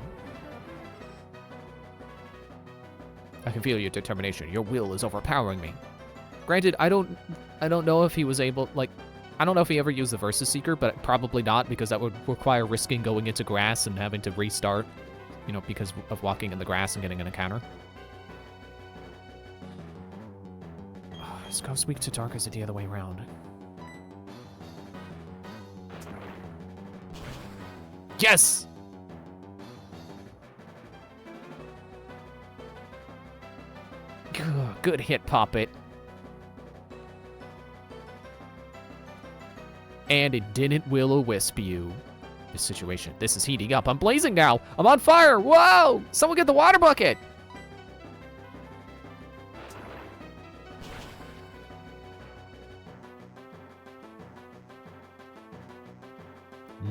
A: I can feel your determination. Your will is overpowering me. Granted, I don't know if he was able, like, I don't know if he ever used the Versus Seeker, but probably not, because that would require risking going into grass and having to restart, you know, because of walking in the grass and getting an encounter. Is Ghost weak to dark, or is it the other way around? Yes! Good hit, Poppet. And it didn't will-o-wisp you. This situation. This is heating up. I'm blazing now. I'm on fire. Whoa! Someone get the water bucket.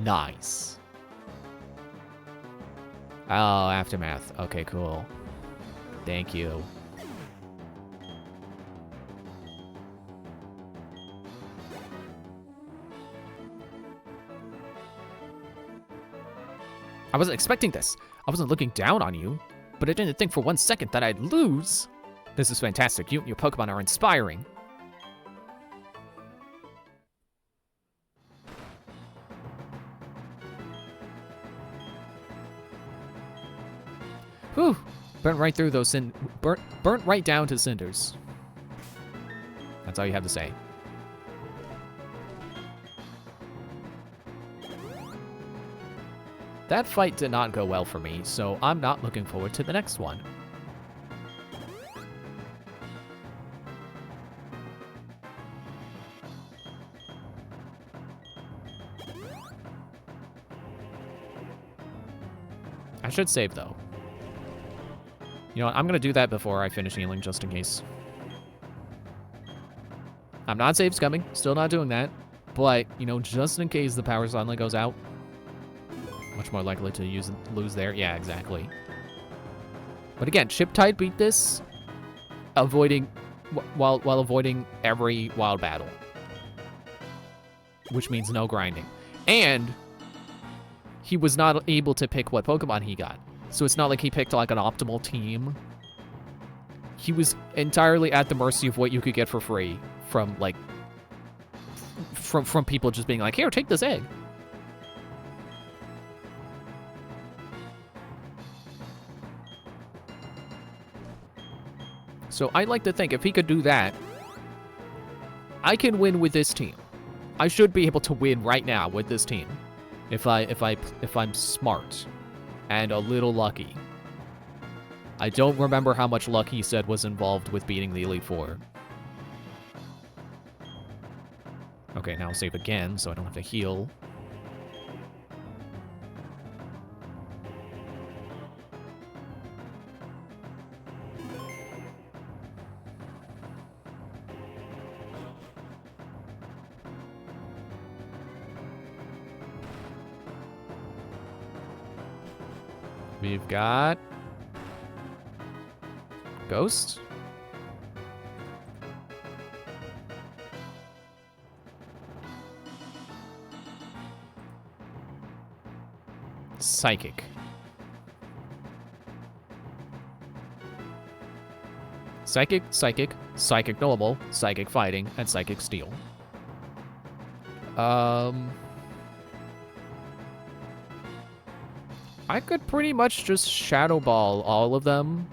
A: Nice. Oh, Aftermath. Okay, cool. Thank you. I wasn't expecting this. I wasn't looking down on you, but I didn't think for 1 second that I'd lose. This is fantastic. You and your Pokemon are inspiring. Whew. Burnt right through those burnt right down to cinders. That's all you have to say. That fight did not go well for me, so I'm not looking forward to the next one. I should save, though. You know what? I'm going to do that before I finish healing, just in case. I'm not save scumming. Still not doing that. But, you know, just in case the power suddenly goes out. Much more likely to lose there. Yeah, exactly. But again, Chiptide beat this, while avoiding every wild battle. Which means no grinding. And he was not able to pick what Pokemon he got. So it's not like he picked like an optimal team. He was entirely at the mercy of what you could get for free from like from people just being like, "Here, take this egg." So I'd like to think if he could do that, I can win with this team. I should be able to win right now with this team. If I'm smart and a little lucky. I don't remember how much luck he said was involved with beating the Elite Four. Okay, now I'll save again so I don't have to heal. We've got Ghost. Psychic. Psychic, Psychic, Psychic Normal, Psychic Fighting, and Psychic Steel. I could pretty much just Shadow Ball all of them.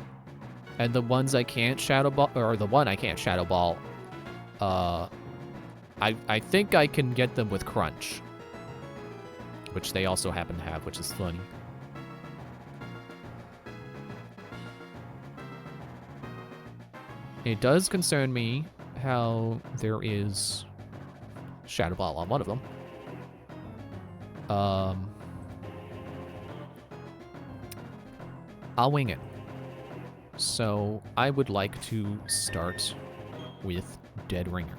A: And the ones I can't Shadow Ball, or the one I can't Shadow Ball, I think I can get them with Crunch. Which they also happen to have, which is funny. It does concern me how there is Shadow Ball on one of them. I'll wing it. So I would like to start with Dead Ringer.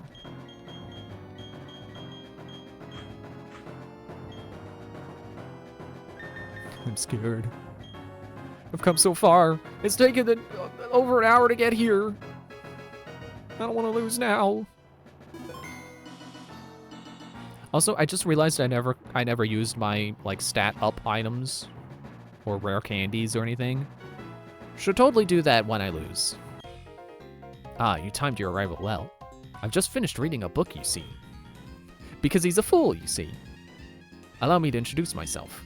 A: I'm scared. I've come so far. It's taken over an hour to get here. I don't want to lose now. Also, I just realized I never used my like stat up items or rare candies or anything. Should totally do that when I lose. Ah, you timed your arrival well. I've just finished reading a book, you see. Because he's a fool, you see. Allow me to introduce myself.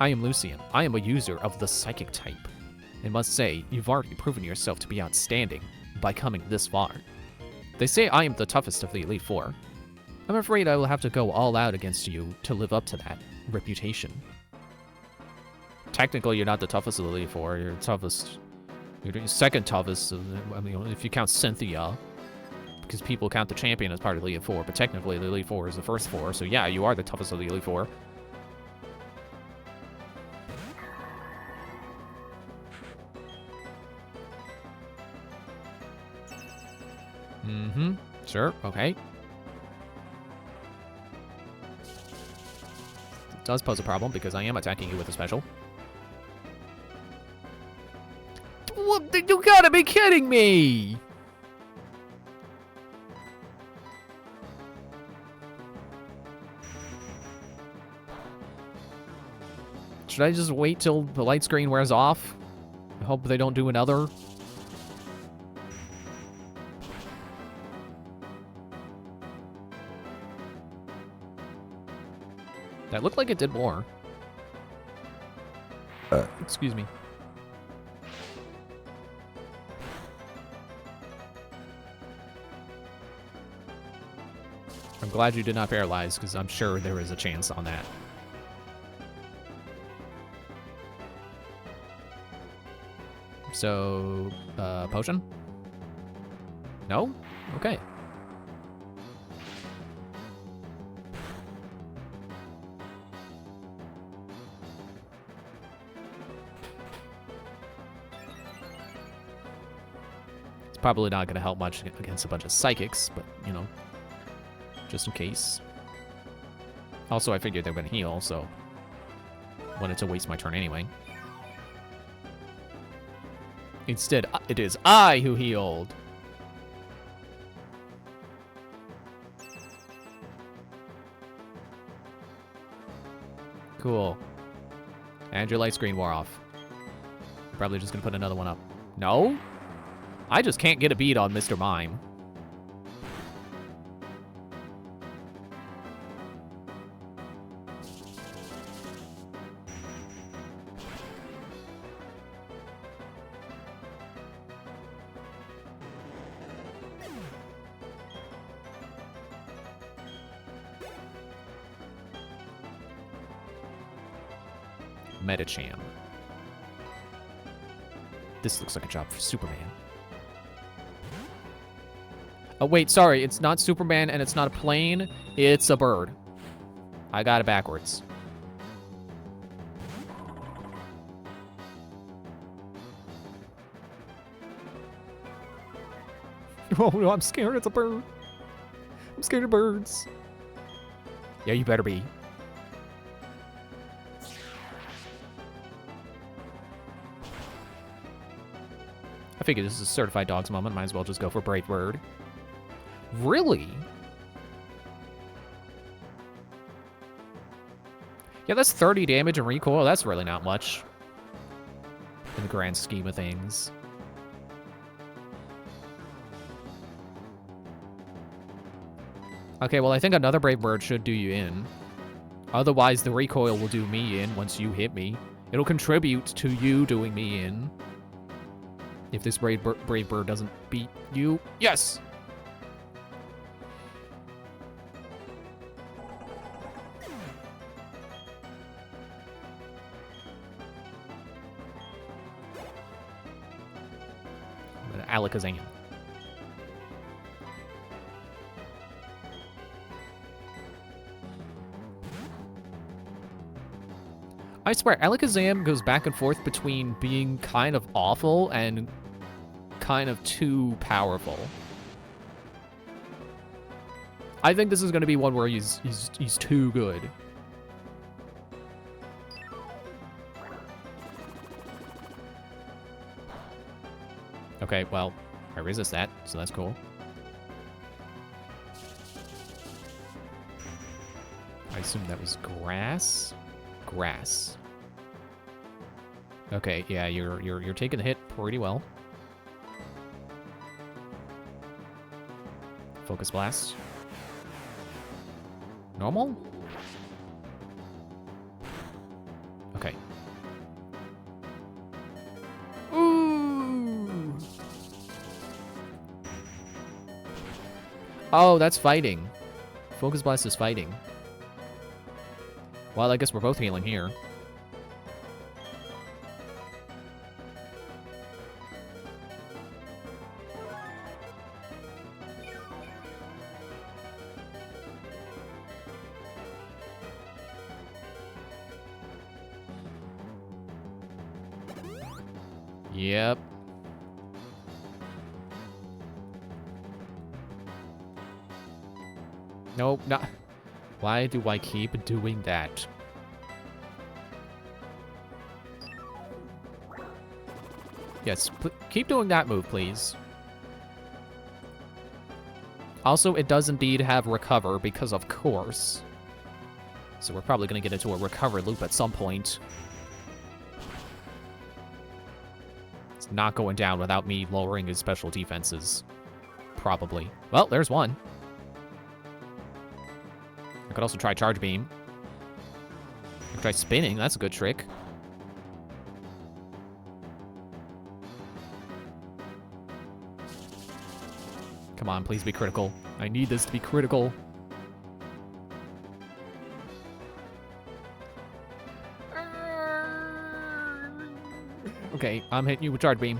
A: I am Lucian. I am a user of the psychic type. And must say, you've already proven yourself to be outstanding by coming this far. They say I am the toughest of the Elite Four. I'm afraid I will have to go all out against you to live up to that reputation. Technically, you're not the toughest of the Elite Four. You're the toughest. You're second toughest. I mean, if you count Cynthia, because people count the champion as part of the Elite Four, but technically the Elite Four is the first four. So yeah, you are the toughest of the Elite Four. Mm-hmm. Sure. Okay. It does pose a problem because I am attacking you with a special. What? You gotta be kidding me! Should I just wait till the light screen wears off? I hope they don't do another. That looked like it did more. Excuse me. I'm glad you did not paralyze, because I'm sure there is a chance on that. So, potion? No? Okay. It's probably not going to help much against a bunch of psychics, but, you know, just in case. Also, I figured they were going to heal, so wanted to waste my turn anyway. Instead, it is I who healed. Cool. And your light screen wore off. Probably just gonna put another one up. No? I just can't get a beat on Mr. Mime. Metacham. This looks like a job for Superman. Oh, wait, sorry. It's not Superman and it's not a plane. It's a bird. I got it backwards. Oh, no, I'm scared. It's a bird. I'm scared of birds. Yeah, you better be. I figured this is a certified dogs moment. Might as well just go for Brave Bird. Really? Yeah, that's 30 damage and recoil. That's really not much in the grand scheme of things. Okay, well, I think another Brave Bird should do you in. Otherwise, the recoil will do me in once you hit me. It'll contribute to you doing me in. If this Brave Bird doesn't beat you. Yes! Alakazam. I swear, Alakazam goes back and forth between being kind of awful and kind of too powerful. I think this is going to be one where he's too good. Okay, well, I resist that, so that's cool. I assume that was grass? Grass. Okay, yeah, you're taking the hit pretty well. Focus Blast. Normal? Okay. Ooh! Oh, that's fighting. Focus Blast is fighting. Well, I guess we're both healing here. Yep. Nope, not. Why do I keep doing that? Yes, keep doing that move, please. Also, it does indeed have recover, because of course. So we're probably going to get into a recover loop at some point. It's not going down without me lowering his special defenses. Probably. Well, there's one. I could also try Charge Beam. I could try spinning, that's a good trick. Come on, please be critical. I need this to be critical. Okay, I'm hitting you with Charge Beam.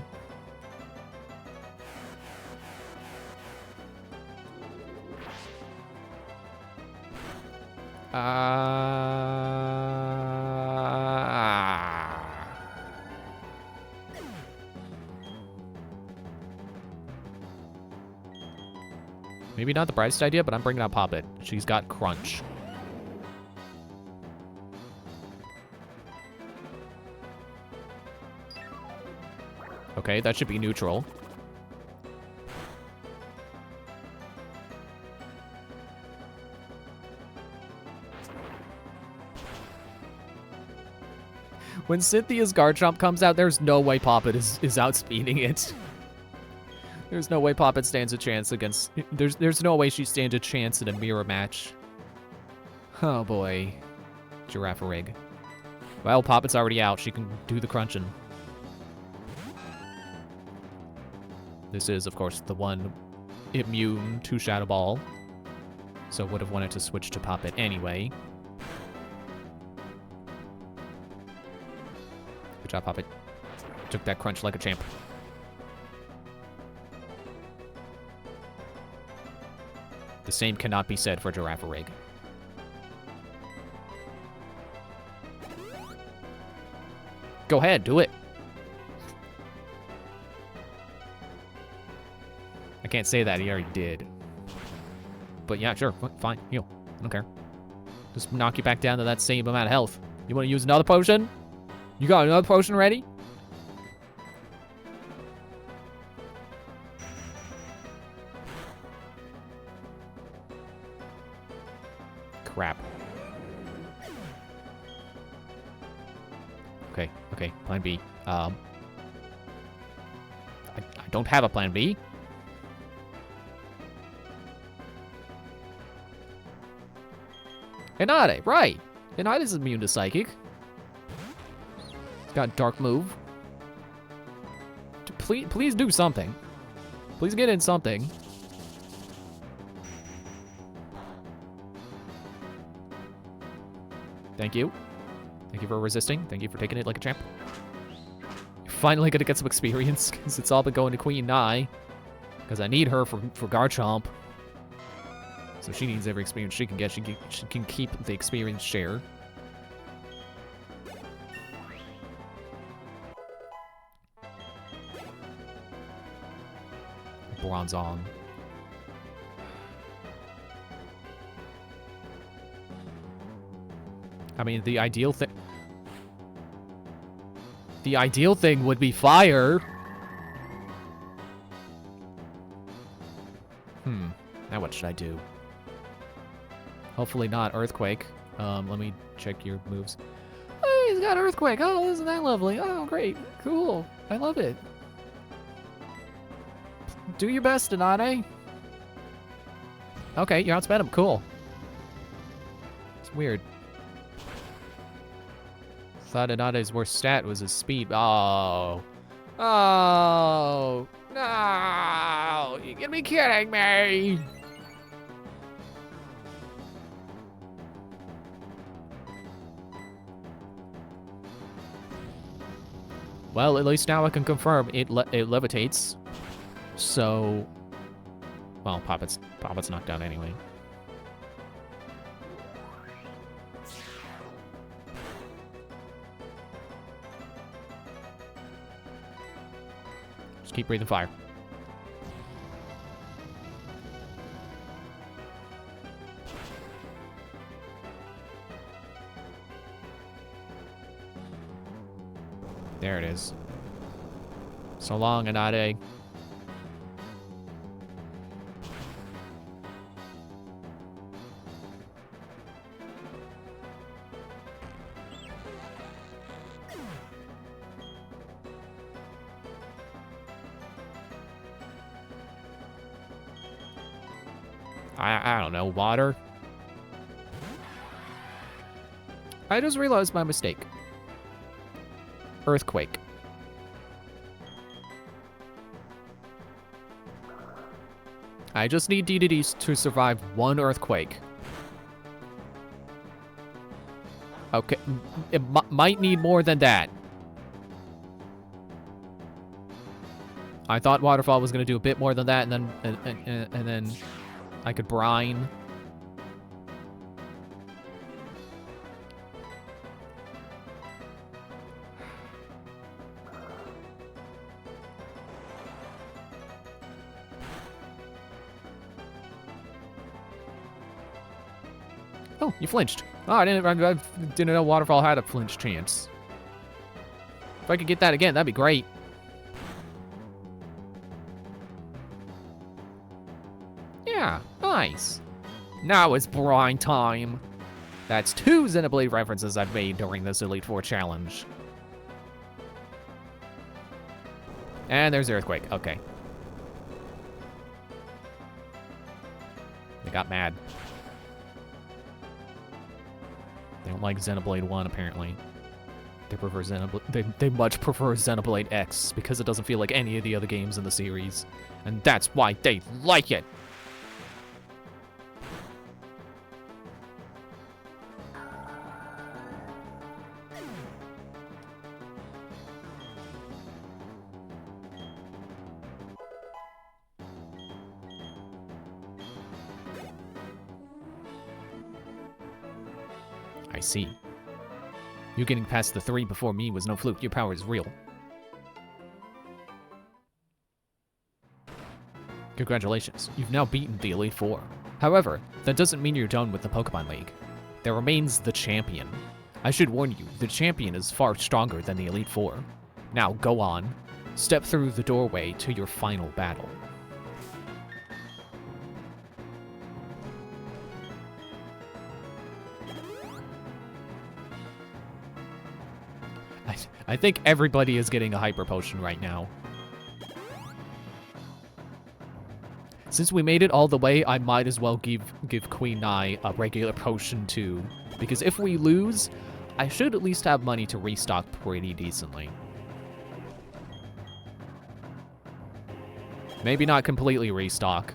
A: Maybe not the brightest idea, but I'm bringing out Poppet. She's got Crunch. Okay, that should be neutral. When Cynthia's Garchomp comes out, there's no way Poppet is outspeeding it. There's no way Poppet stands a chance against... There's no way she stands a chance in a mirror match. Oh boy. Girafarig. Well, Poppet's already out. She can do the crunching. This is, of course, the one immune to Shadow Ball. So would have wanted to switch to Poppet anyway. Good job, Poppet. Took that crunch like a champ. The same cannot be said for Girafarig. Go ahead, do it. I can't say that, he already did. But yeah, sure, fine, heal. I don't care. Just knock you back down to that same amount of health. You want to use another potion? You got another potion ready? Crap. Okay, plan B. I don't have a plan B. Inade, right. Inade is immune to Psychic. It's got Dark Move. Please do something. Please get in something. Thank you. Thank you for resisting. Thank you for taking it like a champ. You're finally gonna get some experience, because it's all been going to Queen Nai. Because I need her for Garchomp. So she needs every experience she can get. She can keep the experience share. Bronzong. I mean, the ideal thing... The ideal thing would be fire. Now what should I do? Hopefully not Earthquake. Let me check your moves. he's got Earthquake. Oh, isn't that lovely? Oh, great. Cool. I love it. Do your best, Anane. Okay, you outsped him. Cool. It's weird. Thought Anane's worst stat was his speed. Oh. Oh. No. You gotta be kidding me. Well, at least now I can confirm it levitates. So, well, Poppet's knocked out anyway. Just keep breathing fire. There it is. So long, Anade. I don't know, water? I just realized my mistake. Earthquake. I just need DDDs to survive one earthquake. Okay, it might need more than that. I thought Waterfall was gonna do a bit more than that, and then I could brine. Oh, you flinched. Oh, I didn't know Waterfall had a flinch chance. If I could get that again, that'd be great. Yeah, nice. Now it's brine time. That's 2 Xenoblade references I've made during this Elite Four challenge. And there's Earthquake. Okay. They got mad. They don't like Xenoblade 1, apparently. They prefer Xenoblade. They much prefer Xenoblade X because it doesn't feel like any of the other games in the series. And that's why they like it! I see. You getting past the 3 before me was no fluke. Your power is real. Congratulations. You've now beaten the Elite Four. However, that doesn't mean you're done with the Pokemon League. There remains the Champion. I should warn you, the Champion is far stronger than the Elite Four. Now, go on. Step through the doorway to your final battle. I think everybody is getting a Hyper Potion right now. Since we made it all the way, I might as well give Queen Nai a regular potion too. Because if we lose, I should at least have money to restock pretty decently. Maybe not completely restock.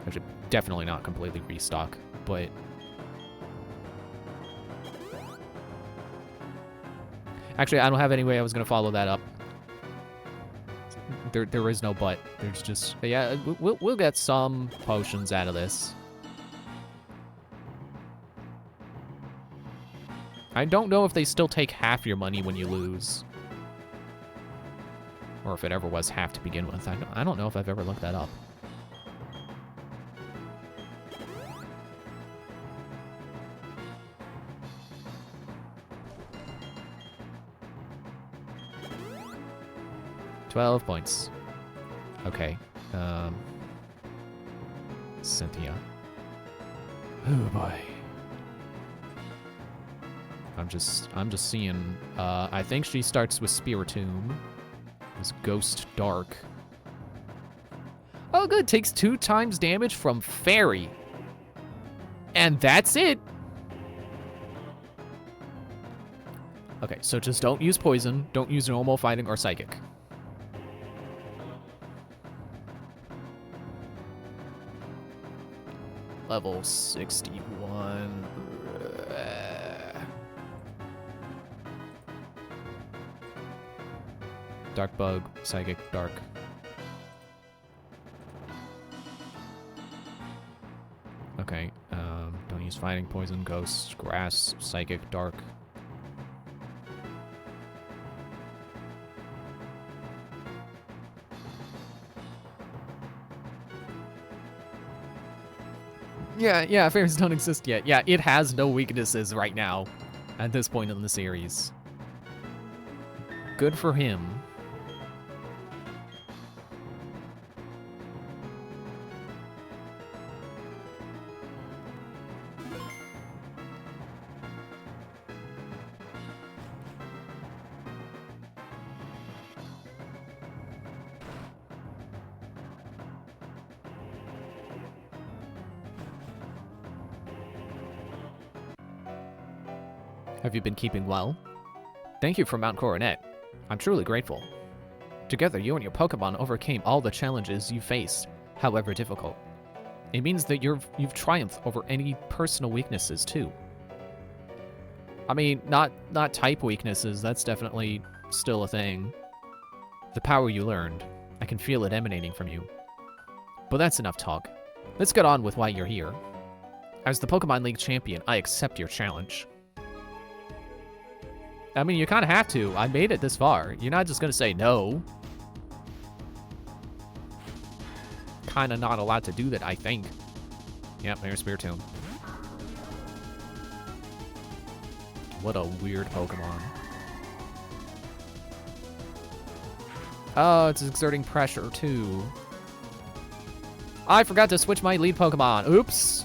A: I should definitely not completely restock, but... Actually, I don't have any way I was going to follow that up. There is no but. There's just... Yeah, we'll get some potions out of this. I don't know if they still take half your money when you lose. Or if it ever was half to begin with. I don't know if I've ever looked that up. $12 points. Okay. Cynthia. Oh boy. I'm just seeing. I think she starts with Spiritomb. This Ghost Dark. Oh, good. Takes 2 times damage from Fairy. And that's it. Okay, so just don't use Poison. Don't use Normal, Fighting, or Psychic. Level 61. Dark Bug, Psychic, Dark. Okay, don't use Fighting, Poison, Ghost, Grass, Psychic, Dark. Yeah, fairies don't exist yet. Yeah, it has no weaknesses right now at this point in the series. Good for him. Have you been keeping well? Thank you for Mount Coronet. I'm truly grateful. Together, you and your Pokemon overcame all the challenges you faced, however difficult. It means that you've triumphed over any personal weaknesses, too. I mean, not type weaknesses, that's definitely still a thing. The power you learned, I can feel it emanating from you. But that's enough talk. Let's get on with why you're here. As the Pokemon League champion, I accept your challenge. I mean, you kind of have to. I made it this far. You're not just going to say no. Kind of not allowed to do that, I think. Yep, there's Spiritomb. What a weird Pokemon. Oh, it's exerting pressure, too. I forgot to switch my lead Pokemon. Oops.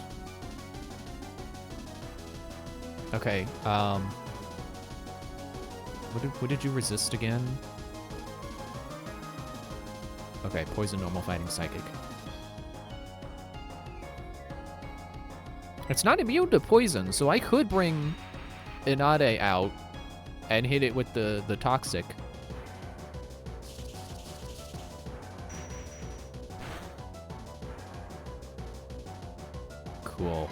A: Okay, What did you resist again? Okay, Poison, Normal, Fighting, Psychic. It's not immune to Poison, so I could bring Inade out and hit it with the Toxic. Cool.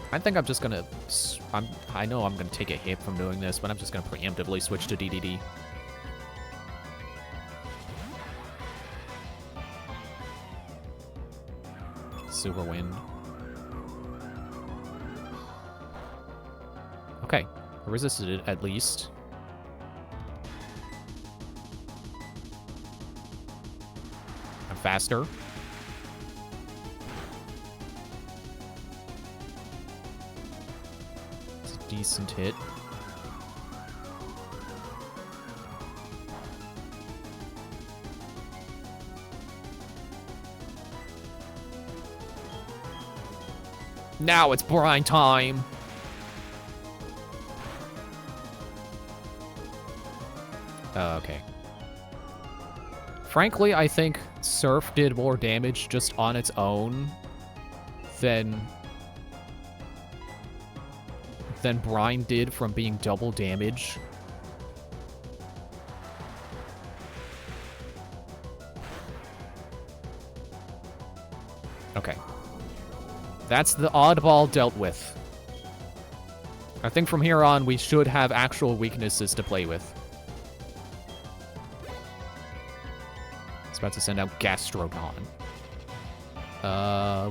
A: I think I'm just gonna... I know I'm gonna take a hit from doing this, but I'm just gonna preemptively switch to DDD. Super Wind. Okay, I resisted it at least. I'm faster. Decent hit. Now it's brine time. Okay. Frankly, I think Surf did more damage just on its own than Brine did from being double damage. Okay. That's the oddball dealt with. I think from here on, we should have actual weaknesses to play with. It's about to send out Gastrodon.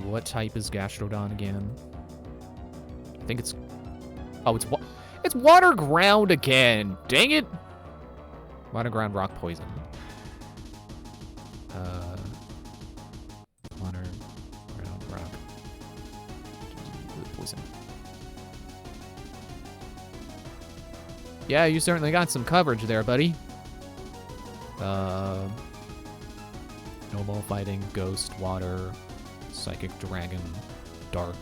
A: What type is Gastrodon again? I think it's... Oh, it's Water Ground again. Dang it. Water Ground, Rock Poison. Water Ground, Rock Poison. Yeah, you certainly got some coverage there, buddy. Normal, fighting, ghost, water, psychic, dragon, dark.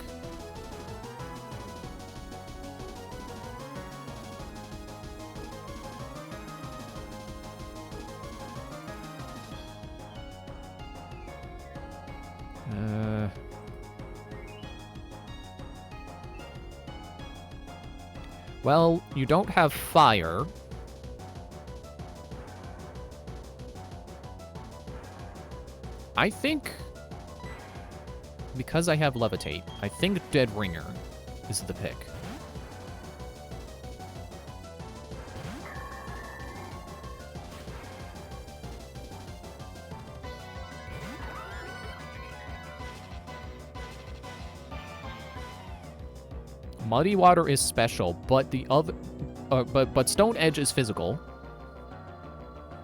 A: Well, you don't have fire. I think, because I have levitate, I think Dead Ringer is the pick. Muddy Water is special, but the other, but Stone Edge is physical,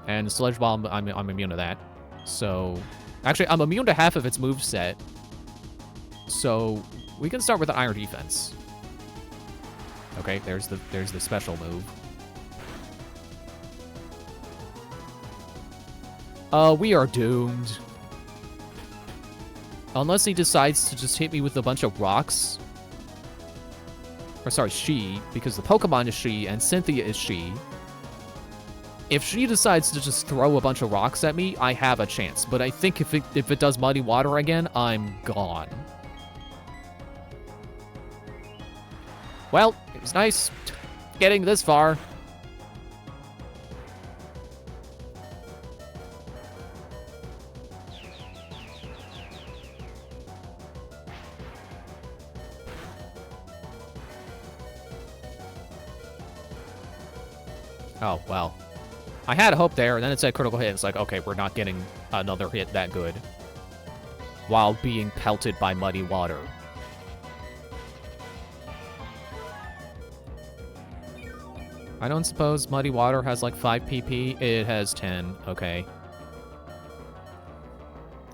A: and Sludge Bomb, I'm immune to that. So, actually, I'm immune to half of its moveset. So we can start with the Iron Defense. Okay, there's the special move. We are doomed. Unless he decides to just hit me with a bunch of rocks. Or sorry, she, because the Pokemon is she and Cynthia is she. If she decides to just throw a bunch of rocks at me, I have a chance. But I think if it does Muddy Water again, I'm gone. Well, it was nice getting this far. Oh, well. I had hope there, and then it said critical hit. It's like, okay, we're not getting another hit that good. While being pelted by Muddy Water. I don't suppose Muddy Water has like 5 PP. It has 10. Okay.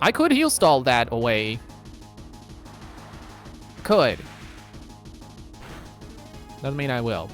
A: I could heal stall that away. Could. Doesn't mean I will.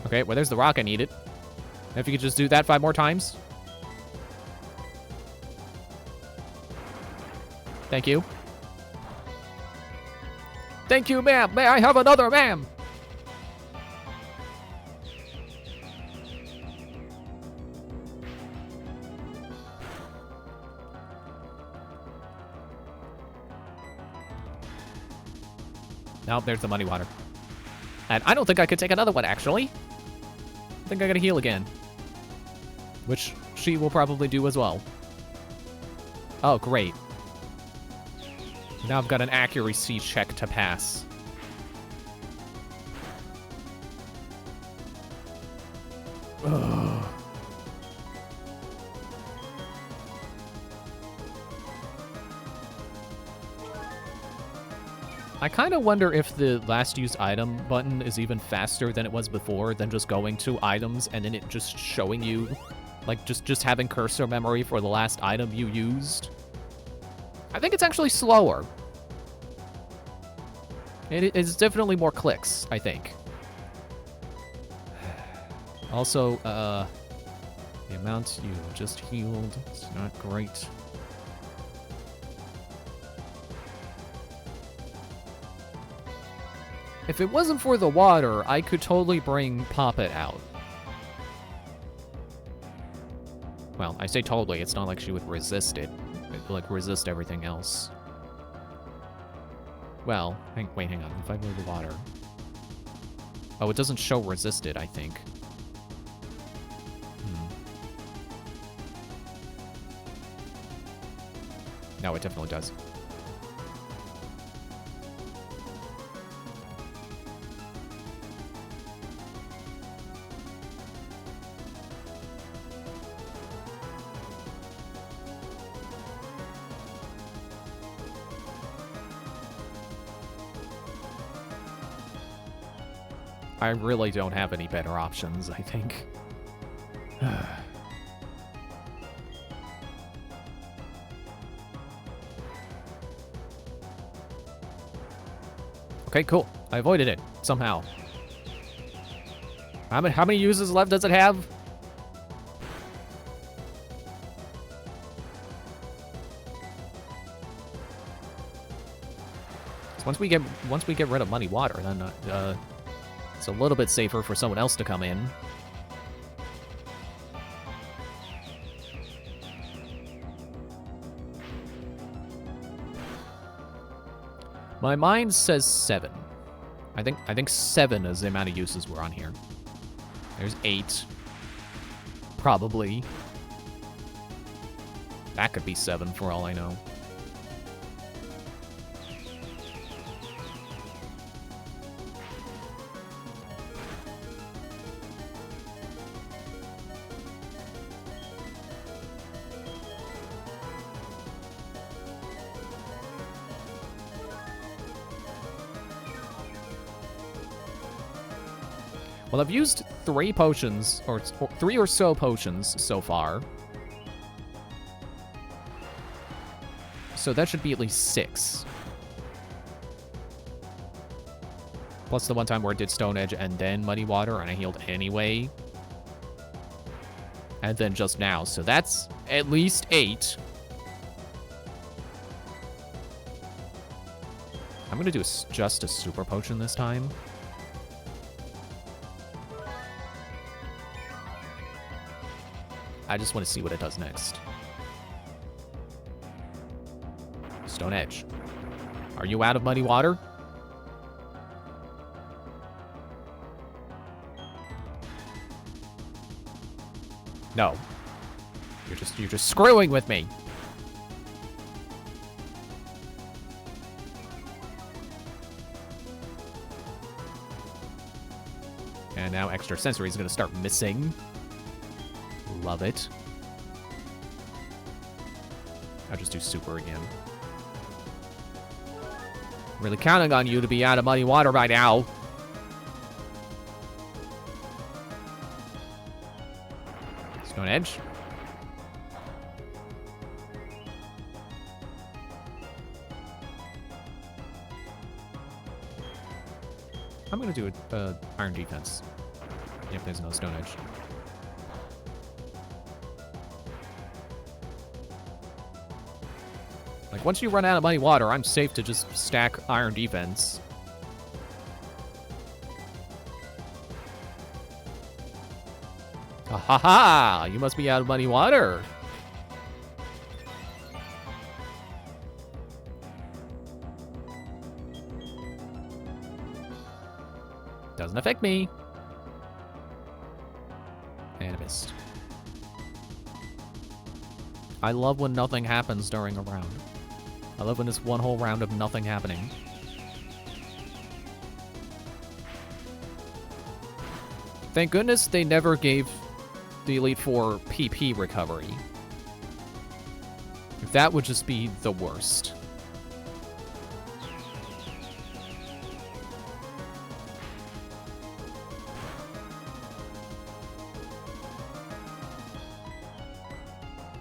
A: Okay, well, there's the rock I needed. If you could just do that 5 more times. Thank you. Thank you, ma'am. May I have another, ma'am? Nope, there's the Muddy Water. And I don't think I could take another one, actually. I think I gotta heal again. Which she will probably do as well. Oh, great. Now I've got an accuracy check to pass. Ugh. I kind of wonder if the last used item button is even faster than it was before, than just going to items and then it just showing you, like, just having cursor memory for the last item you used. I think it's actually slower. It is definitely more clicks, I think. Also, the amount you just healed is not great. If it wasn't for the water, I could totally bring Poppet out. Well, I say totally, it's not like she would resist it. It would, like, resist everything else. Well, wait, hang on. If I move the water... Oh, it doesn't show resisted, I think. No, it definitely does. I really don't have any better options, I think. Okay, cool. I avoided it, somehow. How many uses left does it have? So once we get rid of muddy water, then it's a little bit safer for someone else to come in. My mind says 7. I think 7 is the amount of uses we're on here. There's 8. Probably. That could be 7 for all I know. Well, I've used 3 potions, or 3 or so potions so far. So that should be at least 6. Plus the one time where I did Stone Edge and then Muddy Water, and I healed anyway. And then just now, so that's at least 8. I'm gonna do just a super potion this time. I just want to see what it does next. Stone Edge. Are you out of muddy water? No. You're just screwing with me. And now extra sensory is going to start missing. Love it. I'll just do super again. Really counting on you to be out of muddy water by now. Stone Edge. I'm gonna do a Iron Defense. Yep, there's no Stone Edge. Like, once you run out of muddy water, I'm safe to just stack Iron Defense. Ha ha ha! You must be out of muddy water. Doesn't affect me. And I missed. I love when nothing happens during a round. I love when it's one whole round of nothing happening. Thank goodness they never gave the Elite Four PP recovery. That would just be the worst.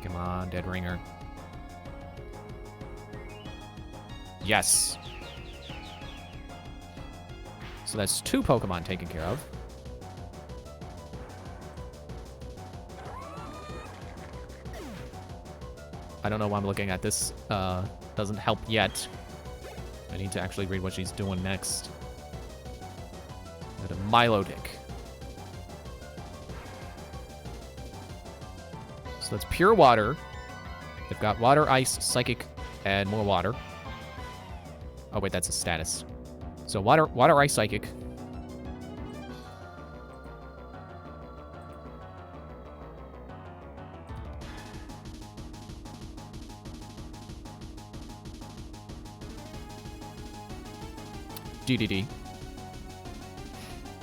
A: Come on, Dead Ringer. Yes. So that's 2 Pokemon taken care of. I don't know why I'm looking at this. Doesn't help yet. I need to actually read what she's doing next. Got a Milotic. So that's pure water. They've got water, ice, psychic, and more water. Oh wait, that's a status. So water, ice, psychic. DDD.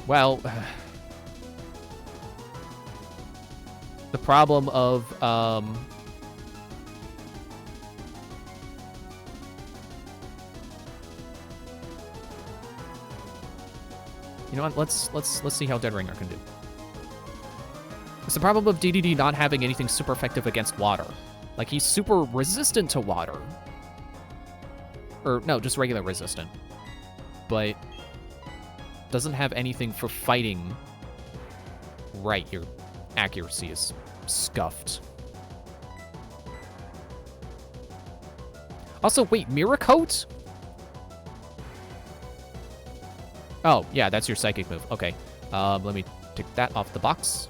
A: Well, the problem of, you know what? Let's see how Dead Ringer can do. It's the problem of DDD not having anything super effective against water. Like, he's super resistant to water. Or, no, just regular resistant. But doesn't have anything for fighting. Right, your accuracy is scuffed. Also, wait, Mirror Coat? Oh, yeah, that's your psychic move. Okay. Let me take that off the box.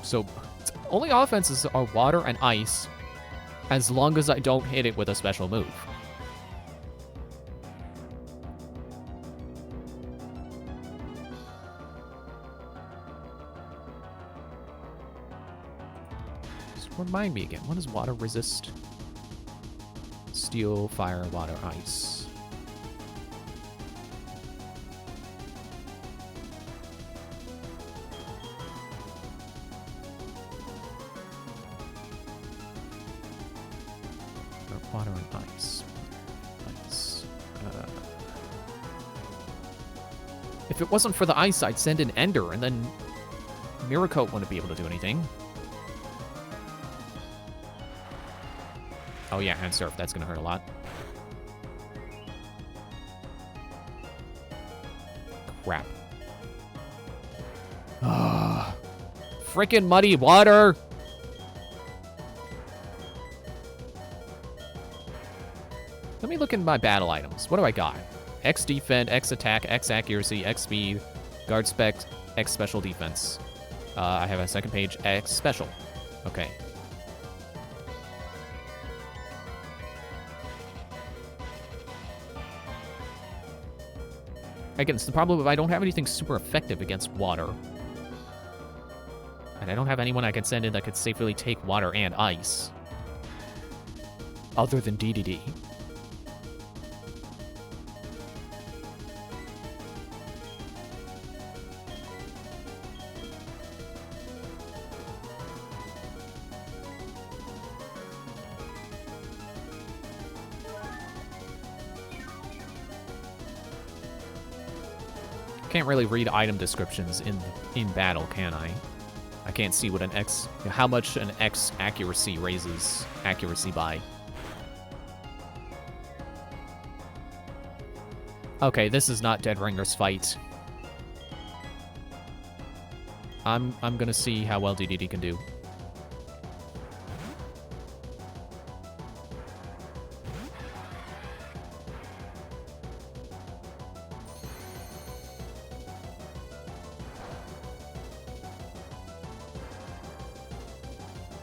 A: So, only offenses are water and ice, as long as I don't hit it with a special move. Just remind me again, what does water resist? Steel, fire, water, ice. Water and ice. Ice. If it wasn't for the ice, I'd send in Ender, and then Mirror Coat wouldn't be able to do anything. Oh yeah, and Surf. That's gonna hurt a lot. Crap. Ah, frickin' muddy water! Let me look in my battle items. What do I got? X defend, X attack, X accuracy, X speed, guard spec, X special defense. I have a second page, X special. Okay. Again, it's the problem if I don't have anything super effective against water. And I don't have anyone I can send in that could safely take water and ice. Other than DDD. Can't really read item descriptions in battle, can I? I can't see what an X, how much an X accuracy raises accuracy by. Okay, this is not Dead Ringer's fight. I'm gonna see how well DDD can do.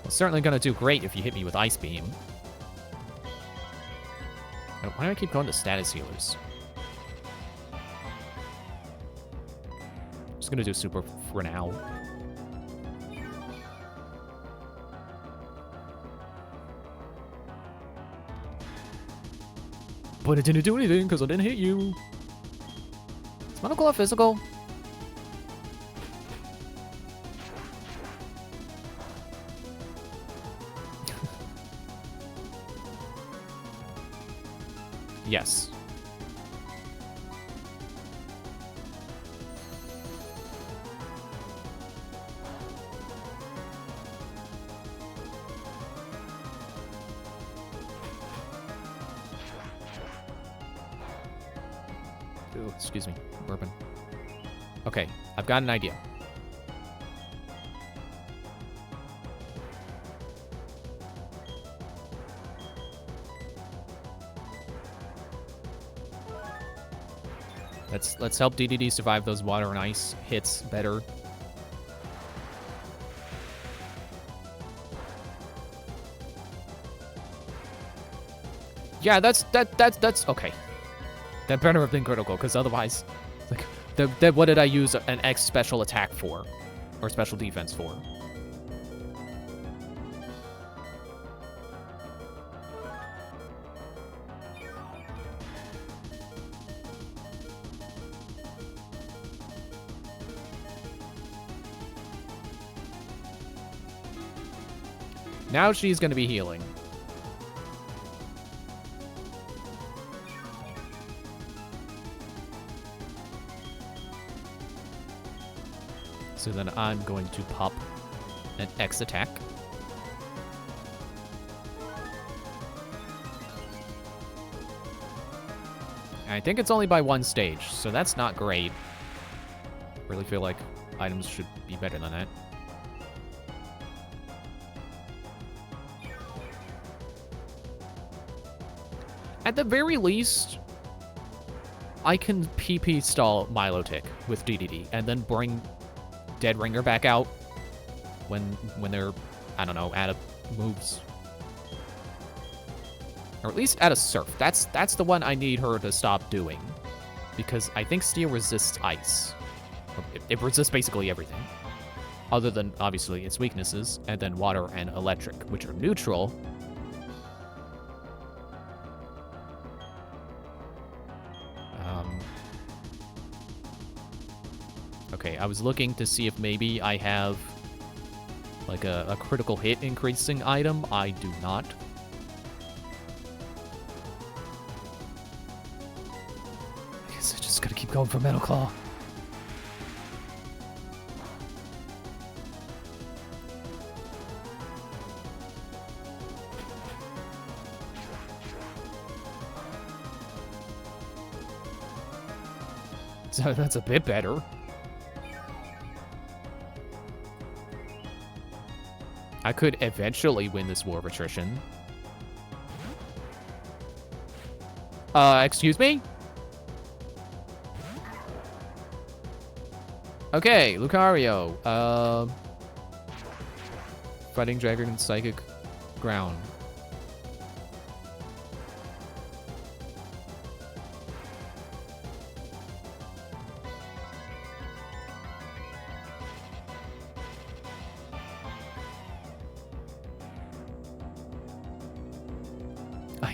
A: Certainly gonna do great if you hit me with Ice Beam. Why do I keep going to status healers? Just gonna do super for now. But it didn't do anything because I didn't hit you. Is Monoclaw physical? Yes. Ooh, excuse me, bourbon. Okay, I've got an idea. Let's help DDD survive those water and ice hits better. Yeah, that's okay. That better have been critical, because otherwise, like, what did I use an X special attack for, or special defense for? Now she's gonna be healing. So then I'm going to pop an X attack. I think it's only by one stage, so that's not great. Really feel like items should be better than that. At the very least, I can PP stall Milotic with DDD and then bring Dead Ringer back out when they're, I don't know, out of moves. Or at least out of Surf. That's the one I need her to stop doing. Because I think Steel resists Ice. It resists basically everything. Other than, obviously, its weaknesses. And then Water and Electric, which are neutral. Okay, I was looking to see if maybe I have like a critical hit increasing item. I do not. I guess I just gotta keep going for Metal Claw. So that's a bit better. I could eventually win this war of attrition. Excuse me? Okay, Lucario. Fighting Dragon Psychic Ground.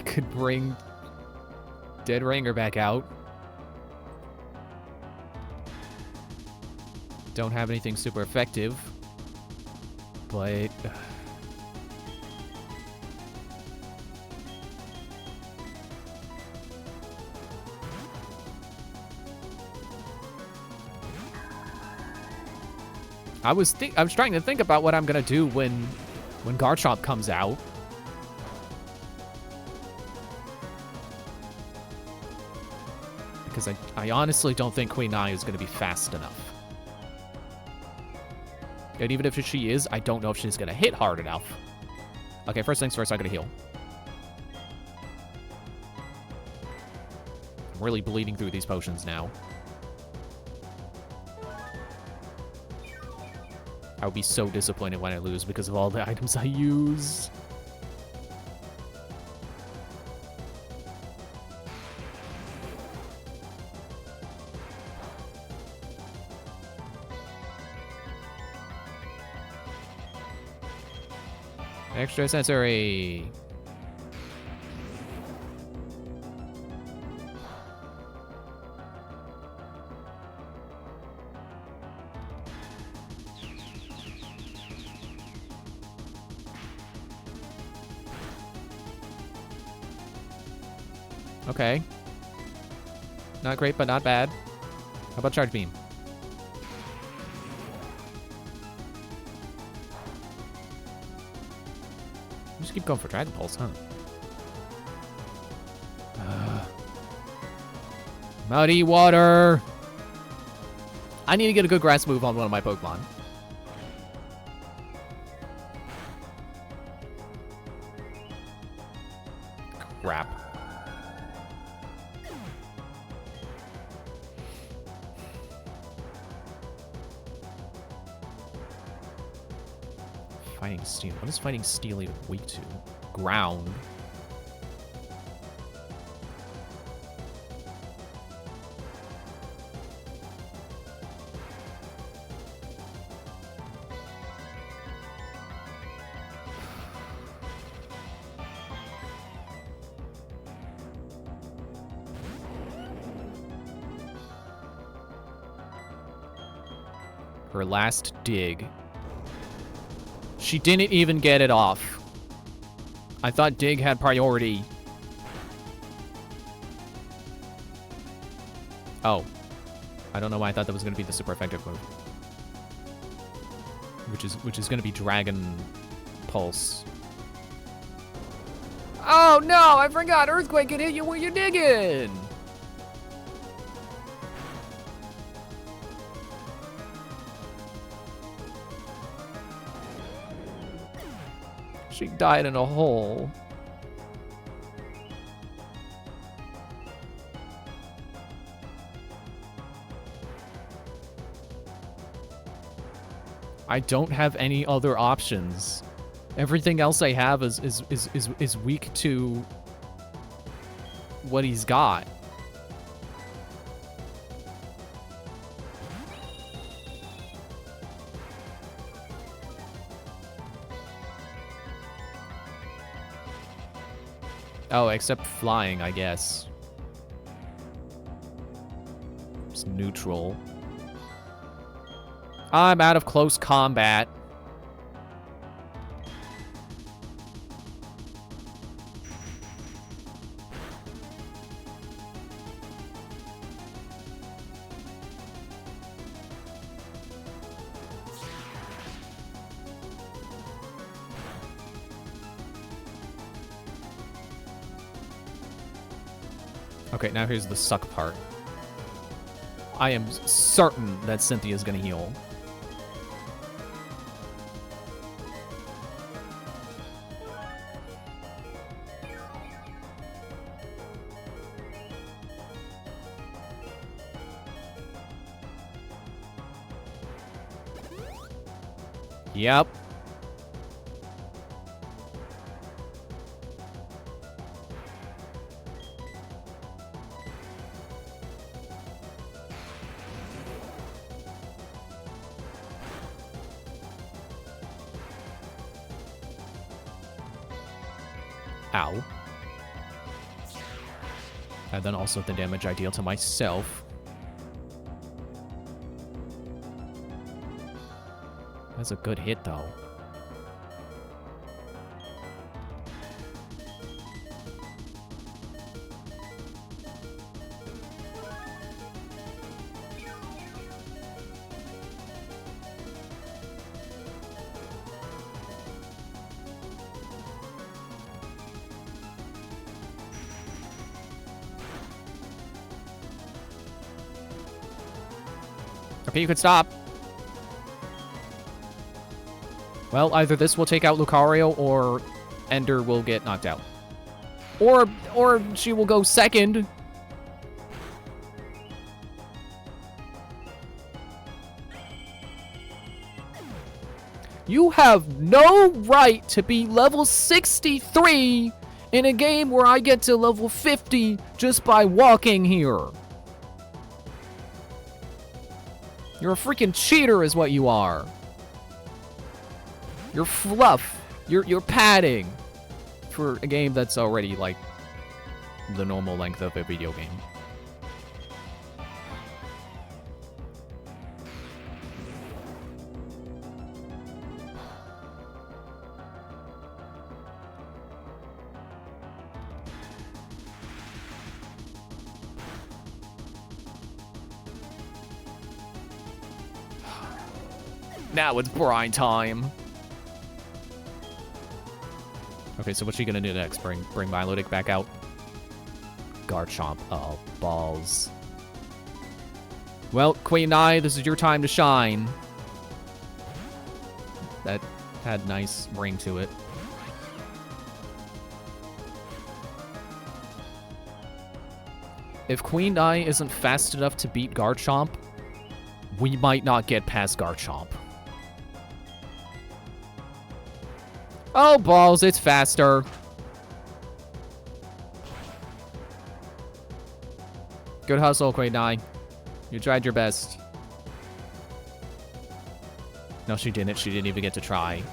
A: Could bring Dead Ringer back out. Don't have anything super effective, but I was trying to think about what I'm gonna do when Garchomp comes out. Because I honestly don't think Queen Nai is going to be fast enough. And even if she is, I don't know if she's going to hit hard enough. Okay, first things first, I gotta heal. I'm really bleeding through these potions now. I would be so disappointed when I lose because of all the items I use. Extra sensory. Okay. Not great, but not bad. How about Charge Beam? Just keep going for Dragon Pulse, huh? Muddy Water! I need to get a good grass move on one of my Pokemon. Crap. Fighting Steel. What is Fighting Steel even weak to? Ground. Her last dig. She didn't even get it off. I thought Dig had priority. Oh. I don't know why I thought that was going to be the super effective move. Which is going to be Dragon Pulse. Oh no, I forgot Earthquake can hit you when you're digging! She died in a hole. I don't have any other options. Everything else I have is weak to what he's got. Oh, except flying, I guess. It's neutral. I'm out of close combat. Okay, now here's the suck part. I am certain that Cynthia's gonna heal. Yep. Ow. And then also the damage I deal to myself. That's a good hit, though. Okay, you can stop. Well, either this will take out Lucario, or Ender will get knocked out. Or she will go second. You have no right to be level 63 in a game where I get to level 50 just by walking here. You're a freaking cheater is what you are. You're fluff. You're padding for a game that's already like the normal length of a video game. Now it's brine time. Okay, so what's she gonna do next? Bring Milotic back out? Garchomp. Oh, balls. Well, Queen Nai, this is your time to shine. That had nice ring to it. If Queen Nai isn't fast enough to beat Garchomp, we might not get past Garchomp. Oh, balls, it's faster. Good hustle, Queen Nai. You tried your best. No, she didn't. She didn't even get to try.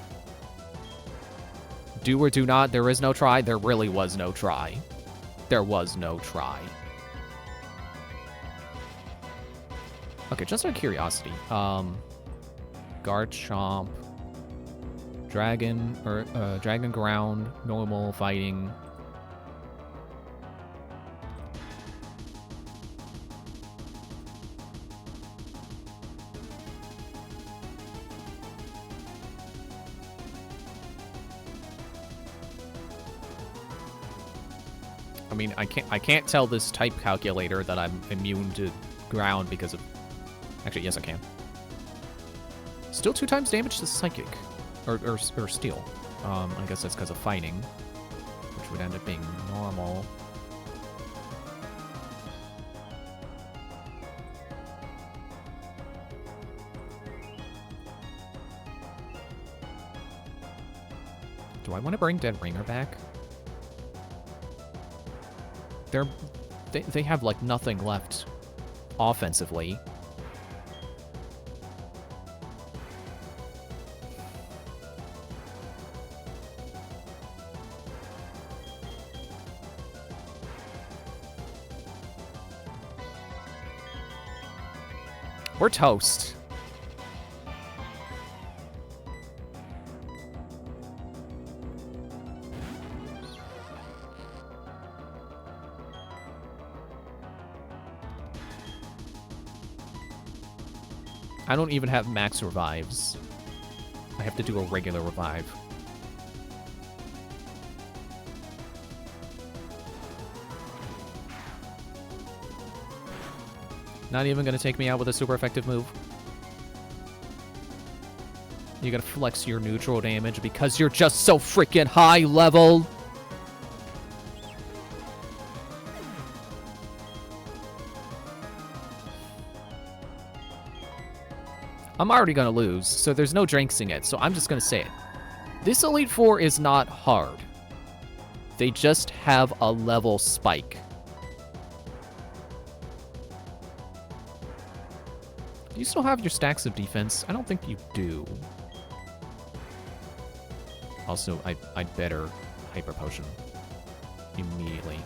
A: Do or do not, there is no try. There really was no try. There was no try. Okay, just out of curiosity. Garchomp. Dragon, or Dragon Ground, normal, fighting. I mean, I can't tell this type calculator that I'm immune to ground because of... Actually, yes, I can. Still 2 times damage to psychic. Or steel. I guess that's because of fighting. Which would end up being normal. Do I want to bring Dead Ringer back? They have, like, nothing left offensively. We're toast. I don't even have max revives. I have to do a regular revive. Not even gonna take me out with a super effective move. You gotta flex your neutral damage because you're just so freaking high level. I'm already gonna lose, so there's no jinxing it, so I'm just gonna say it. This Elite Four is not hard. They just have a level spike. Do you still have your stacks of defense? I don't think you do. Also, I'd better Hyper Potion immediately.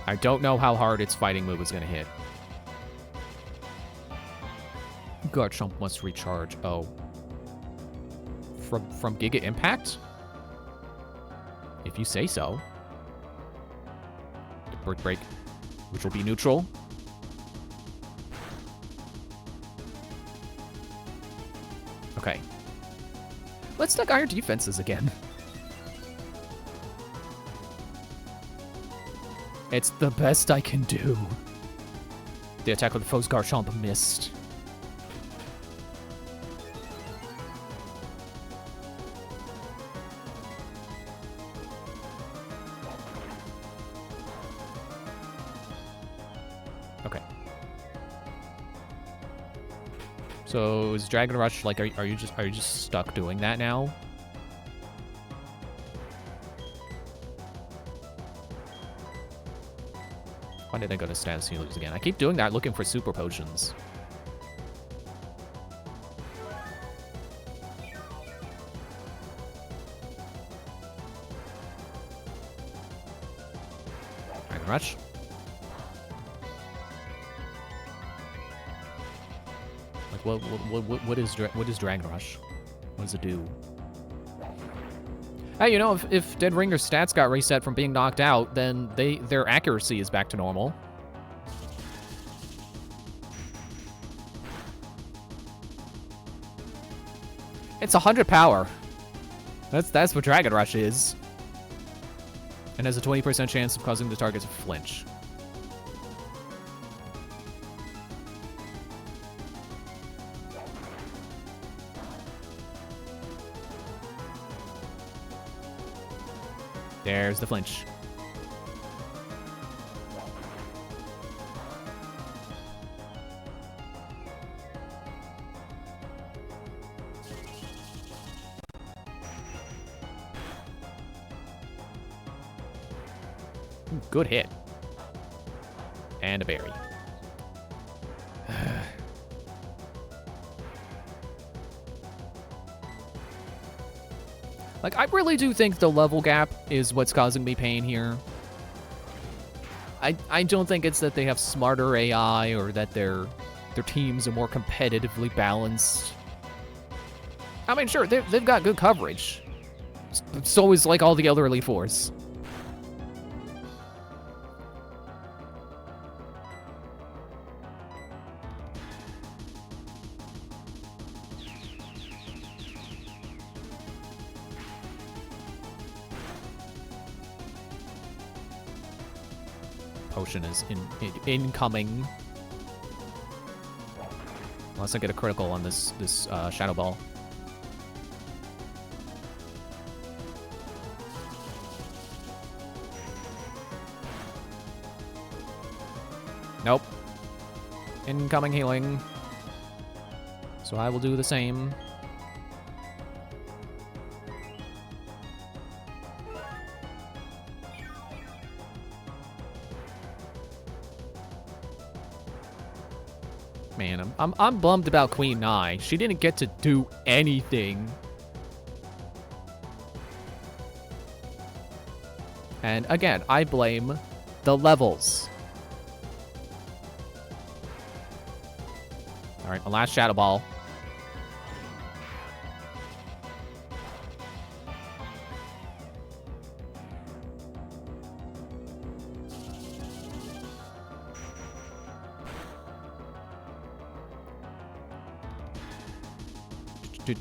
A: I don't know how hard its fighting move is going to hit. Garchomp must recharge. Oh. From Giga Impact? If you say so. Brick Break, which will be neutral. Okay. Let's stack our defenses again. It's the best I can do. The attack of the foe's Garchomp missed. Okay. So is Dragon Rush like are you just stuck doing that now? Why did I go to status healers again? I keep doing that looking for super potions. Dragon Rush. Like what is Dragon Rush? What does it do? Hey, you know, if Dead Ringer's stats got reset from being knocked out, then their accuracy is back to normal. It's 100 power. That's what Dragon Rush is. And has a 20% chance of causing the target to flinch. There's the flinch. Good hit. And a berry. Like, I really do think the level gap is what's causing me pain here. I don't think it's that they have smarter AI or that they're their teams are more competitively balanced. I mean, sure, they've got good coverage. So is like all the other Elite Fours. Potion is incoming. Unless I get a critical on this Shadow Ball. Nope. Incoming healing. So I will do the same. Man, I'm bummed about Queen Nai. She didn't get to do anything. And again, I blame the levels. Alright, my last Shadow Ball.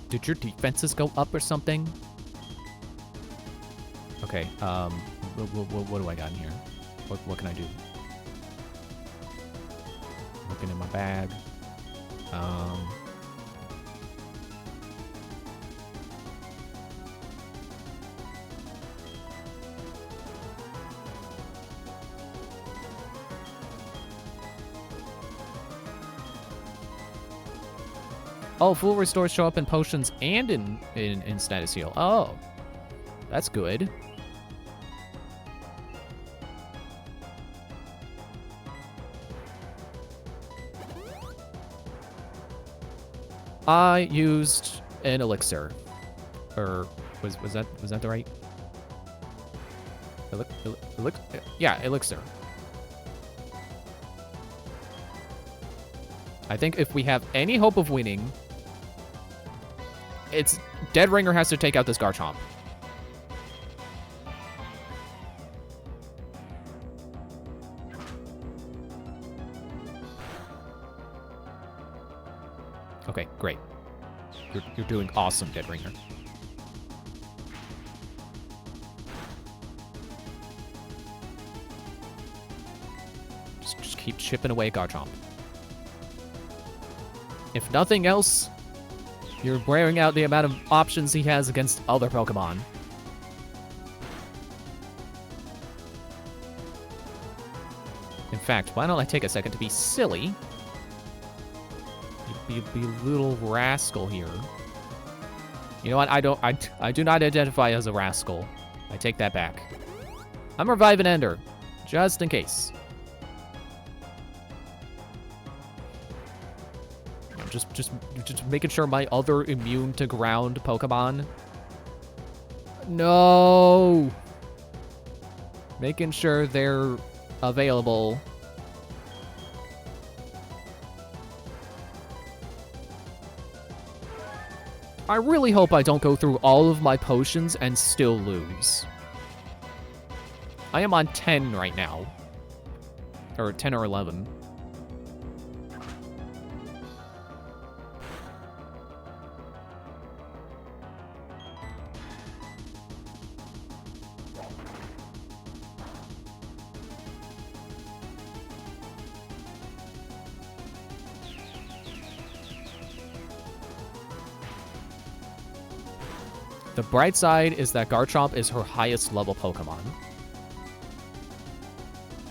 A: Did your defenses go up or something? Okay, what do I got in here? What can I do? Looking in my bag. Oh, full restores show up in potions and in status heal. Oh, that's good. I used an elixir, or was that the right? Yeah, elixir. I think if we have any hope of winning, it's Dead Ringer has to take out this Garchomp. Okay, great. You're doing awesome, Dead Ringer. Just keep chipping away Garchomp. If nothing else, you're wearing out the amount of options he has against other Pokemon. In fact, why don't I take a second to be silly? You be a little rascal here. You know what? I do not identify as a rascal. I take that back. I'm reviving Ender, just in case. Just making sure my other immune to ground Pokemon. No! Making sure they're available. I really hope I don't go through all of my potions and still lose. I am on 10 right now. Or 10 or 11. The bright side is that Garchomp is her highest level Pokemon.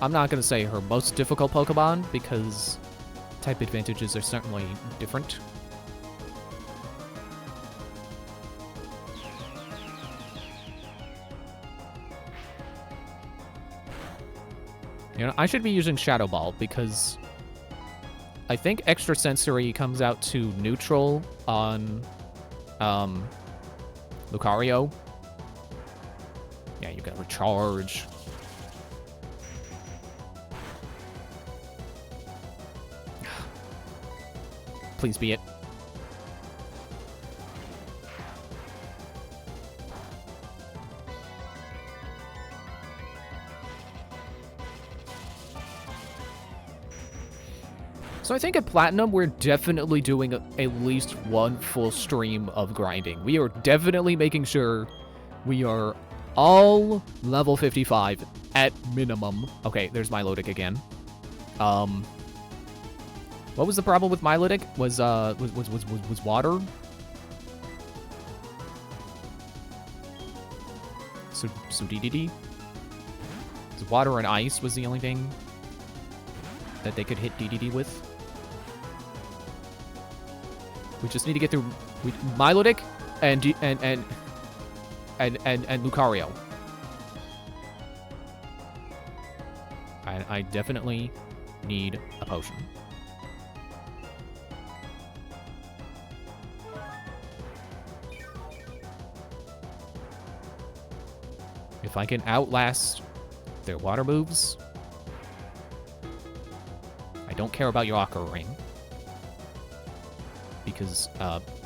A: I'm not going to say her most difficult Pokemon, because type advantages are certainly different. You know, I should be using Shadow Ball, because I think Extrasensory comes out to neutral on, Lucario. Yeah, you gotta recharge. Please be it. So I think at Platinum, we're definitely doing at least one full stream of grinding. We are definitely making sure we are all level 55 at minimum. Okay, there's Milotic again. What was the problem with Milotic? Was water? So DDD? So water and ice was the only thing that they could hit DDD with. We just need to get through Milotic and Lucario. I definitely need a potion. If I can outlast their water moves, I don't care about your Aqua Ring. Because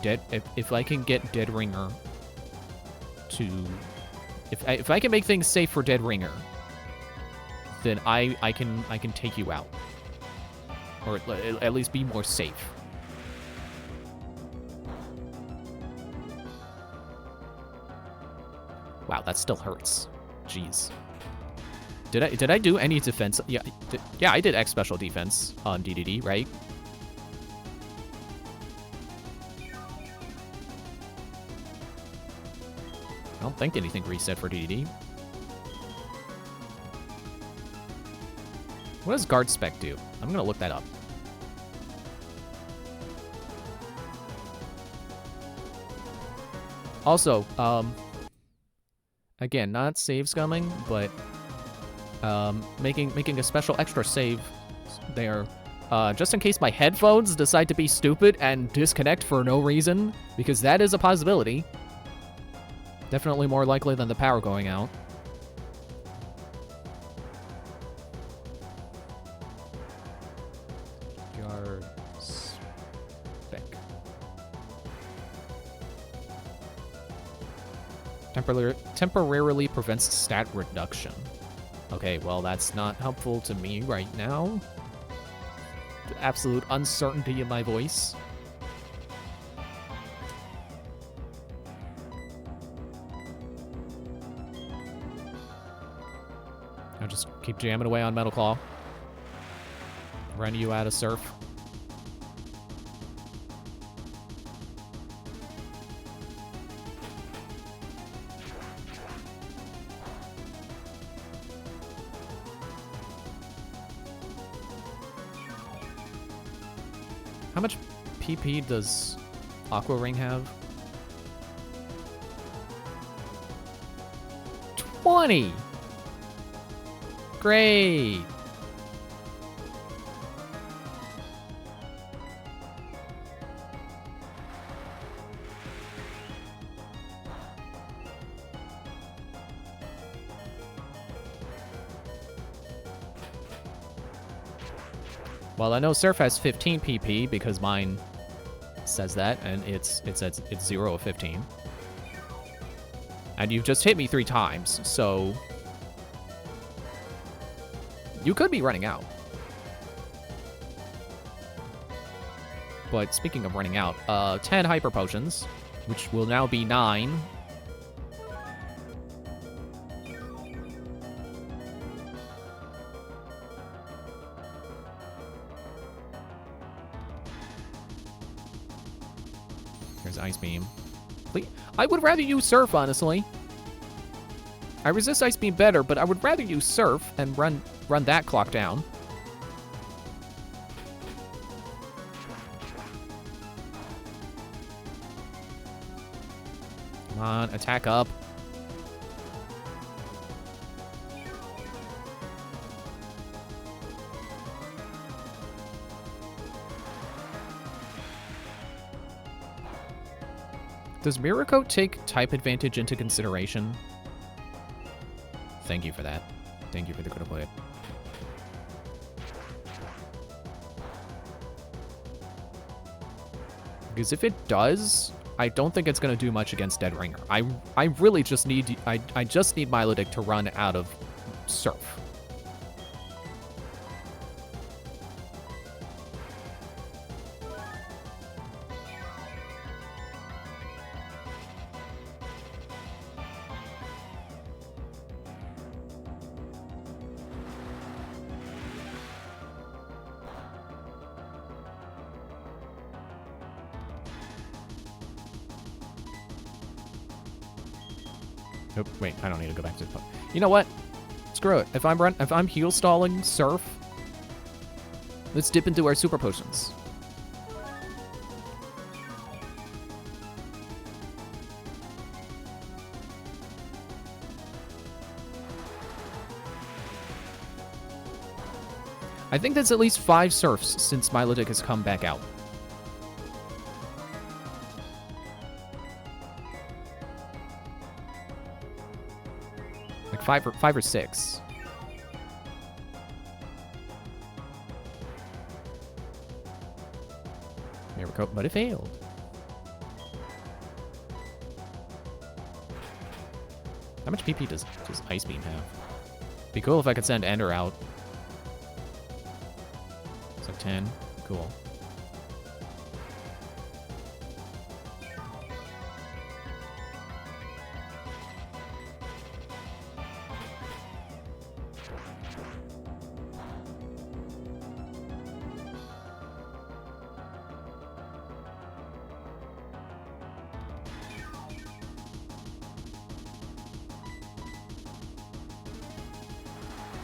A: if I can get Dead Ringer to if I can make things safe for Dead Ringer, then I can take you out, or at least be more safe. Wow, that still hurts. Jeez. Did I do any defense? Yeah, yeah, I did X special defense on DDD, right? I don't think anything reset for DDD. What does Guard Spec do? I'm gonna look that up. Also, again, not save scumming, but making a special extra save there, just in case my headphones decide to be stupid and disconnect for no reason, because that is a possibility. Definitely more likely than the power going out. Guard Spec. Temporarily prevents stat reduction. Okay, well, that's not helpful to me right now. The absolute uncertainty in my voice. I'll just keep jamming away on Metal Claw. Run you out of Surf. How much PP does Aqua Ring have? 20! Great! Well, I know Surf has 15 PP because mine says that, and it's 0 of 15. And you've just hit me 3 times, so you could be running out. But speaking of running out, 10 Hyper Potions, which will now be 9. There's Ice Beam. I would rather use Surf, honestly. I resist Ice Beam better, but I would rather use Surf and run that clock down. Come on, attack up. Does Mirror Coat take type advantage into consideration? Thank you for that. Thank you for the critical hit. Because if it does, I don't think it's going to do much against Dead Ringer. I really just need... I just need Milotic to run out of Surf. Nope, wait, I don't need to go back to the... You know what? Screw it. If I'm heal stalling Surf, let's dip into our super potions. I think that's at least 5 Surfs since Milotic has come back out. Like 5 or 6. There we go, but it failed. How much PP does Ice Beam have? Be cool if I could send Ender out. It's like 10. Cool.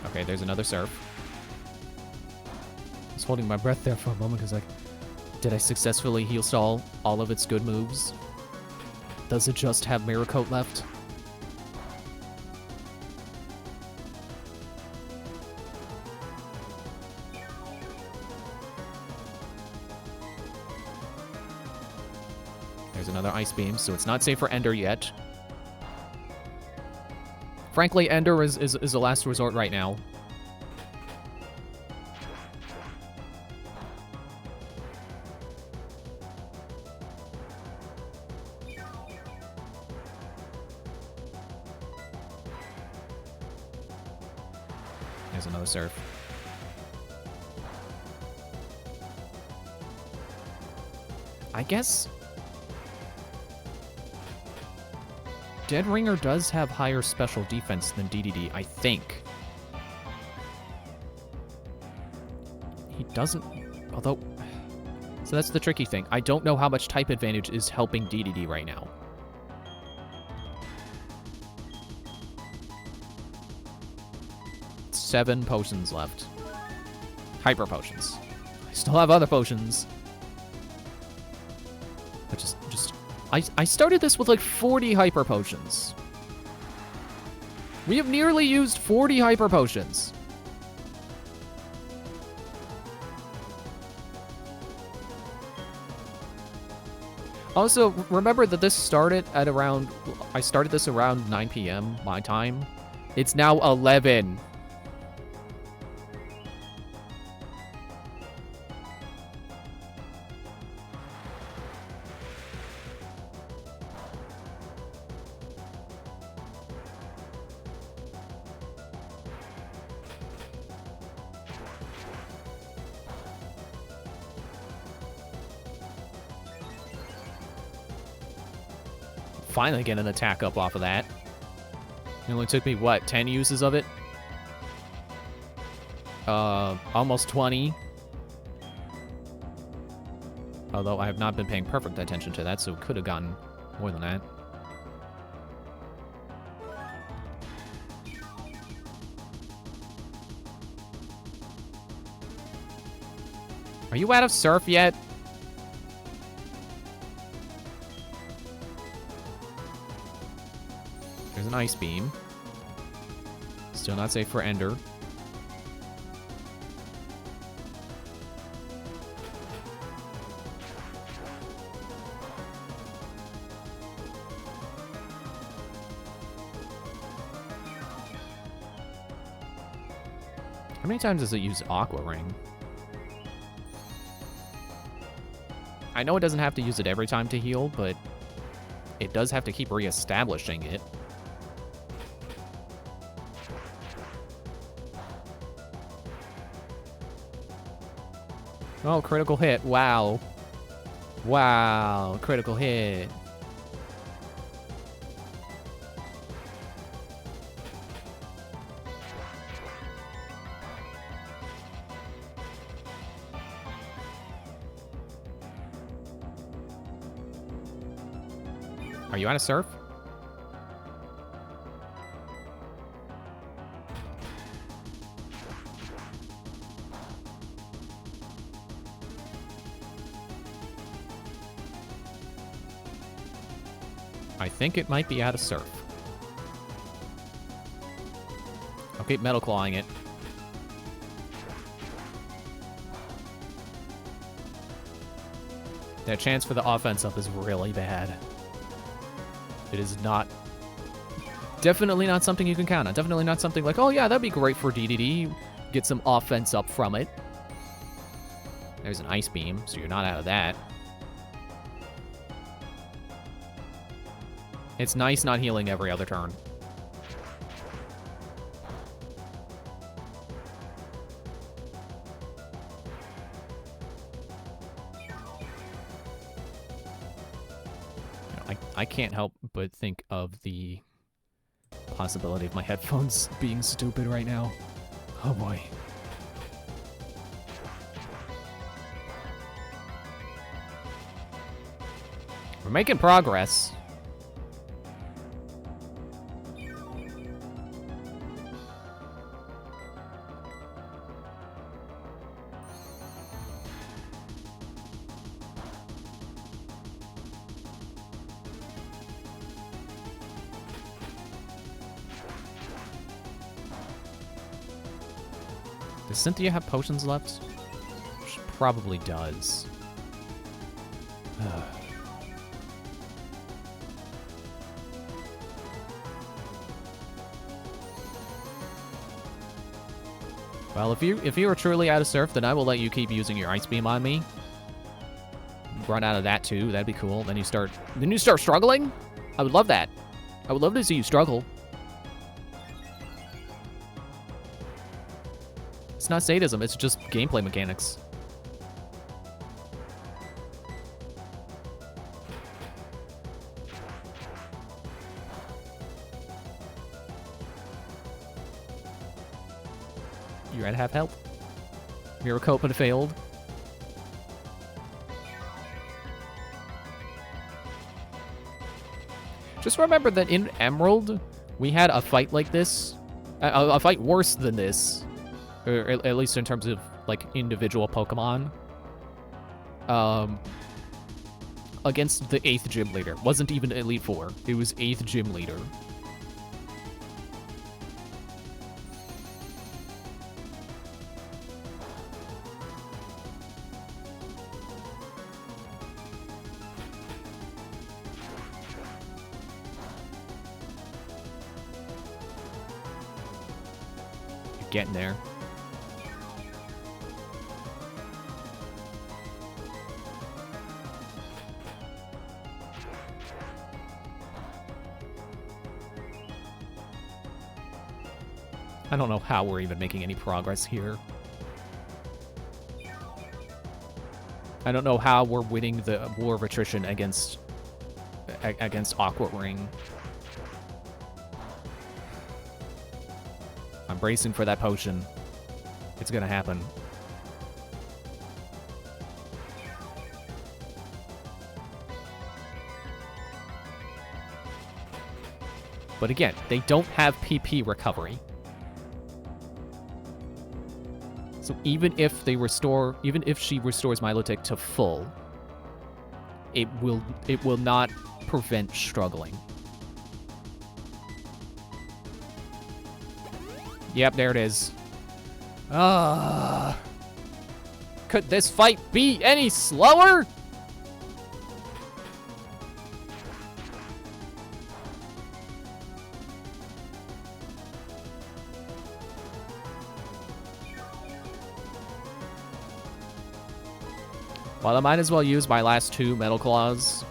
A: Okay, there's another Surf. I was holding my breath there for a moment because, like, did I successfully heal stall all of its good moves? Does it just have Mirror Coat left? There's another Ice Beam, so it's not safe for Ender yet. Frankly, Ender is a last resort right now. There's another Surf. I guess... Dead Ringer does have higher special defense than DDD, I think. He doesn't... Although... So that's the tricky thing. I don't know how much type advantage is helping DDD right now. Seven potions left. Hyper potions. I still have other potions. But just... I started this with like 40 hyper potions. We have nearly used 40 hyper potions. Also, remember that this started at around... I started this around 9 p.m. my time. It's now 11. Finally get an attack up off of that. It only took me, what, 10 uses of it? Almost 20. Although I have not been paying perfect attention to that, so could have gotten more than that. Are you out of Surf yet? There's an Ice Beam. Still not safe for Ender. How many times does it use Aqua Ring? I know it doesn't have to use it every time to heal, but it does have to keep reestablishing it. Oh, critical hit. Wow. Wow, critical hit. Are you out of surf? I think it might be out of surf. I'll keep Metal Clawing it. That chance for the offense up is really bad. It is not... Definitely not something you can count on. Definitely not something like, oh yeah, that'd be great for DDD. Get some offense up from it. There's an Ice Beam, so you're not out of that. It's nice not healing every other turn. I can't help but think of the possibility of my headphones being stupid right now. Oh boy. We're making progress. Does Cynthia have potions left? She probably does. Well, if you are truly out of surf, then I will let you keep using your Ice Beam on me. Run out of that too. That'd be cool. Then you start struggling? I would love that. I would love to see you struggle. It's not sadism, it's just gameplay mechanics. You're at half health. Miracopa failed. Just remember that in Emerald, we had a fight like this. A fight worse than this. Or at least in terms of, like, individual Pokemon. Against the 8th Gym Leader. Wasn't even Elite Four. It was 8th Gym Leader. You're getting there. I don't know how we're even making any progress here. I don't know how we're winning the war of attrition against Aqua Ring. I'm bracing for that potion. It's gonna happen. But again, they don't have PP recovery. So even if she restores Milotic to full, it will not prevent struggling. Yep, there it is. Could this fight be any slower? Well, I might as well use my last 2 Metal Claws.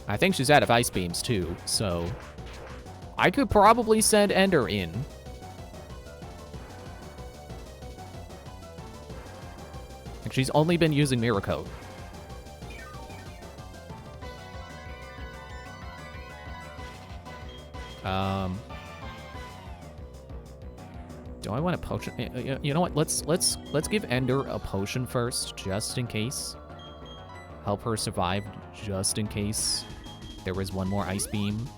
A: I think she's out of Ice Beams, too, so... I could probably send Ender in. Like, she's only been using Mirror Coat. Do I want a potion? You know what? Let's give Ender a potion first, just in case. Help her survive, just in case there was one more Ice Beam.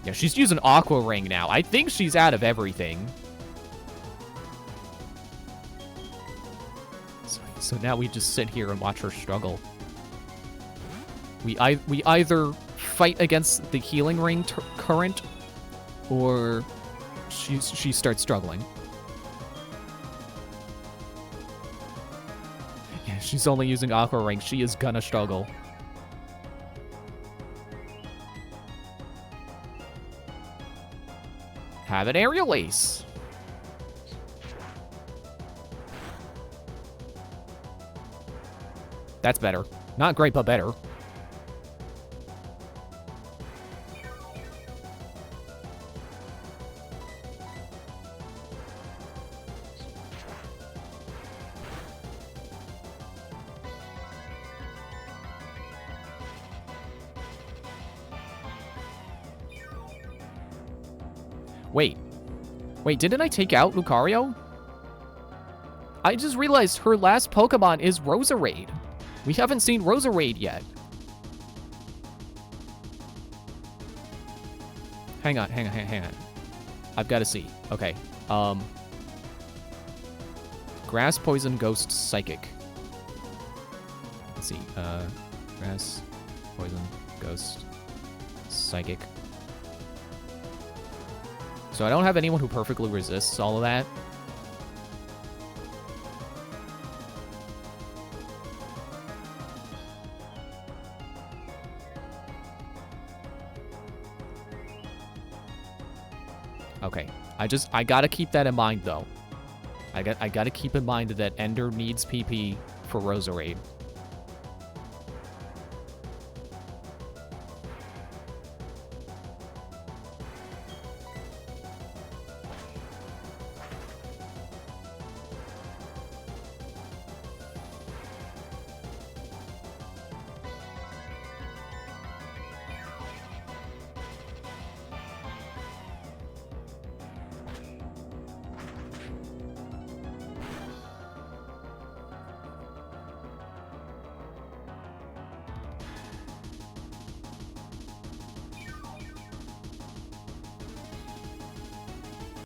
A: Yeah, she's using Aqua Ring now. I think she's out of everything. So now we just sit here and watch her struggle. We either fight against the healing ring current, or she starts struggling. Yeah, she's only using Aqua Ring. She is gonna struggle. Have an Aerial Ace. That's better. Not great, but better. Wait, didn't I take out Lucario? I just realized her last Pokemon is Roserade. We haven't seen Roserade yet. Hang on. I've got to see. Okay. Grass, Poison, Ghost, Psychic. Let's see. Grass, Poison, Ghost, Psychic. So I don't have anyone who perfectly resists all of that. Okay. I gotta keep that in mind, though. I gotta keep in mind that Ender needs PP for Roserade.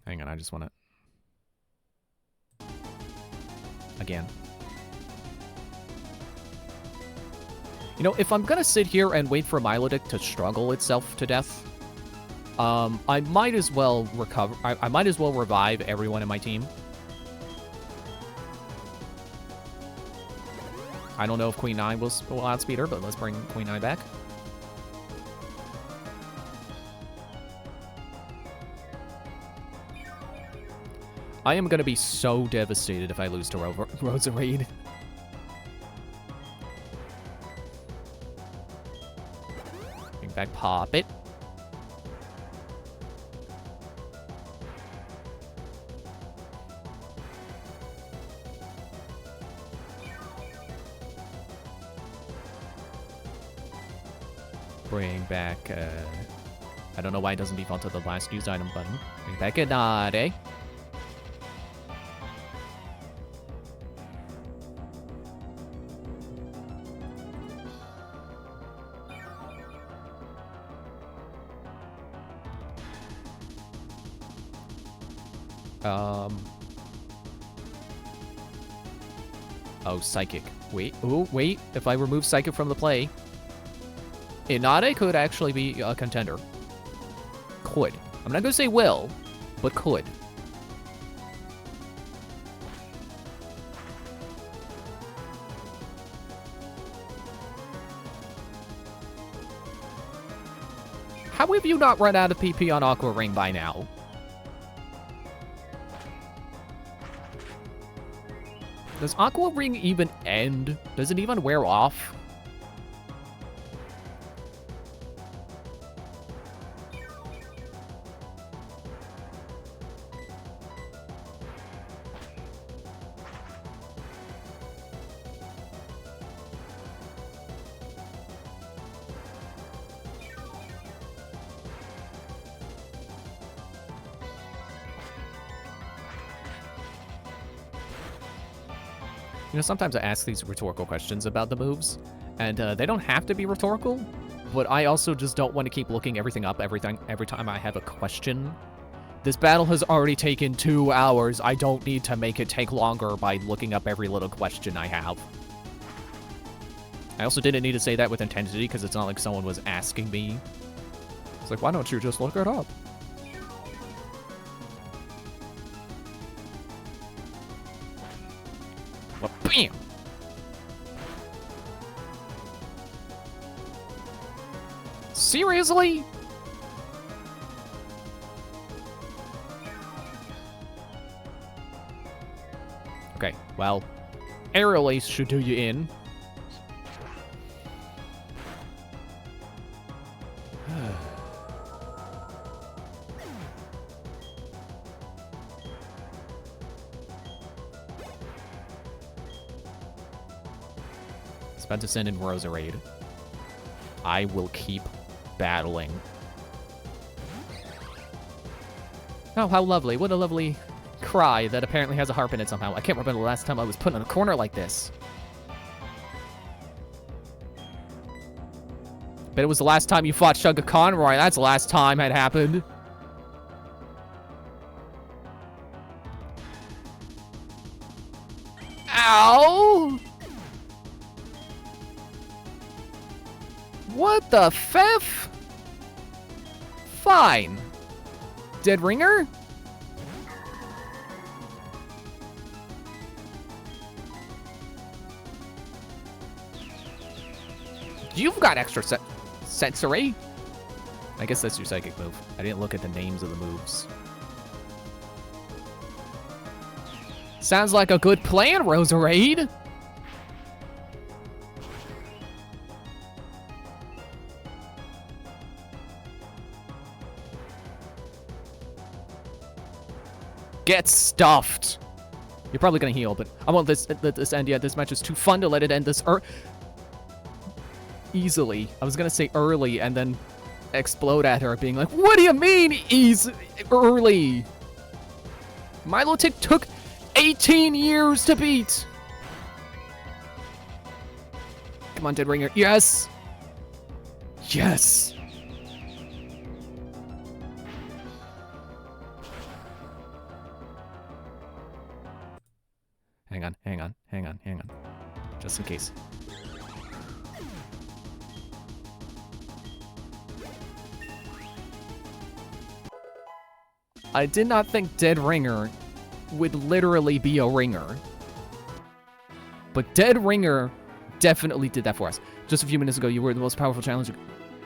A: Hang on, I just want to... Again. You know, if I'm gonna sit here and wait for Milotic to struggle itself to death, I might as well recover... I might as well revive everyone in my team. I don't know if Queen 9 will outspeed her, but let's bring Queen 9 back. I am gonna be so devastated if I lose to Roserade. Bring back Poppet. Bring back, I don't know why it doesn't default to the last used item button. Bring back Gennade. Oh, Psychic. Wait. Oh, wait. If I remove Psychic from the play, Gennade could actually be a contender. Could. I'm not going to say will, but could. How have you not run out of PP on Aqua Ring by now? Does Aqua Ring even end? Does it even wear off? You know, sometimes I ask these rhetorical questions about the moves, and they don't have to be rhetorical, but I also just don't want to keep looking everything up every time I have a question. This battle has already taken 2 hours. I don't need to make it take longer by looking up every little question I have. I also didn't need to say that with intensity, because it's not like someone was asking me. It's like, why don't you just look it up? Well, bam! Seriously? Okay, well, Aerial Ace should do you in. It's about to send in Roserade. I will keep battling. Oh, how lovely. What a lovely cry that apparently has a harp in it somehow. I can't remember the last time I was put in a corner like this. Bet it was the last time you fought Shunga Conroy. That's the last time it happened. Ow! What the F? Fine. Dead Ringer? You've got extra sensory. I guess that's your psychic move. I didn't look at the names of the moves. Sounds like a good plan, Roserade. Get stuffed. You're probably gonna heal, but I won't let this end yet. This match is too fun to let it end this easily. I was gonna say early and then explode at her, being like, "What do you mean early? Milotic took 18 years to beat." Come on, Dead Ringer. Yes. Yes. Hang on. Just in case. I did not think Dead Ringer would literally be a ringer. But Dead Ringer definitely did that for us. Just a few minutes ago, you were the most powerful challenger.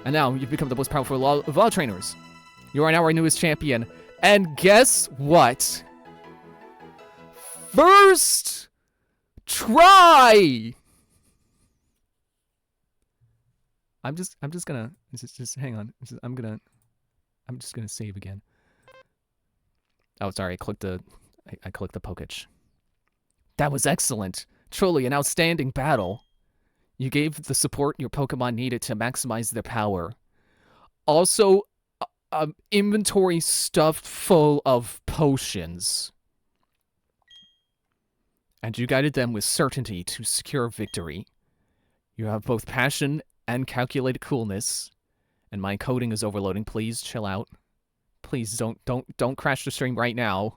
A: And now, you've become the most powerful of all trainers. You are now our newest champion. And guess what? First try! I'm just gonna, just hang on. I'm just gonna save again. Oh, sorry, I clicked the Pokage. That was excellent. Truly an outstanding battle. You gave the support your Pokemon needed to maximize their power. Also, inventory stuffed full of potions. And you guided them with certainty to secure victory. You have both passion and calculated coolness. And my encoding is overloading. Please chill out. Please don't crash the stream right now.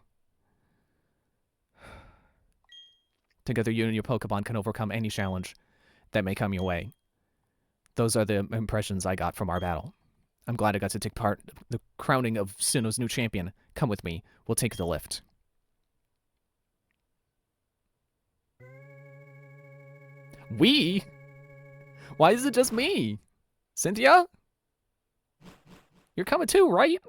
A: Together, you and your Pokemon can overcome any challenge that may come your way. Those are the impressions I got from our battle. I'm glad I got to take part in the crowning of Sinnoh's new champion. Come with me. We'll take the lift. We? Why is it just me? Cynthia? You're coming too, right?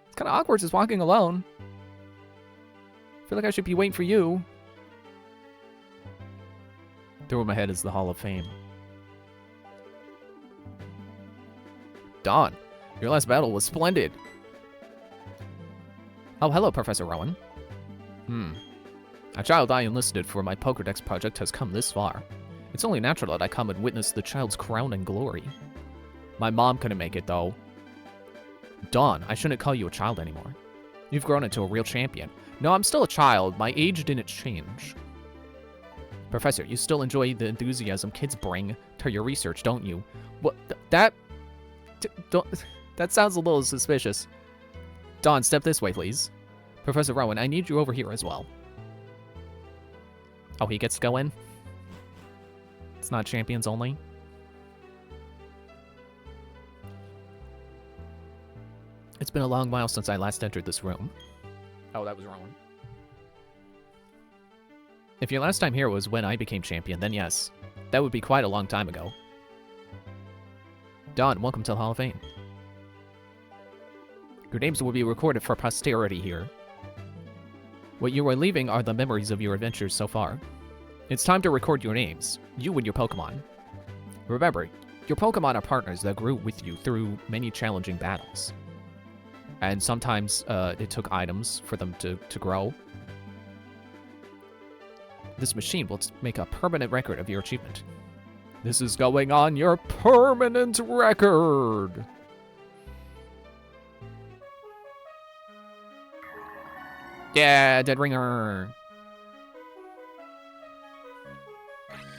A: It's kind of awkward just walking alone. I feel like I should be waiting for you. Through my head is the Hall of Fame. Dawn, your last battle was splendid. Oh, hello, Professor Rowan. A child I enlisted for my Pokédex project has come this far. It's only natural that I come and witness the child's crowning glory. My mom couldn't make it, though. Dawn, I shouldn't call you a child anymore. You've grown into a real champion. No, I'm still a child. My age didn't change. Professor, you still enjoy the enthusiasm kids bring to your research, don't you? What? That sounds a little suspicious. Dawn, step this way, please. Professor Rowan, I need you over here as well. Oh, he gets to go in? It's not champions only? It's been a long while since I last entered this room. Oh, that was Rowan. If your last time here was when I became champion, then yes. That would be quite a long time ago. Dawn, welcome to the Hall of Fame. Your names will be recorded for posterity here. What you are leaving are the memories of your adventures so far. It's time to record your names, you and your Pokemon. Remember, your Pokemon are partners that grew with you through many challenging battles. And sometimes it took items for them to grow. This machine will make a permanent record of your achievement. This is going on your permanent record! Yeah, Dead Ringer!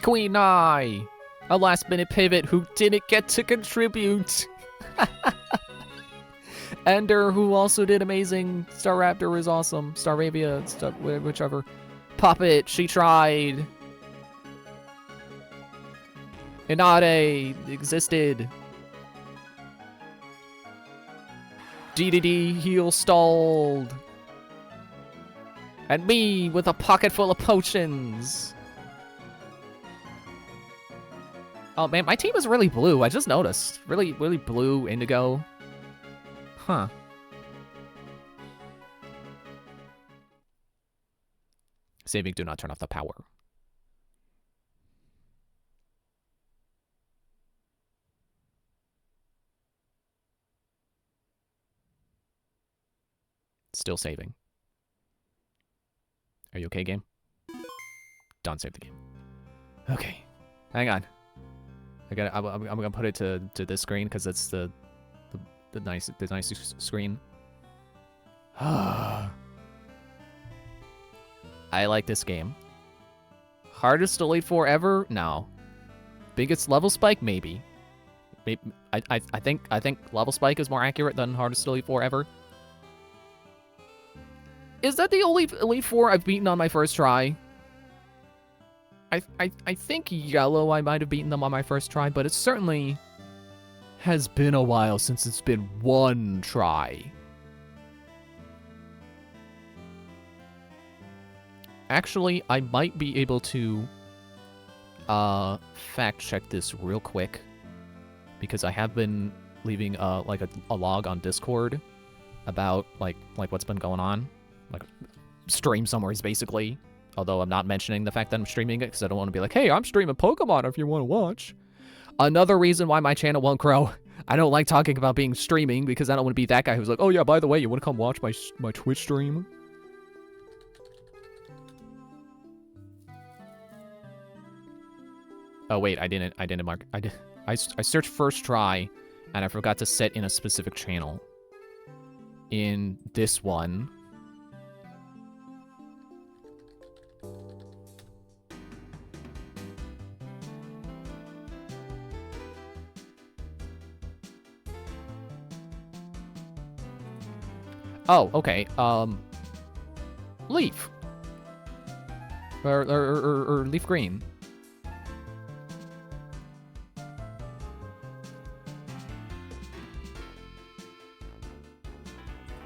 A: Queen Eye! A last-minute pivot who didn't get to contribute! Ender, who also did amazing. Staraptor is awesome. Staravia, whichever. Puppet, she tried. Inade existed. DDD heel stalled. And me with a pocket full of potions. Oh man, my team is really blue. I just noticed. Really, really blue, indigo. Huh. Saving, do not turn off the power. Still saving. Are you okay, game? Don't save the game. Okay. Hang on. I'm gonna put it to this screen because it's the nice screen. I like this game. Hardest to Elite Four ever? No. Biggest level spike? Maybe. I think level spike is more accurate than hardest to Elite Four ever. Is that the only Elite Four I've beaten on my first try? I think Yellow I might have beaten them on my first try, but it certainly has been a while since it's been one try. Actually, I might be able to fact check this real quick because I have been leaving like a log on Discord about like what's been going on, like stream summaries basically. Although I'm not mentioning the fact that I'm streaming it because I don't want to be like, hey, I'm streaming Pokemon if you want to watch. Another reason why my channel won't grow. I don't like talking about being streaming because I don't want to be that guy who's like, oh yeah, by the way, you want to come watch my Twitch stream? Oh wait, I didn't mark. I searched first try, and I forgot to set in a specific channel. In this one. Oh, okay. Leaf. Or Leaf Green.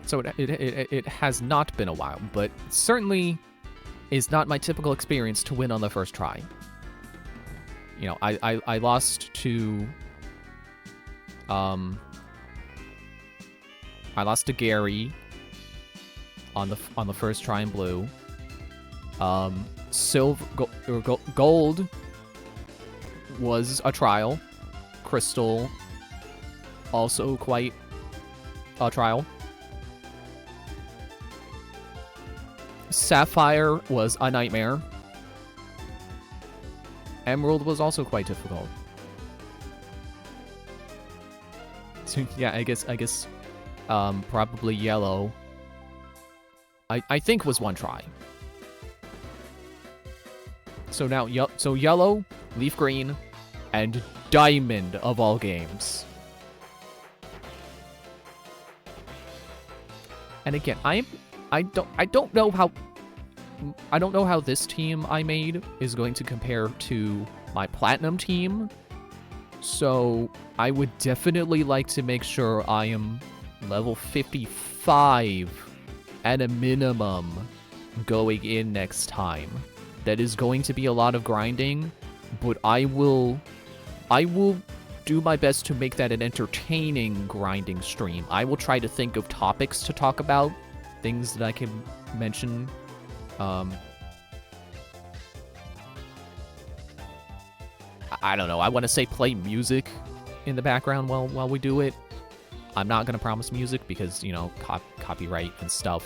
A: So it has not been a while, but it certainly is not my typical experience to win on the first try. You know, I lost to I lost to Gary on the first try in blue. Gold was a trial. Crystal, also quite a trial. Sapphire was a nightmare. Emerald was also quite difficult. So yeah, I guess probably yellow. I think was one try. So now, so yellow, leaf green, and diamond of all games. And again, I don't know how this team I made is going to compare to my platinum team. So I would definitely like to make sure I am level 55 at a minimum going in next time. That is going to be a lot of grinding, but I will do my best to make that an entertaining grinding stream. I will try to think of topics to talk about, things that I can mention. I don't know. I want to say play music in the background while we do it. I'm not gonna promise music because, you know, copyright and stuff.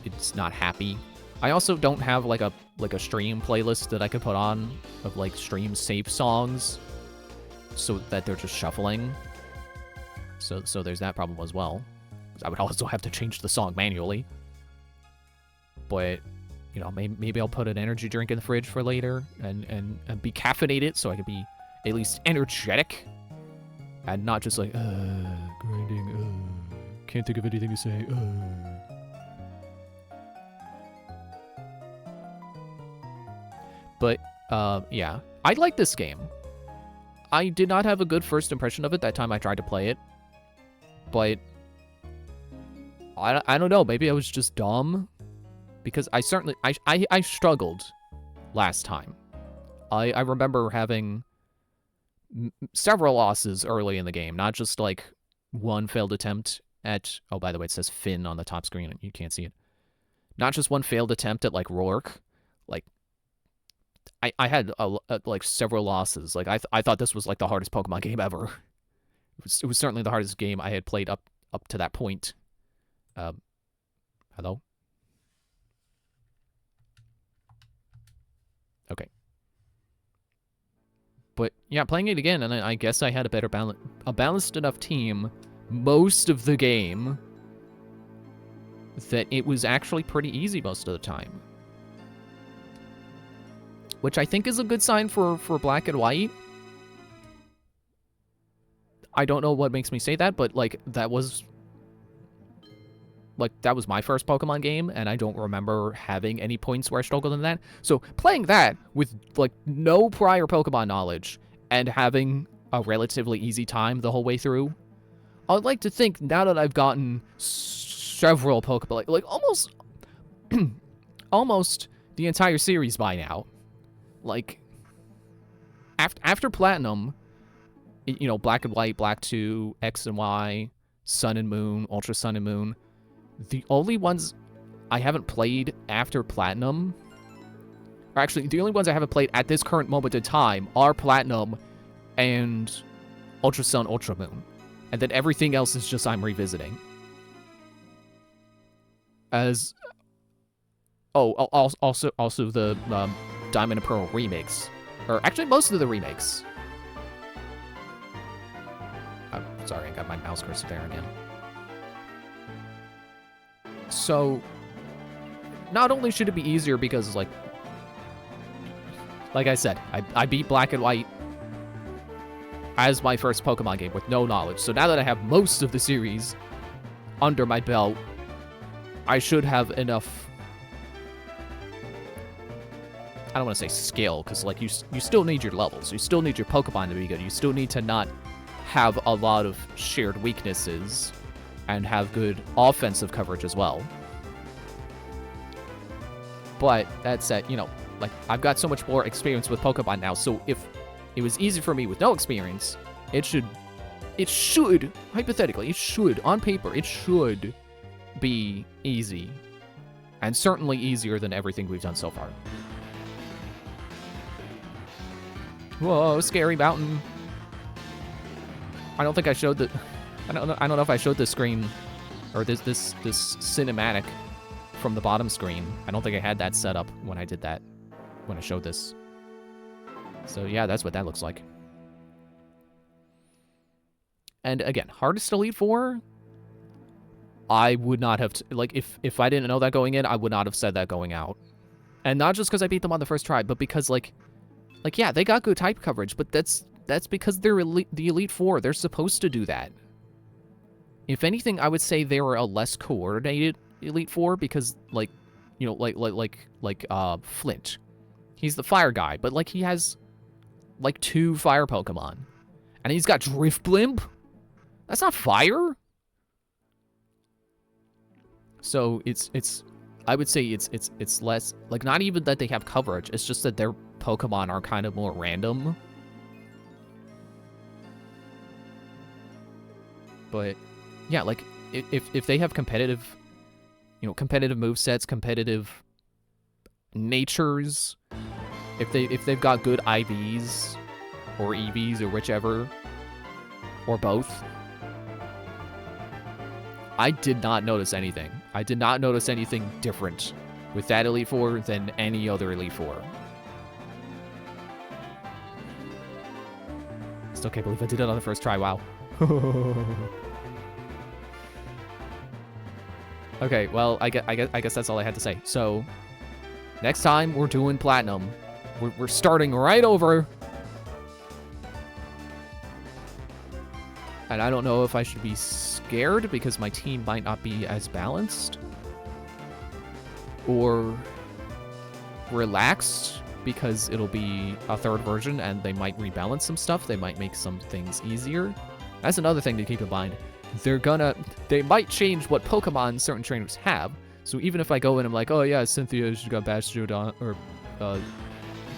A: It's not happy. I also don't have like a stream playlist that I could put on of like stream safe songs, so that they're just shuffling. So there's that problem as well. I would also have to change the song manually. But you know, maybe I'll put an energy drink in the fridge for later and be caffeinated so I could be at least energetic and not just like grinding. Can't think of anything to say. But, yeah. I like this game. I did not have a good first impression of it that time I tried to play it. But, I don't know. Maybe I was just dumb. Because I certainly... I struggled last time. I remember having several losses early in the game. Not just, like, one failed attempt at... Oh, by the way, it says Finn on the top screen. You can't see it. Not just one failed attempt at, like, Rourke. Like... I had like several losses. Like I thought this was like the hardest Pokemon game ever. It was certainly the hardest game I had played up to that point. Hello? Okay. But yeah, playing it again, and I guess I had a balanced enough team most of the game that it was actually pretty easy most of the time. Which I think is a good sign for Black and White. I don't know what makes me say that, but, like, that was my first Pokemon game, and I don't remember having any points where I struggled in that. So, playing that with, like, no prior Pokemon knowledge and having a relatively easy time the whole way through, I'd like to think, now that I've gotten several Pokemon, like almost, almost the entire series by now, like, after Platinum, you know, Black and White, Black 2, X and Y, Sun and Moon, Ultra Sun and Moon, the only ones I haven't played after Platinum, or actually, the only ones I haven't played at this current moment in time are Platinum and Ultra Sun, Ultra Moon. And then everything else is just I'm revisiting. As... Oh, also the, Diamond and Pearl remakes. Or actually, most of the remakes. I'm sorry, I got my mouse cursor there again. So, not only should it be easier because, like I said, I beat Black and White as my first Pokemon game with no knowledge. So now that I have most of the series under my belt, I should have enough... I don't want to say skill, because, like, you still need your levels. You still need your Pokemon to be good. You still need to not have a lot of shared weaknesses and have good offensive coverage as well. But that said, you know, like, I've got so much more experience with Pokemon now, so if it was easy for me with no experience, It should, hypothetically, it should, on paper, it should be easy. And certainly easier than everything we've done so far. Whoa, scary mountain. I don't think I showed the... I don't know if I showed this screen, or this cinematic from the bottom screen. I don't think I had that set up when I did that, when I showed this. So yeah, that's what that looks like. And again, hardest Elite Four, I would not have, like, if I didn't know that going in, I would not have said that going out. And not just because I beat them on the first try, but because, like, yeah, they got good type coverage, but that's because they're the Elite Four. They're supposed to do that. If anything, I would say they were a less coordinated Elite Four because, like, you know, like Flint. He's the fire guy, but, like, he has, like, 2 fire Pokemon. And he's got Drifblim? That's not fire? So I would say it's less, like, not even that they have coverage, it's just that their Pokemon are kind of more random. But yeah, like, if they have competitive, you know, competitive movesets, competitive natures, if they've got good IVs or EVs or whichever, or both, I did not notice anything. I did not notice anything different with that Elite Four than any other Elite Four. Still can't believe I did it on the first try, wow. Okay, well, I guess that's all I had to say. So, next time we're doing Platinum. We're starting right over. And I don't know if I should be scared because my team might not be as balanced, or relaxed because it'll be a 3rd version and they might rebalance some stuff. They might make some things easier. That's another thing to keep in mind. They might change what Pokemon certain trainers have. So even if I go in and I'm like, oh yeah, Cynthia, she's got Gastrodon, or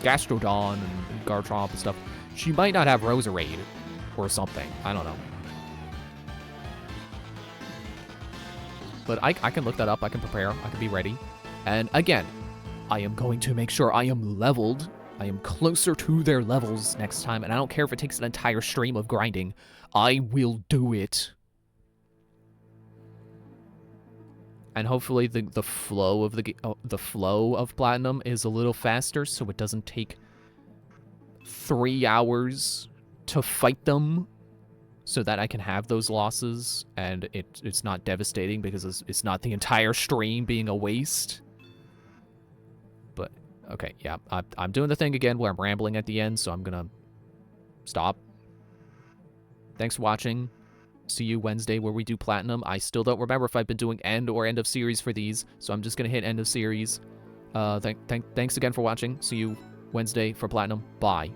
A: Gastrodon and Garchomp and stuff, she might not have Roserade or something. I don't know. But I can look that up, I can prepare, I can be ready. And again, I am going to make sure I am leveled. I am closer to their levels next time, and I don't care if it takes an entire stream of grinding. I will do it. And hopefully the flow of Platinum is a little faster, so it doesn't take 3 hours to fight them, so that I can have those losses, and it's not devastating because it's not the entire stream being a waste. But, okay, yeah, I'm doing the thing again where I'm rambling at the end, so I'm gonna stop. Thanks for watching. See you Wednesday where we do Platinum. I still don't remember if I've been doing end or end of series for these, so I'm just gonna hit end of series. Thanks again for watching. See you Wednesday for Platinum. Bye.